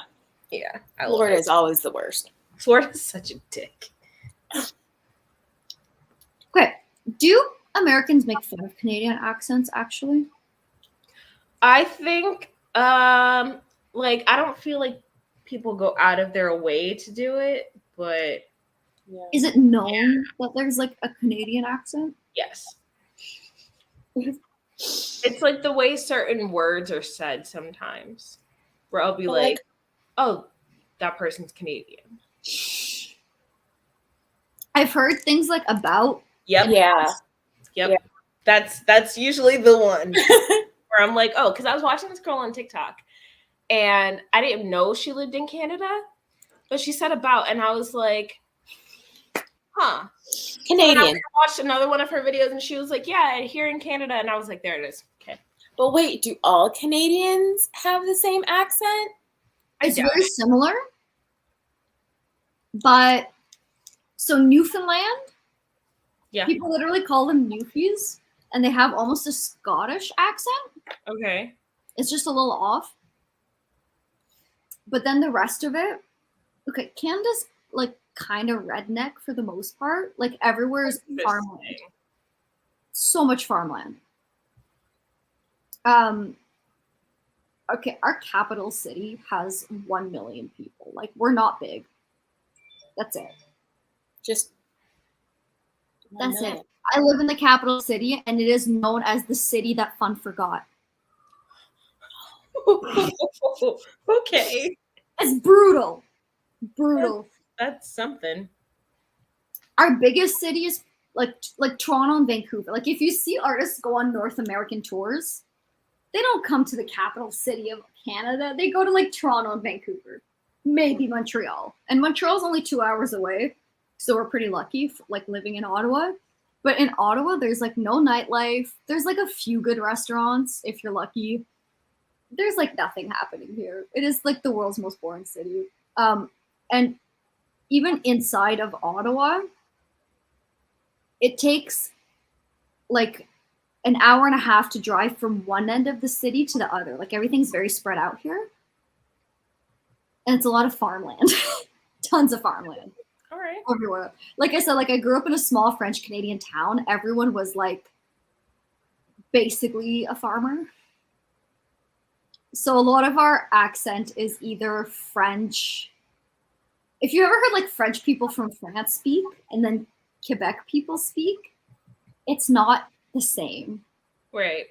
Yeah. I love Florida it. is always the worst. Florida's such a dick. Okay. Do Americans make fun of Canadian accents actually? I think, like, I don't feel like people go out of their way to do it, but Yeah. Is it known that there's like a Canadian accent? yes. It's like the way certain words are said sometimes, where I'll be But, like, oh, that person's Canadian. I've heard things like about. Yep. Yeah. Yep. That's usually the one where I'm like, oh, because I was watching this girl on TikTok and I didn't know she lived in Canada, but she said about, and I was like, huh. Canadian. I watched another one of her videos and she was like, yeah, here in Canada. And I was like, there it is. Okay. But wait, do all Canadians have the same accent? It's very similar. But so Newfoundland, Yeah. people literally call them Newfies, and they have almost a Scottish accent. Okay. It's just a little off. But then the rest of it, okay, Canada's like kind of redneck for the most part. Like everywhere is farmland. So much farmland. Okay, our capital city has 1 million people. Like we're not big. That's it. Just That's it. I live in the capital city, and it is known as the city that fun forgot. Okay. It's brutal. Brutal. That's something. Our biggest city is like Toronto and Vancouver. Like if you see artists go on North American tours, they don't come to the capital city of Canada. They go to like Toronto and Vancouver, maybe Montreal. And Montreal's only 2 hours away, so we're pretty lucky for, like living in Ottawa. But in Ottawa, there's like no nightlife. There's like a few good restaurants if you're lucky. There's like nothing happening here. It is like the world's most boring city. And even inside of Ottawa, it takes like an hour and a half to drive from one end of the city to the other. Like everything's very spread out here. And it's a lot of farmland. Tons of farmland. All right. Everywhere. Like I said, like I grew up in a small French Canadian town. Everyone was like basically a farmer. So a lot of our accent is either French. If you ever heard like French people from France speak and then Quebec people speak, it's not the same. Right.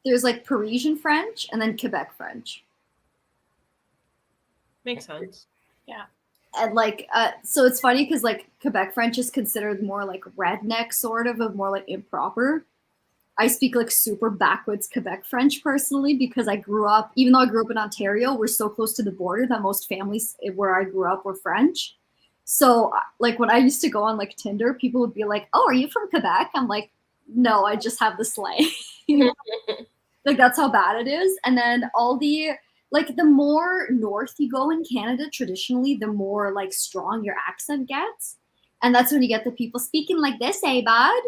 There's like Parisian French and then Quebec French. Makes sense. Yeah. And like, so it's funny because like Quebec French is considered more like redneck, sort of more like improper. I speak like super backwoods Quebec French personally because I grew up, even though I grew up in Ontario, we're so close to the border that most families where I grew up were French. So like when I used to go on like Tinder, people would be like, "Oh, are you from Quebec?" I'm like, "No, I just have the slang." Like that's how bad it is. And then all the like the more north you go in Canada, traditionally, the more like strong your accent gets. And that's when you get the people speaking like this, "Hey, bud.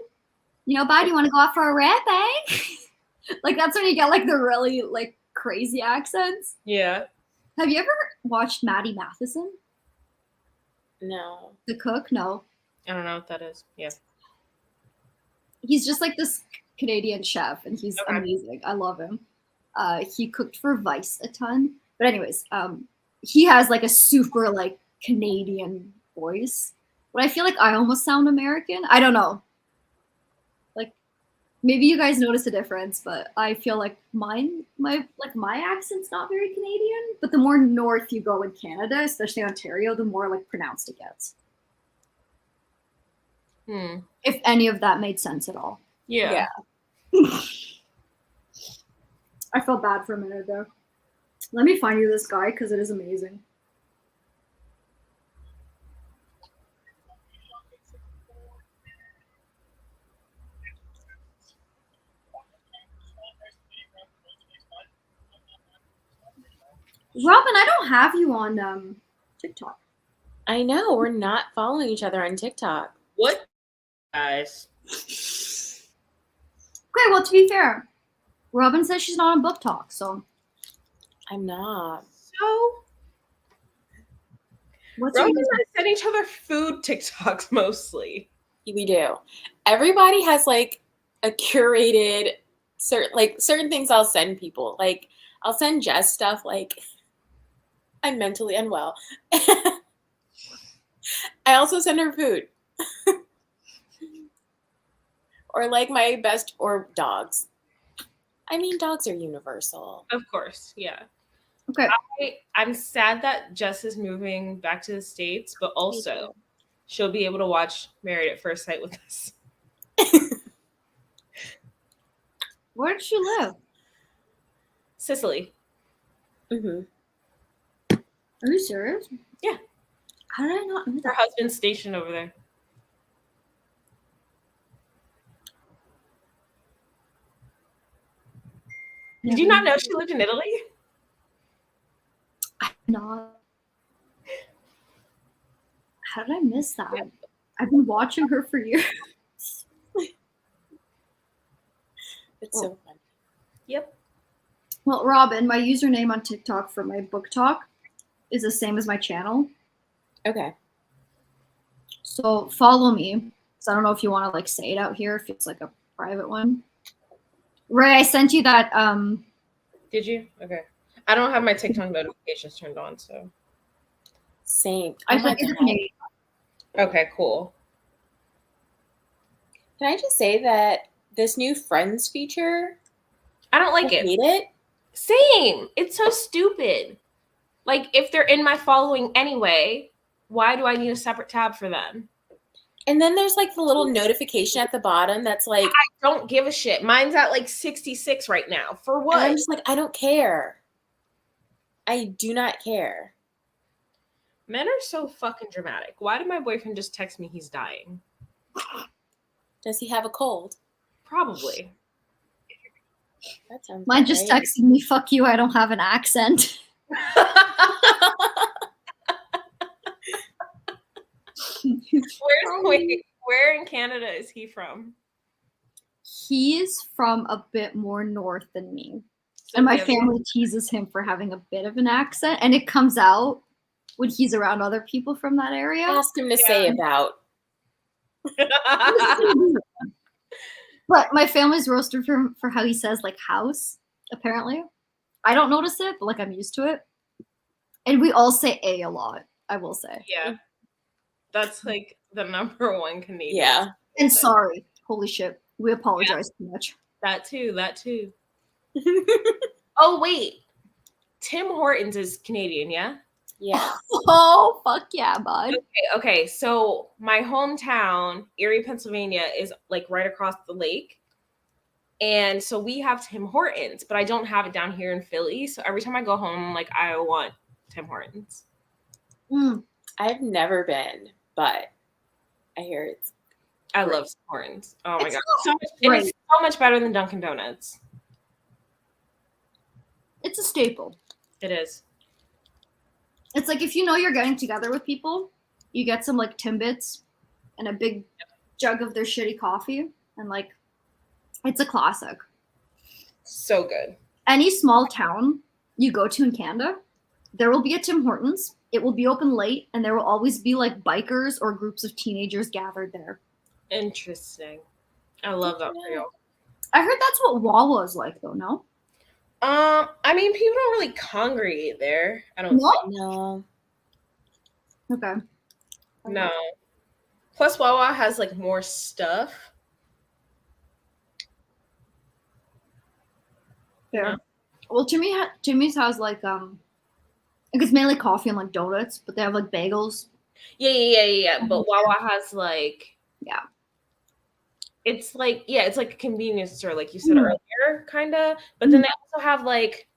You know, bud, you want to go out for a rip, eh?" Like that's when you get like the really like crazy accents. Yeah. Have you ever watched Maddie Matheson? No. The cook? No. I don't know what that is. Yeah. He's just like this Canadian chef, and he's amazing. I love him. He cooked for Vice a ton. But anyways, he has like a super like Canadian voice. But I feel like I almost sound American. I don't know. Like maybe you guys notice a difference, but I feel like my accent's not very Canadian. But the more north you go in Canada, especially Ontario, the more like pronounced it gets. If any of that made sense at all. Yeah. I felt bad for a minute there. Let me find you this guy because it is amazing. Robin, I don't have you on TikTok. I know. We're not following each other on TikTok. What? Guys. Okay, well, to be fair, Robin says she's not on Book Talk, so. I'm not. So, What's Robin and I send each other food TikToks mostly. We do. Everybody has like a curated certain things I'll send people. Like I'll send Jess stuff like I'm mentally unwell. I also send her food. Or like my best or dogs. I mean, dogs are universal. Of course, yeah. Okay. I'm sad that Jess is moving back to the States, but also she'll be able to watch Married at First Sight with us. Where does she live? Sicily. Mm-hmm. Are you serious? Yeah. How did I not know Her that? husband's stationed over there. Did you not know she lived in Italy? I'm not. How did I miss that? I've been watching her for years. It's so fun. Yep. Well, Robin, my username on TikTok for my book talk is the same as my channel. Okay. So follow me. So I don't know if you want to like say it out here if it's like a private one. Ray, I sent you that. Did you? Okay. I don't have my TikTok notifications turned on, so. Same. I sent you the name. Okay, cool. Can I just say that this new Friends feature, I don't like I it. hate it. Same. It's so stupid. Like, if they're in my following anyway, why do I need a separate tab for them? And then there's like the little notification at the bottom that's like, I don't give a shit. Mine's at like 66 right now. For what? and I'm just like, I don't care. I do not care. Men are so fucking dramatic. Why did my boyfriend just text me he's dying? Does he have a cold? Probably. That sounds Mine just right. texted me, "Fuck you, I don't have an accent." Where in Canada is he from? He's from a bit more north than me. And my family teases him for having a bit of an accent, and it comes out when he's around other people from that area. Ask him to say about. But my family's roasted for how he says like house, apparently. I don't notice it, but like I'm used to it. And we all say a lot, I will say. Yeah. That's like the number one Canadian. Yeah. And sorry. Holy shit. We apologize too much. That too. Oh, wait. Tim Hortons is Canadian, yeah? Yeah. Oh, fuck yeah, bud. Okay. So my hometown, Erie, Pennsylvania, is like right across the lake. And so we have Tim Hortons, but I don't have it down here in Philly. So every time I go home, I'm like, I want Tim Hortons. I've never been, but I hear it's I great. love Tim Hortons. Oh my It's God. It's so much better than Dunkin' Donuts. It's a staple. It is. It's like if you know you're getting together with people, you get some like Timbits and a big jug of their shitty coffee, and like it's a classic. So good. Any small town you go to in Canada, there will be a Tim Hortons. It will be open late, and there will always be like bikers or groups of teenagers gathered there. Interesting. I love that for you. I heard that's what Wawa is like, though. No. I mean, people don't really congregate there. I don't. No. Okay. No. Plus, Wawa has like more stuff. Fair. Yeah. Well, Timmy's has like it's mainly coffee and like donuts, but they have like bagels. Yeah. But Wawa has like it's like a convenience store, like you said earlier, kind of. But then they also have like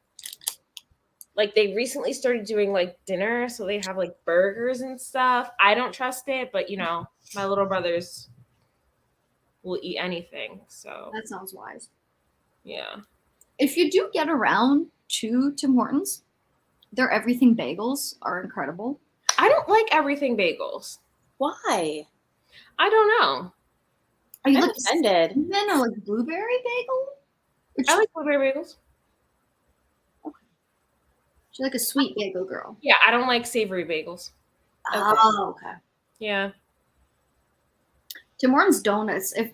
they recently started doing like dinner, so they have like burgers and stuff. I don't trust it, but you know, my little brothers will eat anything. So that sounds wise. Yeah. If you do get around to Tim Hortons, their everything bagels are incredible. I don't like everything bagels. Why? I don't know. Are you I'm like offended? cinnamon or like blueberry bagel? I like blueberry bagels. Okay. She's like a sweet bagel girl. Yeah, I don't like savory bagels. Oh, okay. Yeah. Tim Hortons donuts. Do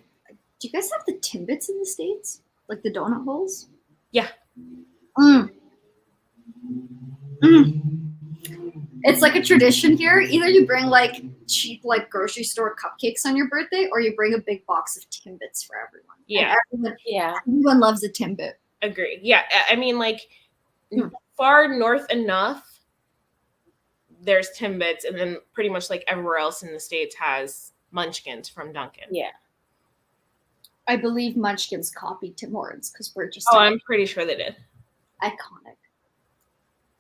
you guys have the Timbits in the States? Like the donut holes? Yeah. Mm. Mm. It's like a tradition here. Either you bring like cheap like grocery store cupcakes on your birthday, or you bring a big box of Timbits for everyone. Yeah. And everyone loves a Timbit. Agree. Yeah. I mean, like Hmm. far north enough, there's Timbits, and then pretty much like everywhere else in the States has Munchkins from Dunkin'. Yeah. I believe Munchkins copied Tim Hortons because we're just I'm pretty sure they did. iconic.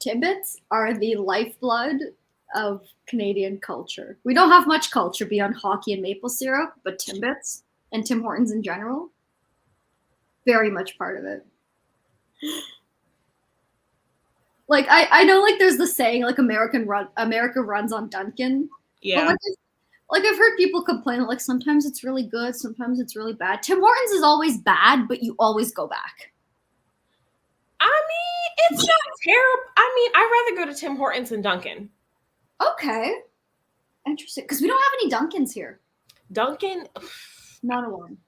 Timbits are the lifeblood of Canadian culture. We don't have much culture beyond hockey and maple syrup, but Timbits and Tim Hortons in general, very much part of it. Like I know like there's the saying like America runs on Dunkin'. Yeah. But like I've heard people complain that like sometimes it's really good, sometimes it's really bad. Tim Hortons is always bad, but you always go back. I mean, it's not terrible. I mean, I'd rather go to Tim Hortons than Dunkin'. Okay. Interesting. Because we don't have any Dunkins here. Dunkin', Not a one.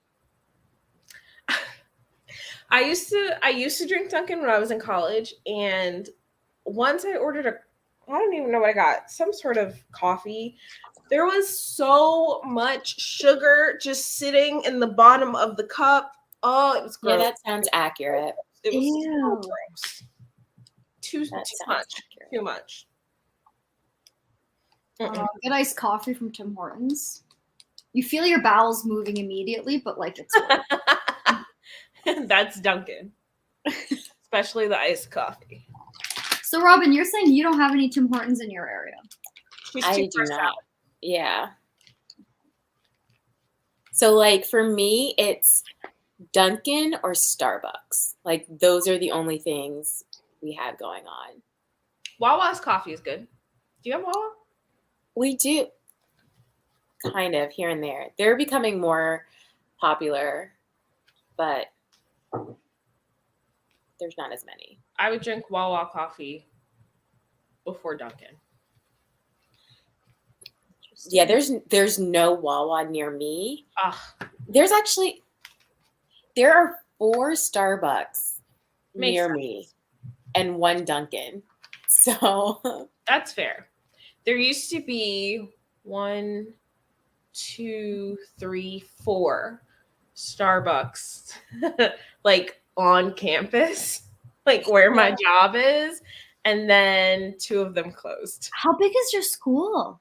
I used to drink Dunkin' when I was in college, and once I ordered I don't even know what I got, some sort of coffee. There was so much sugar just sitting in the bottom of the cup. Oh, it was gross. Yeah, that sounds accurate. It was Ew. so gross. Too much. Accurate. Too much. Good iced coffee from Tim Hortons. You feel your bowels moving immediately, but like it's That's Dunkin'. Especially the iced coffee. So Robin, you're saying you don't have any Tim Hortons in your area? I do not. Yeah. So like for me, it's Dunkin' or Starbucks. Like those are the only things we have going on. Wawa's coffee is good. Do you have Wawa? We do. Kind of here and there. They're becoming more popular, but there's not as many. I would drink Wawa coffee before Dunkin'. Yeah, there's no Wawa near me. Ugh. There are 4 Starbucks near sense. me and 1 Dunkin'. So That's fair. There used to be 1, 2, 3, 4 Starbucks like on campus, like where my job is, and then 2 of them closed. How big is your school?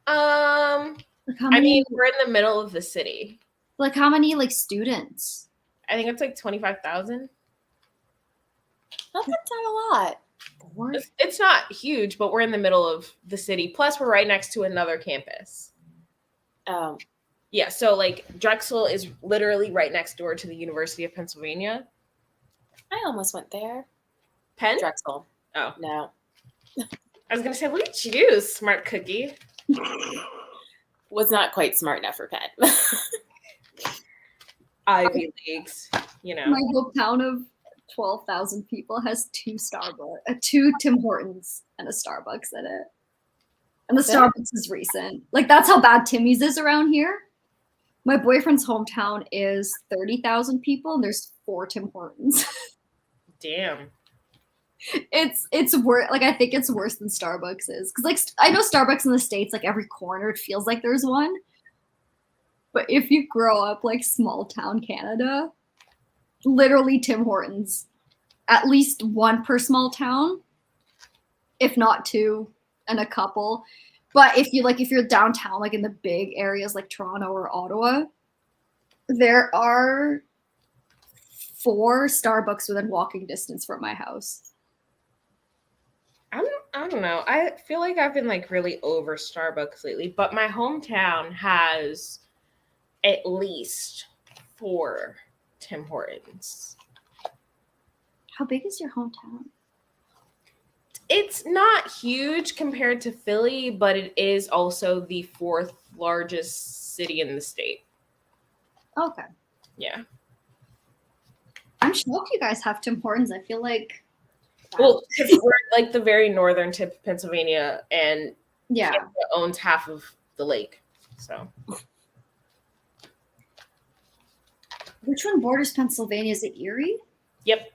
Like how I many, mean, we're in the middle of the city. like how many like students? I think it's like 25,000. that's not a lot. It's not huge, but we're in the middle of the city. Plus, we're right next to another campus. Yeah, so like Drexel is literally right next door to the University of Pennsylvania. I almost went there. Penn? Drexel. Oh. No. I was going to say, look at you, smart cookie. Was not quite smart enough for Penn. Ivy Leagues, you know. My whole town of 12,000 people has 2 Tim Hortons and a Starbucks in it. And the Starbucks is recent. Like that's how bad Timmy's is around here. My boyfriend's hometown is 30,000 people and there's 4 Tim Hortons. Damn. It's worse. Like I think it's worse than Starbucks is because like I know Starbucks in the States, like every corner it feels like there's one. But if you grow up like small town Canada, literally Tim Hortons, at least 1 per small town, if not 2, and a couple. But if you're downtown, like in the big areas like Toronto or Ottawa, there are 4 Starbucks within walking distance from my house. I don't know. I feel like I've been like really over Starbucks lately, but my hometown has at least 4 Tim Hortons. How big is your hometown? It's not huge compared to Philly, but it is also the 4th largest city in the state. Okay. Yeah. I'm shocked you guys have Tim Hortons. I feel like Well, because we're like the very northern tip of Pennsylvania, and yeah, Canada owns half of the lake. So Which one borders Pennsylvania? Is it Erie? Yep.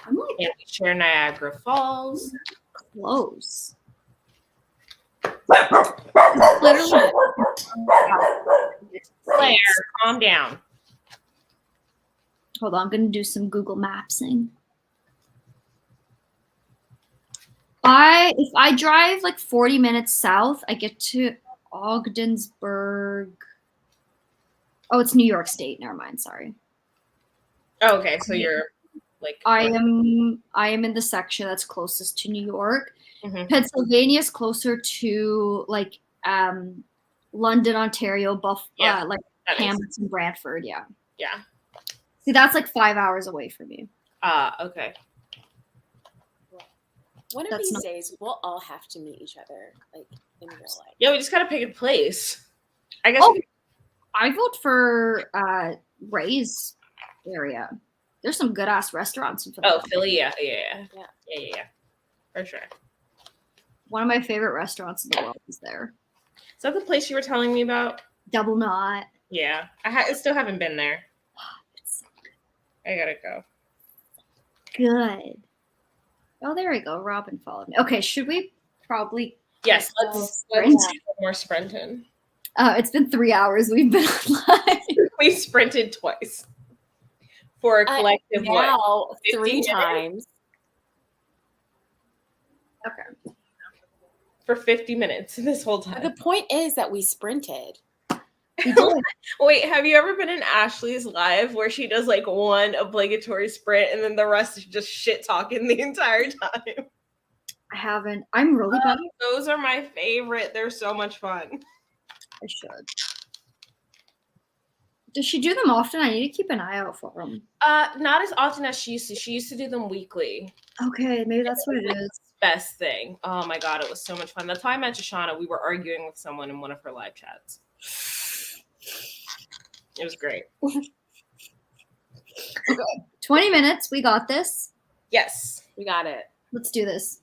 I'm like And we share Niagara Falls. close. It's literally. Claire, calm down. Hold on, I'm gonna do some Google Mapsing. If I drive like 40 minutes south, I get to Ogdensburg. Oh, it's New York State. Never mind. Sorry. Oh, okay, so you're like I am in the section that's closest to New York. Mhm. Pennsylvania is closer to like London, Ontario, Yeah, like that makes Hamilton, Brantford. Yeah. Yeah. See, that's like 5 hours away from me. Okay. One of That's these not- days, we'll all have to meet each other, like in real life. Yeah, we just gotta pick a place. I guess. Oh, I vote for Ray's area. There's some good ass restaurants in Philadelphia. Philly, yeah, for sure. One of my favorite restaurants in the world is there. Is that the place you were telling me about? Double Knot. Yeah, I still haven't been there. It's I gotta go. good. Oh, there we go. Robin followed me. Okay, should we probably? Yes, let's do more sprinting. It's been 3 hours. We've been online. We sprinted twice for a collective now 50 3 minutes? times. Okay. For 50 minutes this whole time. The point is that we sprinted. Wait, have you ever been in Ashley's live where she does like one obligatory sprint and then the rest is just shit talking the entire time? I haven't. I'm really bad. Those are my favorite. They're so much fun. I should. Does she do them often? I need to keep an eye out for them. Not as often as she used to. She used to do them weekly. Okay, maybe that's what it is. Best thing. Oh my god, it was so much fun. That's how I met Shoshana. We were arguing with someone in one of her live chats. It was great. Okay. 20 minutes. We got this. Yes. We got it. Let's do this.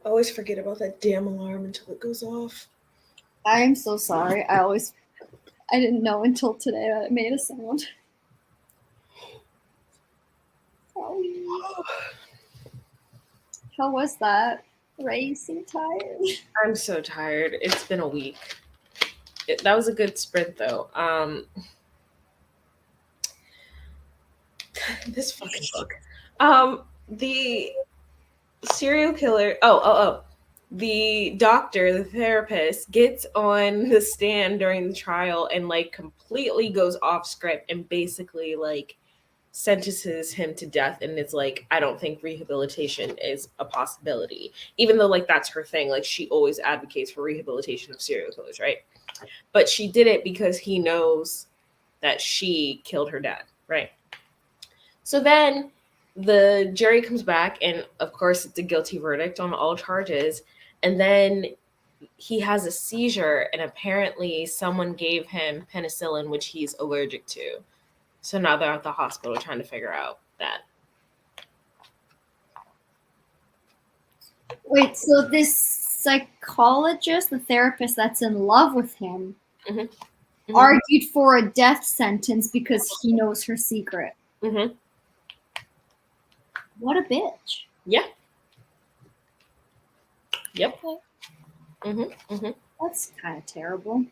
always forget about that damn alarm until it goes off. I'm so sorry. I didn't know until today that it made a sound. Sorry. How was that? Ray, you seem tired. I'm so tired. It's been a week. That was a good sprint, though. This fucking book. The serial killer. Oh. The doctor, the therapist, gets on the stand during the trial and like completely goes off script and basically like sentences him to death, and it's like, I don't think rehabilitation is a possibility, even though like that's her thing. Like she always advocates for rehabilitation of serial killers, right? But she did it because he knows that she killed her dad, right? So then the jury comes back, and of course it's a guilty verdict on all charges. And then he has a seizure, and apparently someone gave him penicillin, which he's allergic to. So now they're at the hospital trying to figure out that. Wait, so this psychologist, the therapist that's in love with him, argued for a death sentence because he knows her secret. Mm-hmm. What a bitch. Yeah. Yep. That's kind of terrible.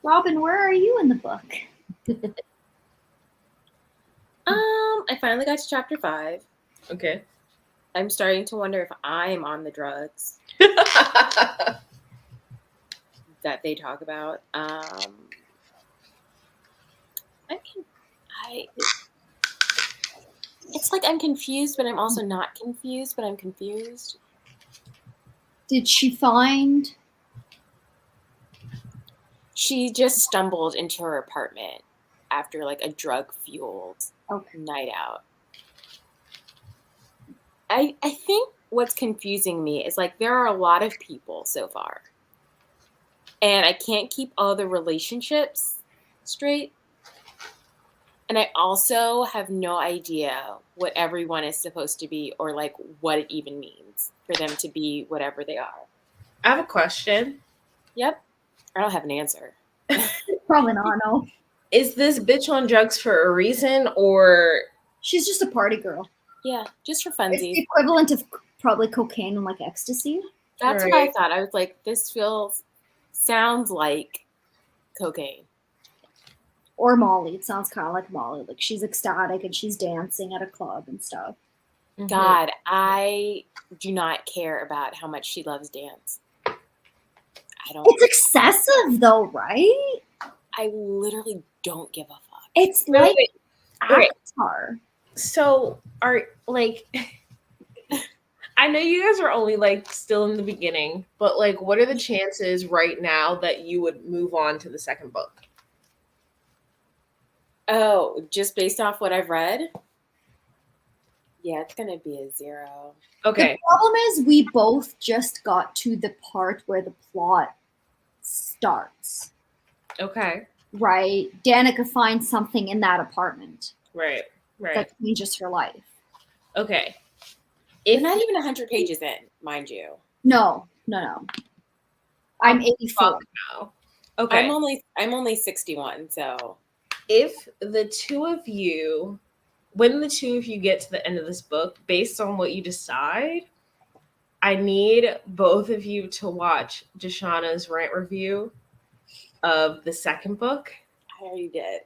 Robin, where are you in the book? I finally got to chapter 5. Okay. I'm starting to wonder if I'm on the drugs that they talk about. It's like I'm confused, but I'm also not confused, but I'm confused. Did she find? She just stumbled into her apartment after like a drug-fueled night out. I think what's confusing me is like there are a lot of people so far, and I can't keep all the relationships straight. And I also have no idea what everyone is supposed to be or like what it even means for them to be whatever they are. I have a question. Yep. I don't have an answer. Probably not, no. Is this bitch on drugs for a reason, or she's just a party girl? Yeah, just for It's funsies. the equivalent of probably cocaine and like ecstasy. That's what I thought. I was like, this sounds like cocaine. Or Molly. It sounds kind of like Molly. Like she's ecstatic and she's dancing at a club and stuff. God, I do not care about how much she loves dance. I don't. It's excessive though, right? I literally don't give a fuck. It's like Avatar. So are like I know you guys are only like still in the beginning, but like what are the chances right now that you would move on to the second book? Oh, just based off what I've read? Yeah, it's going to be a 0. Okay. The problem is we both just got to the part where the plot starts. Okay. Right? Danica finds something in that apartment. Right. That changes her life. Okay. It's not even 100 pages in, mind you. No. I'm 84. No. Okay. I'm only 61, so if the two of you, when the two of you get to the end of this book, based on what you decide, I need both of you to watch Deshauna's rant review of the second book. I already did.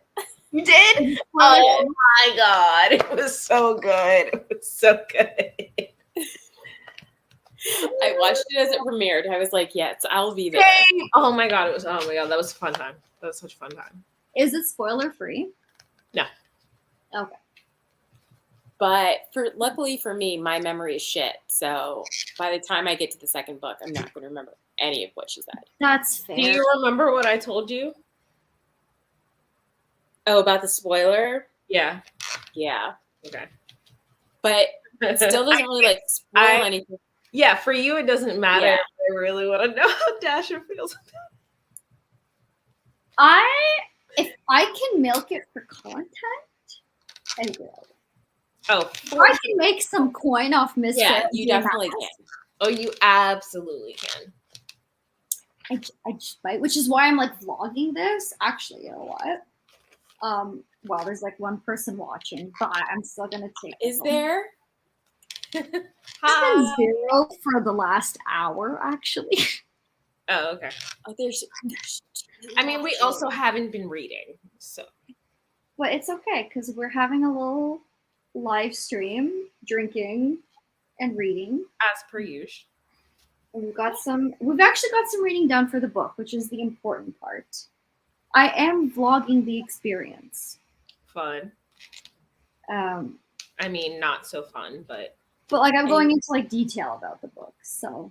You did? Oh my God. It was so good. It was so good. I watched it as it premiered. I was like, yes, I'll be there. Oh my God. That was a fun time. That was such a fun time. Is it spoiler free? No. Okay. But luckily for me, my memory is shit. So by the time I get to the second book, I'm not going to remember any of what she said. That's fair. Do you remember what I told you? Oh, about the spoiler? Yeah. Yeah. Okay. But it still doesn't really like spoil anything. Yeah, for you it doesn't matter. Yeah. I really want to know how Dasher feels. If I can milk it for content, I will. Oh, I can make some coin off Miss Yeah, Sarah you J. definitely Maas. can. Oh, you absolutely can. I just might, which is why I'm like vlogging this. Actually, you know what? Well, there's like one person watching, but I'm still gonna take it. Is there? It's Hi. been 0 for the last hour, actually. Oh, okay. Oh, there's I mean, we also haven't been reading, so. But it's okay because we're having a little live stream, drinking and reading. As per usual. And we've actually got some reading done for the book, which is the important part. I am vlogging the experience. Fun. Um, I mean, not so fun, but like I'm going into like detail about the book. So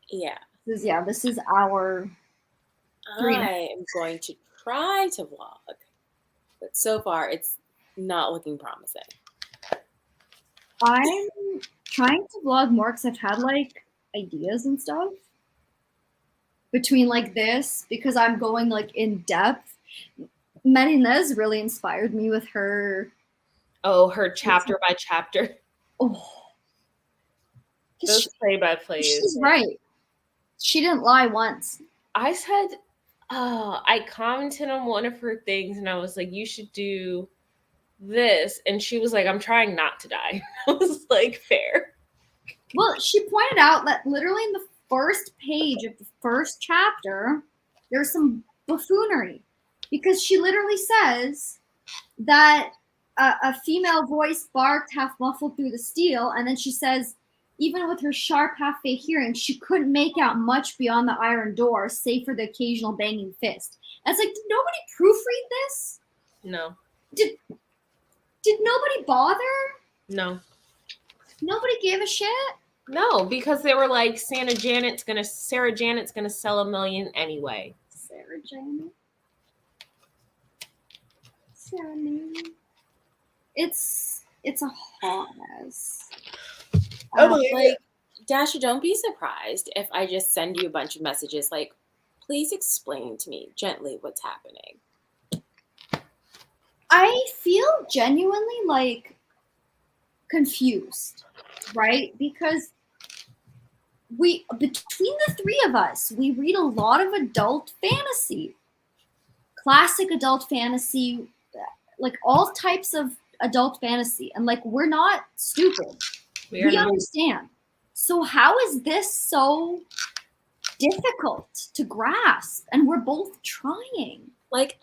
yeah. This is our I am going to try to vlog, but so far it's not looking promising. I'm trying to vlog more because I've had like ideas and stuff between like this because I'm going like in depth. Marinez really inspired me with her. Oh, her chapter by chapter. Oh, Those play by plays. She's right. She didn't lie once. I said, I commented on one of her things and I was like, you should do this. And she was like, I'm trying not to die. I was like, fair. Well, she pointed out that literally in the first page of the first chapter, there's some buffoonery because she literally says that a female voice barked half muffled through the steel, and then she says, even with her sharp half-fey hearing, she couldn't make out much beyond the iron door, save for the occasional banging fist. And it's like, did nobody proofread this? No. Did nobody bother? No. Nobody gave a shit? No, because they were like, Sarah Janet's gonna sell $1 million anyway. Sarah Janet. Sarah Janet. It's a hot mess. Like, Dasha, don't be surprised if I just send you a bunch of messages like, please explain to me gently what's happening. I feel genuinely like confused, right? Because between the three of us, we read a lot of adult fantasy, classic adult fantasy, like all types of adult fantasy. And like, we're not stupid. We understand. So how is this so difficult to grasp? And we're both trying. Like,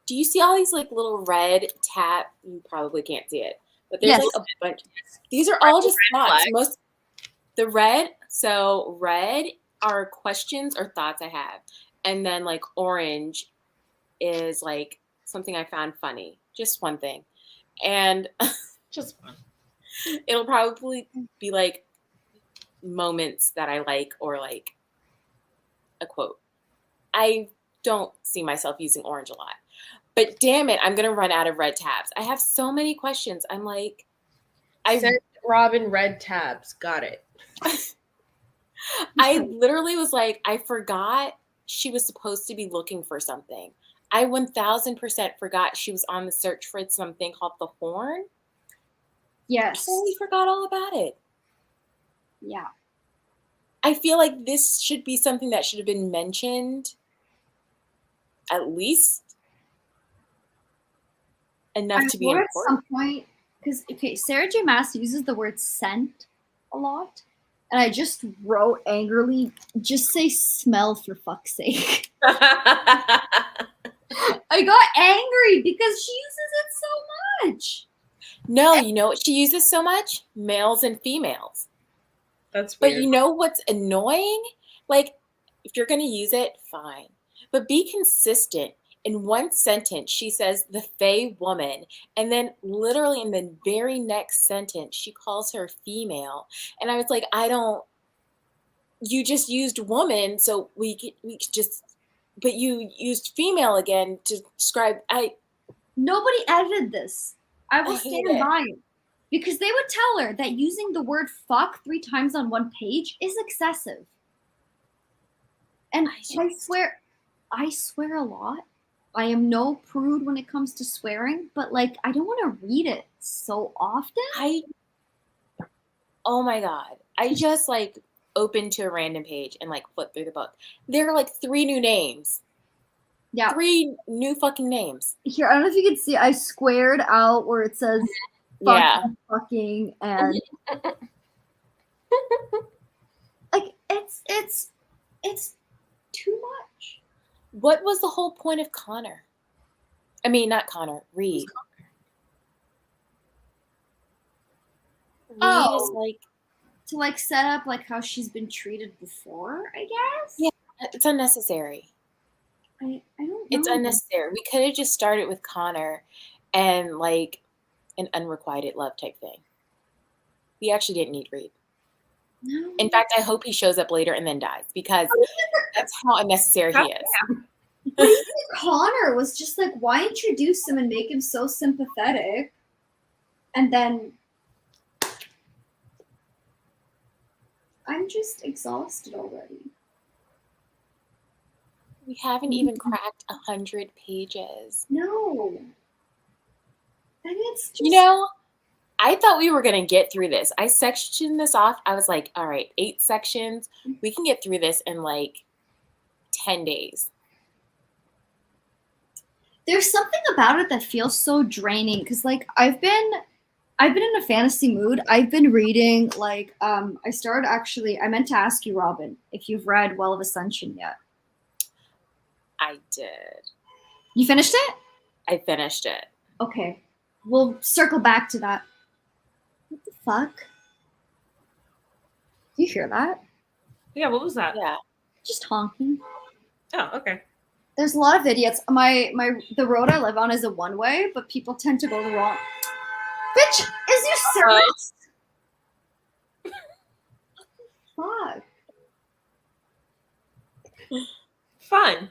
do you see all these like little red tab? You probably can't see it, but there's like a bunch. These are all just thoughts. The red are questions or thoughts I have. And then like orange is like something I found funny. Just one thing. And just one. It'll probably be like moments that I like or like a quote. I don't see myself using orange a lot. But damn it, I'm going to run out of red tabs. I have so many questions. I'm like, Send Robin red tabs. Got it. I literally was like, I forgot she was supposed to be looking for something. I 1000% forgot she was on the search for something called the horn. Yes. Totally forgot all about it. Yeah. I feel like this should be something that should have been mentioned at least enough to be important. At some point, because Sarah J. Maas uses the word scent a lot, and I just wrote angrily, just say smell for fuck's sake. I got angry because she uses it so much. No, you know what she uses so much? Males and females. That's weird. But you know what's annoying? Like, if you're going to use it, fine. But be consistent. In one sentence, she says the Fae woman. And then literally in the very next sentence, she calls her female. And I was like, you just used woman. So we could just, but you used female again to describe, Nobody edited this. I will stand by it. Because they would tell her that using the word fuck 3 times on one page is excessive. And I swear a lot. I am no prude when it comes to swearing, but like I don't want to read it so often. Oh my God. I just like opened to a random page and like flipped through the book. There are like 3 new names. Yeah. 3 new fucking names. Here, I don't know if you can see, I squared out where it says fuck Yeah. and fucking and like it's too much. What was the whole point of Connor? I mean, not Connor, Reed. Reed is like to like set up like how she's been treated before, I guess. Yeah, it's unnecessary. I don't know. It's unnecessary. We could have just started with Connor and like an unrequited love type thing. We actually didn't need Reed. No. In fact, I hope he shows up later and then dies because that's how unnecessary he is. Connor was just like, why introduce him and make him so sympathetic? And then I'm just exhausted already. We haven't even cracked 100 pages. No. And it's just... You know, I thought we were going to get through this. I sectioned this off. I was like, all right, 8 sections. We can get through this in like 10 days. There's something about it that feels so draining because like I've been in a fantasy mood. I've been reading like I meant to ask you, Robin, if you've read Well of Ascension yet. I did. You finished it? I finished it. Okay. We'll circle back to that. What the fuck? Do you hear that? Yeah, what was that? Yeah. Just honking. Oh, okay. There's a lot of idiots. The road I live on is a one-way, but people tend to go the wrong. Bitch, is you serious? Fuck. Fun.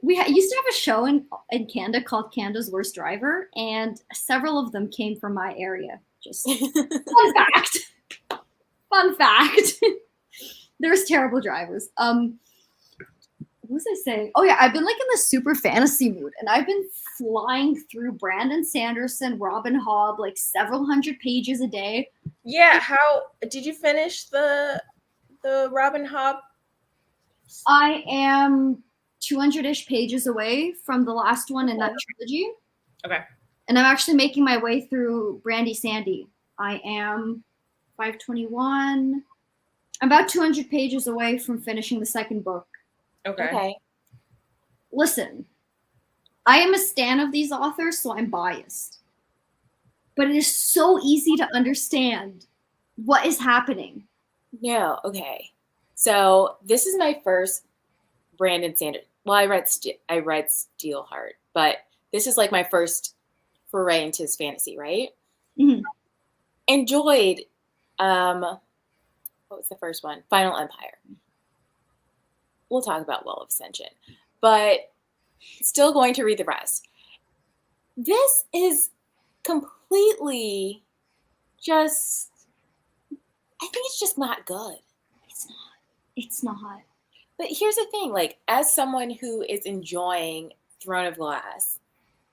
We used to have a show in Canada called Canada's Worst Driver, and several of them came from my area. Just fun fact. Fun fact. There's terrible drivers. What was I saying? Oh yeah, I've been like in this super fantasy mood, and I've been flying through Brandon Sanderson, Robin Hobb, like several hundred pages a day. Yeah, how did you finish the Robin Hobb? I am 200-ish pages away from the last one in that trilogy. Okay. And I'm actually making my way through Brandy Sandy. I am 521. I'm about 200 pages away from finishing the second book. Okay. Listen, I am a stan of these authors, so I'm biased. But it is so easy to understand what is happening. No, okay. So this is my first Brandon Sanderson. Well, I read Steelheart, but this is like my first foray into his fantasy, right? Mm-hmm. Enjoyed. What was the first one? Final Empire. We'll talk about Well of Ascension, but still going to read the rest. This is completely just. I think it's just not good. It's not. But here's the thing, like, as someone who is enjoying Throne of Glass,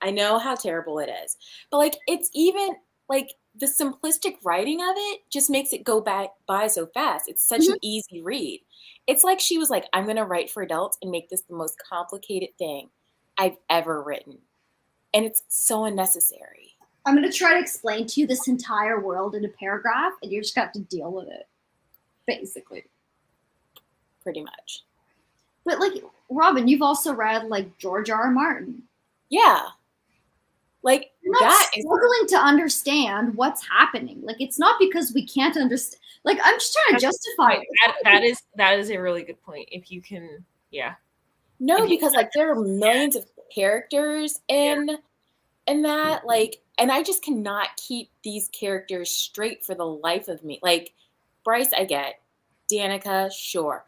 I know how terrible it is. But, like, it's even, like, the simplistic writing of it just makes it go by so fast. It's such an easy read. It's like she was like, I'm going to write for adults and make this the most complicated thing I've ever written. And it's so unnecessary. I'm going to try to explain to you this entire world in a paragraph, and you just got to deal with it, basically. Pretty much. But like, Robin, you've also read like George R.R. Martin. Yeah. Like that is struggling to understand what's happening. Like it's not because we can't understand. Like I'm just trying to justify it. That is a really good point. If you can, yeah. No, because like there are millions of characters in that, like, and I just cannot keep these characters straight for the life of me. Like Bryce, I get. Danica, sure.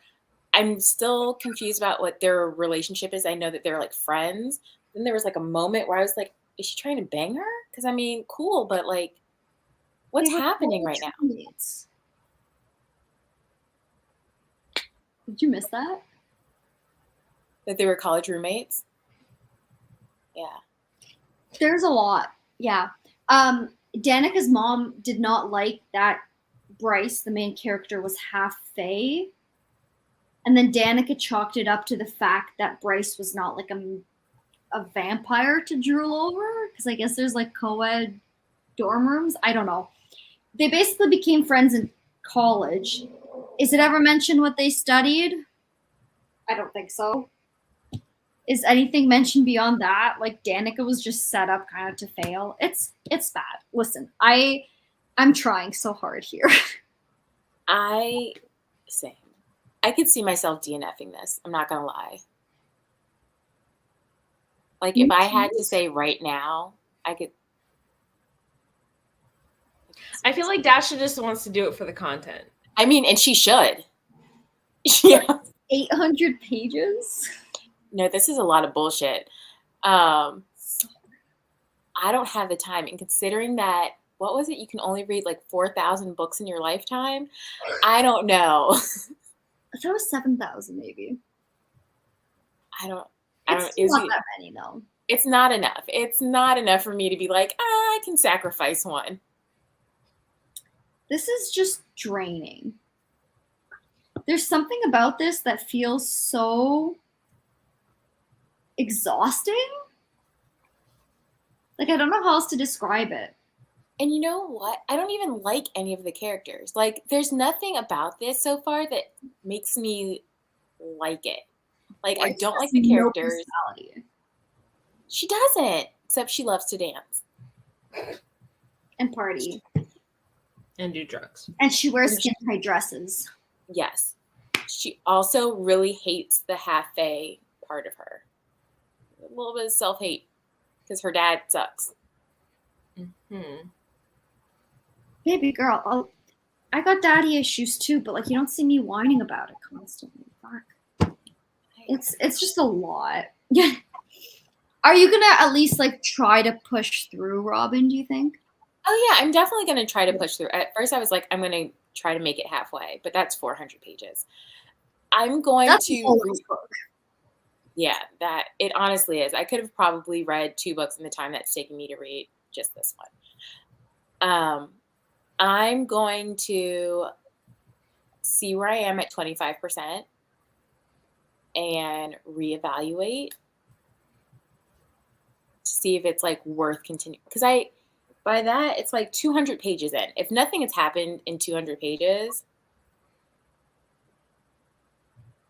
I'm still confused about what their relationship is. I know that they're like friends. Then there was like a moment where I was like, is she trying to bang her? Because I mean, cool, but like, what's happening right now? Did you miss that? That they were college roommates? Yeah. There's a lot. Yeah. Danica's mom did not like that Bryce, the main character, was half Fae. And then Danica chalked it up to the fact that Bryce was not like a vampire to drool over. Because I guess there's like co-ed dorm rooms. I don't know. They basically became friends in college. Is it ever mentioned what they studied? I don't think so. Is anything mentioned beyond that? Like Danica was just set up kind of to fail. It's bad. Listen, I'm trying so hard here. Same. I could see myself DNFing this. I'm not gonna lie. Like if I had to say right now, I could. I feel like Dasha just wants to do it for the content. I mean, and she should. Yeah. 800 pages? No, this is a lot of bullshit. I don't have the time. And considering that, what was it? You can only read like 4,000 books in your lifetime. I don't know. I thought it was 7,000 maybe. It's not that many though. It's not enough. It's not enough for me to be like, I can sacrifice one. This is just draining. There's something about this that feels so exhausting. Like, I don't know how else to describe it. And you know what? I don't even like any of the characters. Like, there's nothing about this so far that makes me like it. Like, I don't like the characters. No personality. She doesn't, except she loves to dance. And party. And do drugs. And she wears skin-tight dresses. Yes. She also really hates the half-fae part of her. A little bit of self-hate. Because her dad sucks. Mm-hmm. Baby girl, I got daddy issues too, but like you don't see me whining about it constantly. Fuck. It's just a lot. Yeah. Are you gonna at least like try to push through, Robin, do you think? Oh yeah, I'm definitely gonna try to push through. At first I was like, I'm gonna try to make it halfway, but that's 400 pages. I'm going to book. Yeah, that it honestly is. I could have probably read 2 books in the time that's taken me to read just this one. I'm going to see where I am at 25% and reevaluate to see if it's like worth continuing. Because by that, it's like 200 pages in. If nothing has happened in 200 pages,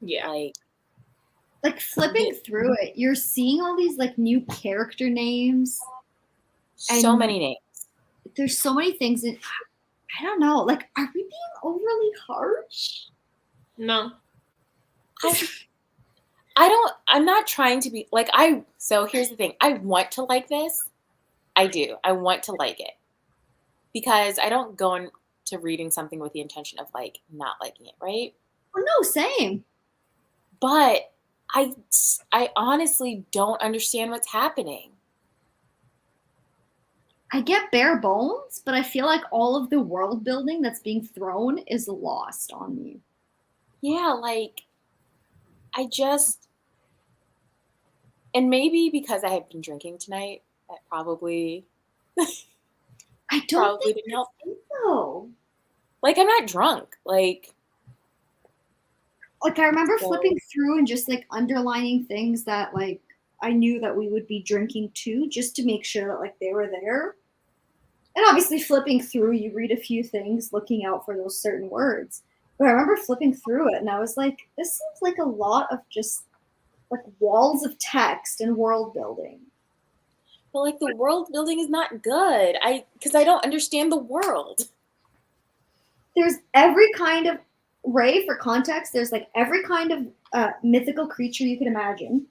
yeah, like flipping through it, you're seeing all these like new character names. So many names. There's so many things that I don't know. Like, are we being overly harsh? No. I'm not trying to be like so here's the thing. I want to like this. I do. I want to like it. Because I don't go into reading something with the intention of like not liking it, right? Well, no, same. But I honestly don't understand what's happening. I get bare bones, but I feel like all of the world building that's being thrown is lost on me. Yeah, like and maybe because I have been drinking tonight, that probably I don't think didn't help. So. Like I'm not drunk. Like I remember flipping through and just like underlining things that like I knew that we would be drinking too, just to make sure that like they were there. And obviously flipping through, you read a few things, looking out for those certain words. But I remember flipping through it and I was like, this seems like a lot of just like walls of text and world building. But like the world building is not good. Because I don't understand the world. There's every kind of Ray, for context, there's like every kind of mythical creature you can imagine.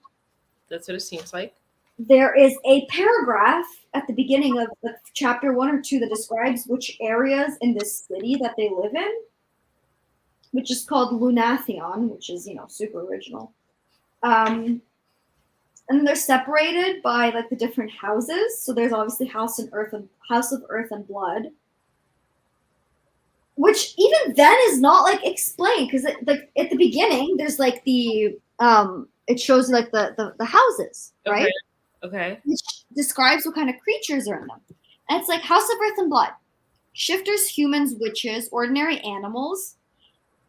That's what it seems like. There is a paragraph at the beginning of the chapter 1 or 2 that describes which areas in this city that they live in, which is called Lunathion, which is, super original. And then they're separated by like the different houses. So there's obviously House of Earth and Blood, which even then is not like explained because like at the beginning there's like the it shows like the houses, right? Okay. Okay. which describes what kind of creatures are in them. And it's like House of Earth and Blood, shifters, humans, witches, ordinary animals,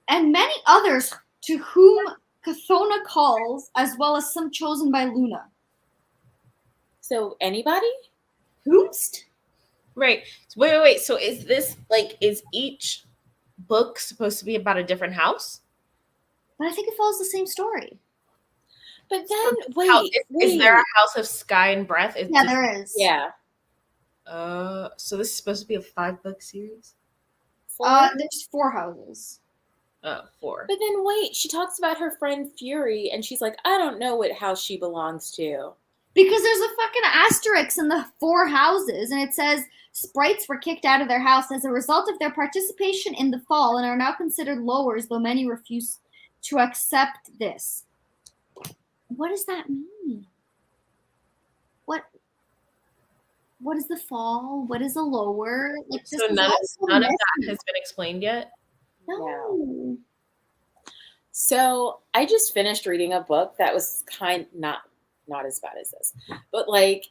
and many others to whom Cathona calls, as well as some chosen by Luna. So anybody? Whomst? Right. Wait. So is this like, is each book supposed to be about a different house? But I think it follows the same story. But then Is there a House of Sky and Breath? Yeah, there is. Yeah. So this is supposed to be a 5-book series? 4? There's 4 houses. 4. But then wait, she talks about her friend Fury, and she's like, I don't know what house she belongs to. Because there's a fucking asterisk in the 4 houses, and it says sprites were kicked out of their house as a result of their participation in the fall and are now considered lowers, though many refuse to accept this. What does that mean? What is the fall? What is a lower? Like, So none of that has been explained yet? No. So I just finished reading a book that was not as bad as this, but like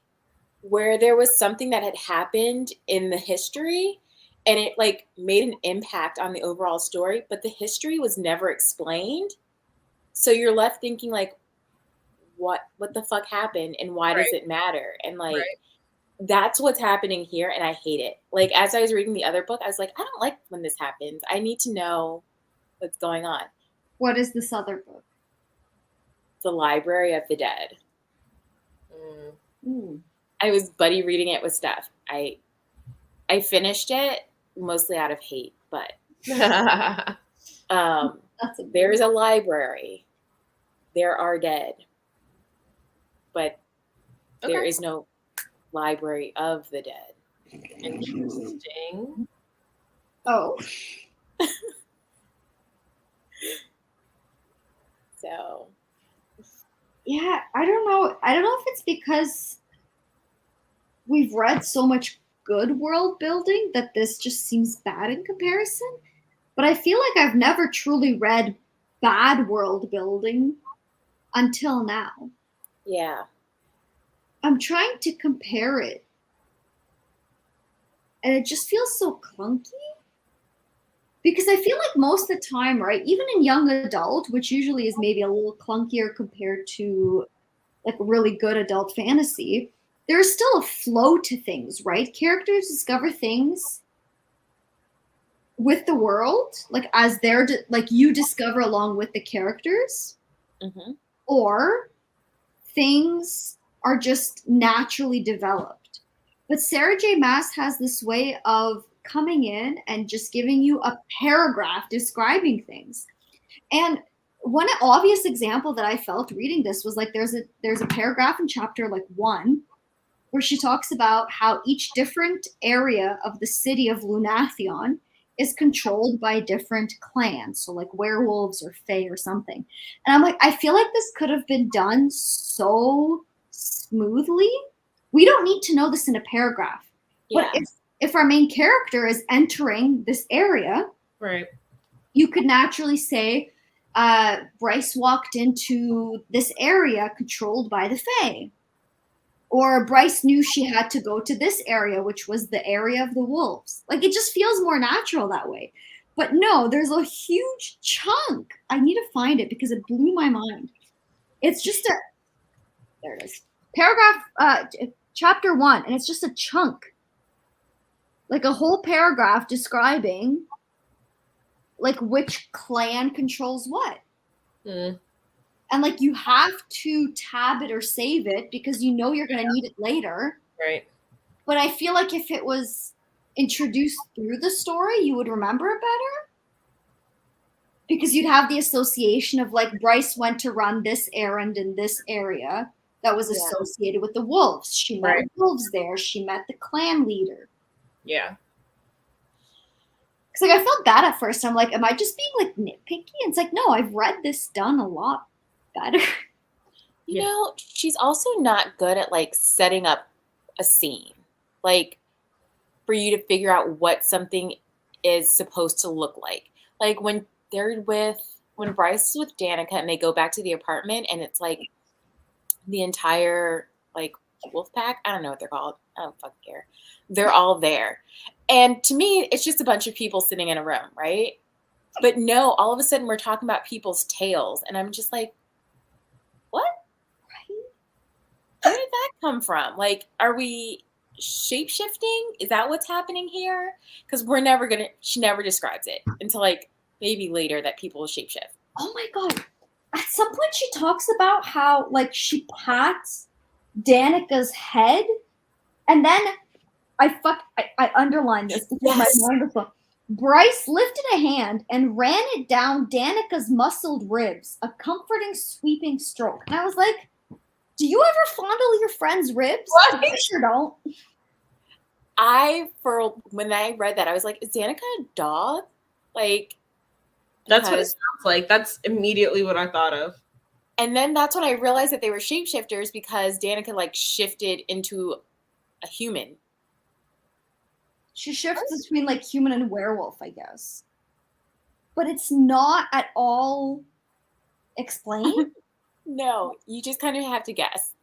where there was something that had happened in the history and it like made an impact on the overall story, but the history was never explained. So you're left thinking like, what the fuck happened and why does it matter? And like, that's what's happening here. And I hate it. Like, as I was reading the other book, I was like, I don't like when this happens. I need to know what's going on. What is this other book? The Library of the Dead. Mm. I was buddy reading it with Steph. I finished it mostly out of hate, but there's a library. There are dead, but there is no library of the dead. Interesting. Oh. So. Yeah, I don't know. I don't know if it's because we've read so much good world building that this just seems bad in comparison. But I feel like I've never truly read bad world building until now. Yeah. I'm trying to compare it. And it just feels so clunky. Because I feel like most of the time, right, even in young adult, which usually is maybe a little clunkier compared to like really good adult fantasy, there's still a flow to things, right? Characters discover things with the world, like as they're like you discover along with the characters, or things are just naturally developed. But Sarah J. Maas has this way of coming in and just giving you a paragraph describing things. And one obvious example that I felt reading this was like there's a paragraph in chapter like 1 where she talks about how each different area of the city of Lunathion is controlled by different clans, so like werewolves or fae or something. And I'm like, I feel like this could have been done so smoothly. We don't need to know this in a paragraph. Yeah. But if our main character is entering this area, right, you could naturally say, Bryce walked into this area controlled by the Fae. Or Bryce knew she had to go to this area, which was the area of the wolves. Like, it just feels more natural that way. But no, there's a huge chunk. I need to find it because it blew my mind. It's just there it is. Paragraph, chapter 1, and it's just a chunk. Like a whole paragraph describing like which clan controls what. And like you have to tab it or save it because you know you're going to need it later. Right. But I feel like if it was introduced through the story, you would remember it better. Because you'd have the association of like Bryce went to run this errand in this area that was associated with the wolves. She met wolves there. She met the clan leader. Yeah. Because like I felt bad at first. I'm like, am I just being like nitpicky? And it's like, no, I've read this done a lot better. You know, she's also not good at like setting up a scene, like for you to figure out what something is supposed to look like. Like when Bryce is with Danica and they go back to the apartment and it's like the entire like wolf pack. I don't know what they're called. I don't fucking care. They're all there. And to me, it's just a bunch of people sitting in a room, right? But no, all of a sudden we're talking about people's tails. And I'm just like, what? Where did that come from? Like, are we shape-shifting? Is that what's happening here? Because she never describes it until like maybe later that people will shapeshift. Oh my god. At some point she talks about how like she pats Danica's head and then I underlined this because my Yes. mind was going. Bryce lifted a hand and ran it down Danica's muscled ribs, a comforting sweeping stroke. And I was like, do you ever fondle your friend's ribs? What? I sure don't. When I read that, I was like, is Danica a dog? Like, That's what it sounds like. That's immediately what I thought of. And then that's when I realized that they were shapeshifters because Danica like shifted into a human. She shifts between like human and werewolf, I guess. But it's not at all explained. No, you just kind of have to guess.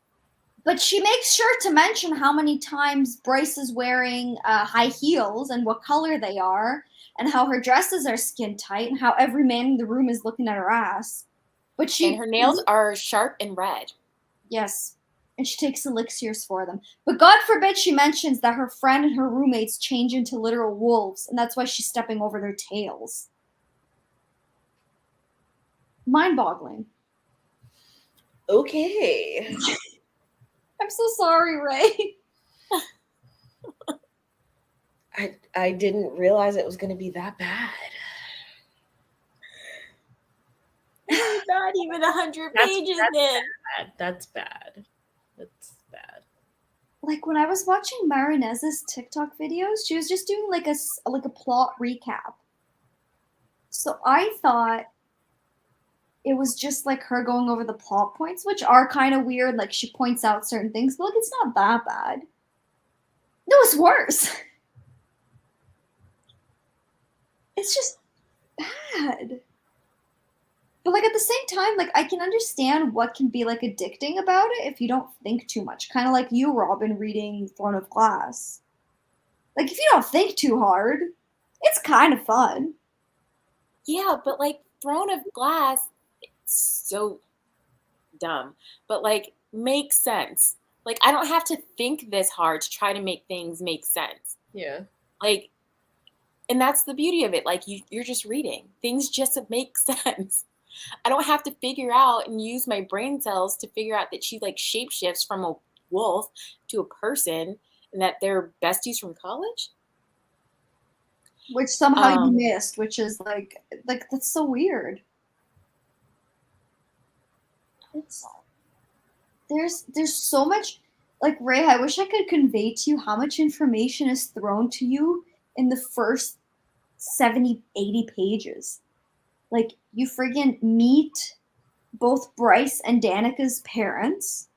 But she makes sure to mention how many times Bryce is wearing high heels and what color they are, and how her dresses are skin tight, and how every man in the room is looking at her ass. But And her nails are sharp and red. Yes. And she takes elixirs for them. But God forbid she mentions that her friend and her roommates change into literal wolves, and that's why she's stepping over their tails. Mind-boggling. Okay. I'm so sorry, Ray. I didn't realize it was going to be that bad. Not even 100 pages in. That's bad. That's bad. Like when I was watching Marinez's TikTok videos, she was just doing like a plot recap. So I thought it was just like her going over the plot points, which are kind of weird. Like she points out certain things, but like it's not that bad. No, it's worse. It's just bad. But like at the same time, like I can understand what can be like addicting about it if you don't think too much. Kind of like you, Robin, reading Throne of Glass. Like if you don't think too hard, it's kind of fun. Yeah, but like Throne of Glass, it's so dumb. But like makes sense. Like I don't have to think this hard to try to make things make sense. Yeah. Like, and that's the beauty of it. Like you're just reading. Things just make sense. I don't have to figure out and use my brain cells to figure out that she like shapeshifts from a wolf to a person and that they're besties from college. Which somehow you missed, which is like that's so weird. There's so much, like Ray, I wish I could convey to you how much information is thrown to you in the first 70, 80 pages. Like you friggin' meet both Bryce and Danica's parents.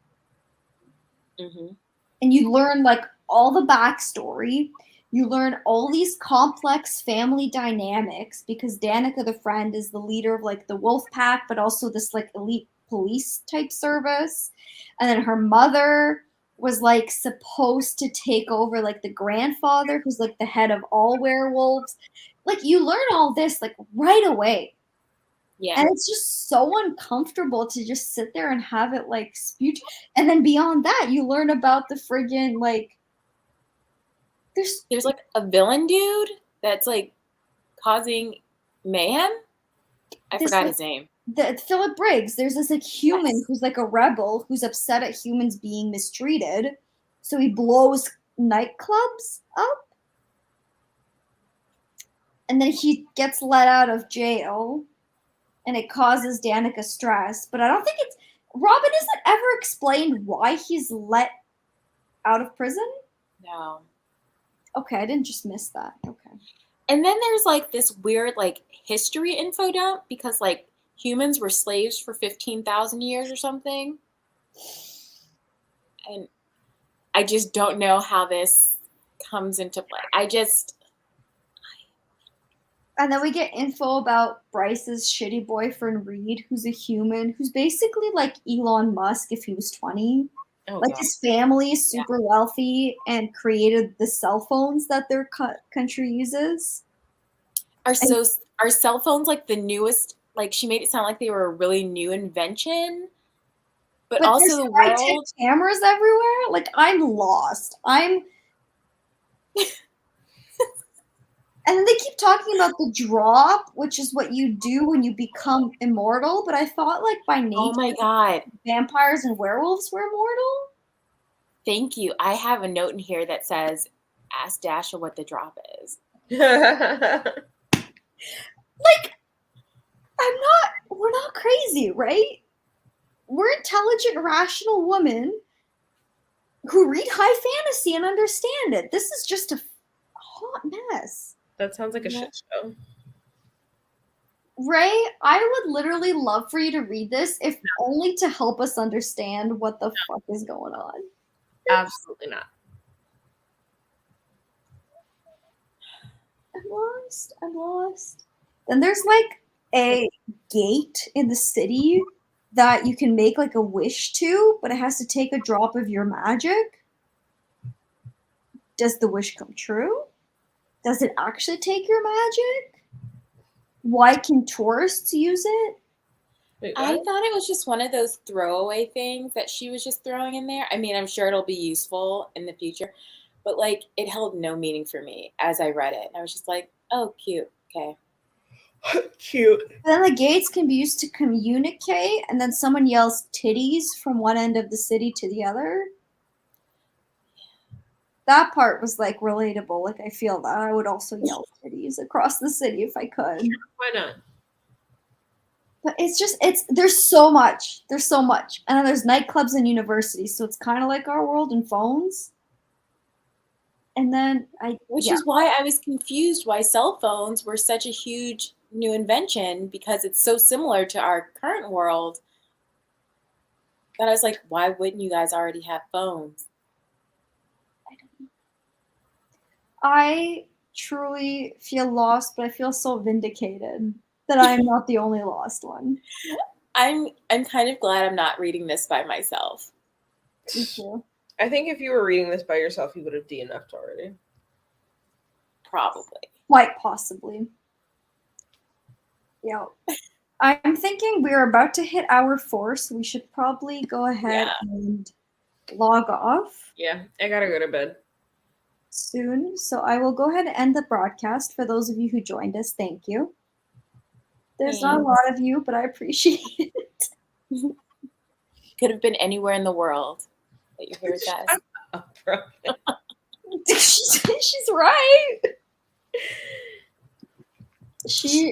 Mm-hmm. And you learn like all the backstory. You learn all these complex family dynamics because Danica, the friend, is the leader of like the wolf pack, but also this like elite police type service. And then her mother was like supposed to take over like the grandfather who's like the head of all werewolves. Like you learn all this like right away. Yeah. And it's just so uncomfortable to just sit there and have it like spewed. And then beyond that, you learn about the friggin' like there's like a villain dude that's like causing mayhem. I forgot his name. Philip Briggs. There's this like human who's like a rebel who's upset at humans being mistreated. So he blows nightclubs up. And then he gets let out of jail. And it causes Danica stress. But I don't think it's... Robin, isn't it ever explained why he's let out of prison? No. Okay, I didn't just miss that. Okay. And then there's like this weird like history info dump because like humans were slaves for 15,000 years or something. And I just don't know how this comes into play. And then we get info about Bryce's shitty boyfriend Reed, who's a human, who's basically like Elon Musk if he was 20. Oh, Like God. his family is super wealthy and created the cell phones that their country uses. Are And cell phones like the newest? Like she made it sound like they were a really new invention, but but also there's the high-tech world. cameras everywhere. Like I'm lost. And then they keep talking about the drop, which is what you do when you become immortal. But I thought, like, by Oh nature, my God. vampires and werewolves were immortal. Thank you. I have a note in here that says, "Ask Dasha what the drop is." Like, we're not crazy, right? We're intelligent, rational women who read high fantasy and understand it. This is just a hot mess. That sounds like a shit show. Ray, I would literally love for you to read this, if only to help us understand what the fuck is going on. Absolutely not. I'm lost. Then there's like a gate in the city that you can make like a wish to, but it has to take a drop of your magic. Does the wish come true? Does it actually take your magic? Why can tourists use it? Wait, I what? thought it was just one of those throwaway things that she was just throwing in there. I mean, I'm sure it'll be useful in the future, but like it held no meaning for me as I read it. And I was just like, oh, cute. Okay. Cute. Then the gates can be used to communicate, and then someone yells titties from one end of the city to the other. That part was like relatable. Like I feel that I would also yell titties across the city if I could. Why not? But it's there's so much. There's so much. And then there's nightclubs and universities, so it's kind of like our world and phones. And then Which is why I was confused why cell phones were such a huge new invention, because it's so similar to our current world that I was like, why wouldn't you guys already have phones? I truly feel lost, but I feel so vindicated that I am not the only lost one. I'm kind of glad I'm not reading this by myself. Me too. I think if you were reading this by yourself, you would have DNF'd already. Probably. Quite possibly. Yeah. I'm thinking we're about to hit hour 4, so we should probably go ahead and log off. Yeah, I gotta go to bed Soon. So I will go ahead and end the broadcast. For those of you who joined us, thank you. There's not a lot of you, but I appreciate it. Could have been anywhere in the world that you heard that. She's right. She